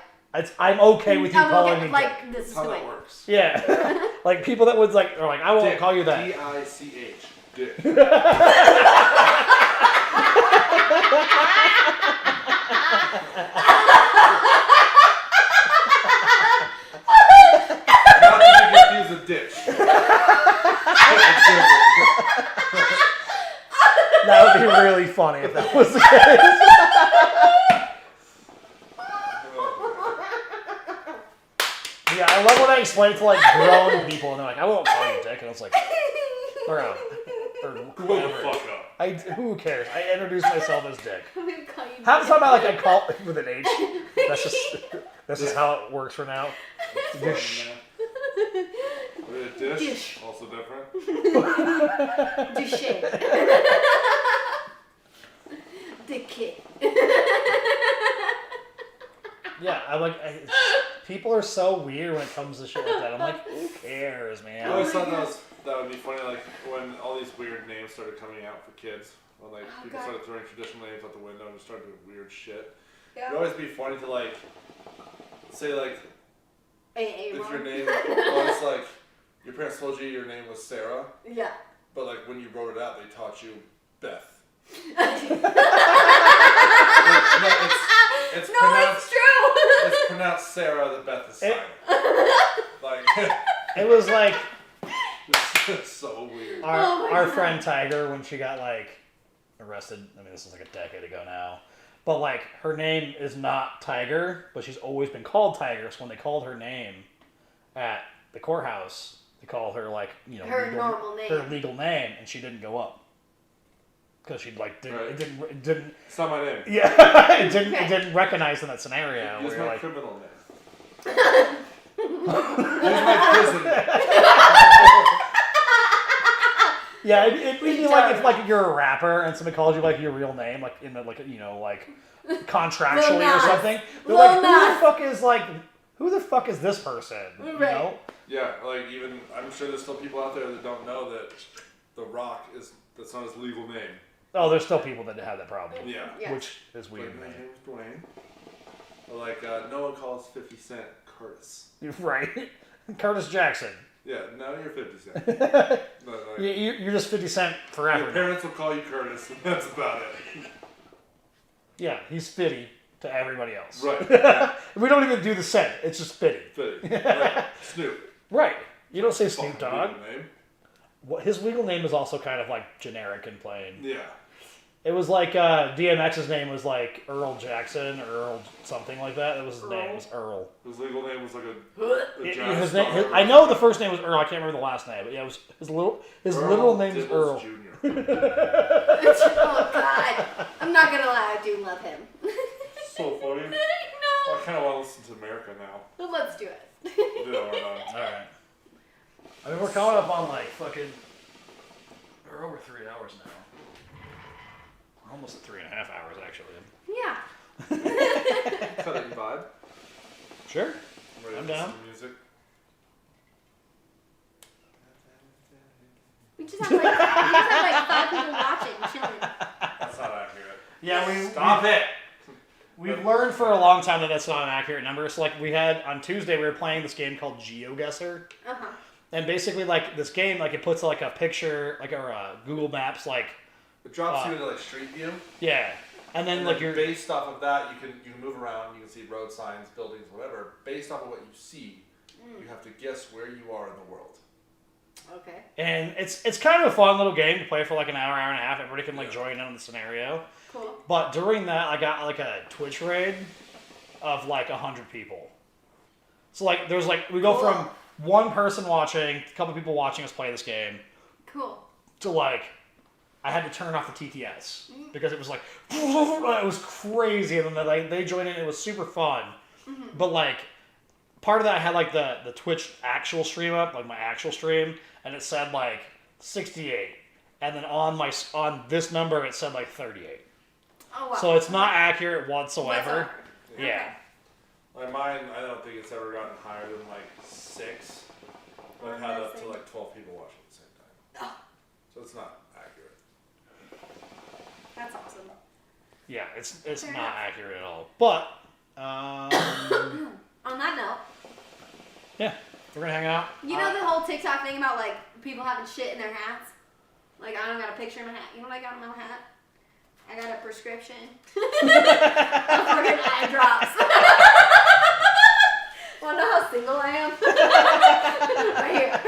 I'm okay with you calling me like, Dick. this is That's how the that way. works. Yeah. Like, people that would, like, are like, I won't Dick, call you that. D-I-C-H. Dick. Not to be confused with ditch. That would be really funny if that was the case. Yeah, I love when I explain it to, like, grown people, and they're like, I won't call you Dick, and it's like, or Grow the whatever. fuck up. Who cares? I introduced myself as Dick. I'm gonna call you Half the Dick. time I call with an H. That's just how it works for now. Dish. Dish. Dish. Also different. Dish. Dick. Yeah, I'm like, people are so weird when it comes to shit like that. I'm like, who cares, I man? always thought that would be funny, like when all these weird names started coming out for kids. When like people God. started throwing traditional names out the window and just started doing weird shit. Yeah. It'd always be funny to like say like if Mom. your name was like your parents told you your name was Sarah, Yeah. but like when you wrote it out they taught you Beth. It's No, pronounced, it's true. it's pronounced Sarah, the Beth is silent. Like It was like it's so weird. our friend Tiger when she got like arrested. I mean, this is like a decade ago now. But like her name is not Tiger, but she's always been called Tiger. So when they called her name at the courthouse, they called her like Her normal name. her legal name, and she didn't go up because she like didn't Right. it didn't It's not my name. yeah it didn't recognize in that scenario. Use Where my you're like, criminal name. Use my prison name. yeah, it'd be like if like you're a rapper and somebody calls you like your real name, like in the like like contractually Lil or Nas. something. They're Lil like, Nas. who the fuck is this person? You Right. know? Yeah, like even I'm sure there's still people out there that don't know that The Rock that's not his legal name. Oh, there's still people that have that problem. Yeah. Yeah. Which is weird. Like, my Man. name's Dwayne. Like, no one calls 50 Cent Curtis. Right. Curtis Jackson. Yeah, now you're 50 Cent. You're just 50 Cent forever. Your parents will call you Curtis, and that's about it. Yeah, he's Fitty to everybody else. Right. Yeah. We don't even do the Cent. It's just Fitty. Fitty. Right. Snoop. Right. You don't say Snoop Fucking Dogg. legal name. His legal name is also kind of like generic and plain. Yeah. It was like DMX's name was like Earl Jackson or Earl something like that. It was his name. It was Earl. His legal name was like a His name, I know the first name was Earl. I can't remember the last name, but yeah, it was his literal name was Earl. Jr. Oh God, I'm not gonna lie, I do love him. So funny. I know. I kind of want to listen to America now. Well, let's do it. Yeah, or not. All right. I mean, we're coming up on like fucking. We're over 3 hours now. We're almost at 3.5 hours actually. Yeah. Cut it and vibe. Sure. Ready I'm to down. listen to music. We just have like 5 people watching, chilling. That's not accurate. Yeah, Stop it. We've learned for a long time that that's not an accurate number. So like we had on Tuesday, we were playing this game called GeoGuessr. Uh-huh. And basically, like this game, like it puts like a picture, like a Google Maps, like It drops you into like Street View. yeah, and then like you're based off of that, you can move around. You can see road signs, buildings, whatever. Based off of what you see, you have to guess where you are in the world. Okay. and it's kind of a fun little game to play for like an hour and a half. Everybody can like join in on the scenario. Cool. But during that, I got like a Twitch raid of like 100 people. So like there's like we go from one person watching, a couple people watching us play this game, Cool. to like I had to turn off the TTS because it was like it was crazy, and then they joined in. It was super fun, but like part of that I had like the Twitch actual stream up, like my actual stream, and it said like 68, and then on this number it said like 38. Oh wow. So it's not accurate whatsoever. Okay. Yeah. Like mine, I don't think it's ever gotten higher than like 6. But I've had up to like 12 people watching at the same time. Oh, So it's not accurate. that's awesome. Yeah, it's Fair not enough. accurate at all. But On that note, yeah, we're gonna hang out. you know the whole TikTok thing about like people having shit in their hats? Like I don't got a picture in my hat. You know what I got in my hat? I got a prescription of fucking eye drops. Wanna know how single I am? Right here.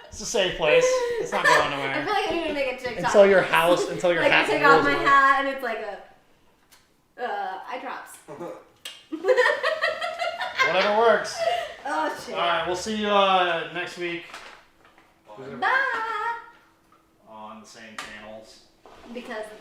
It's a safe place. It's not going I nowhere. feel like I need to make a TikTok. Until your house, until your like hat I take off blows my away. hat and it's like a eye drops. Whatever works. Oh shit. All right, we'll see you next week Bye. on the same channels. Because it's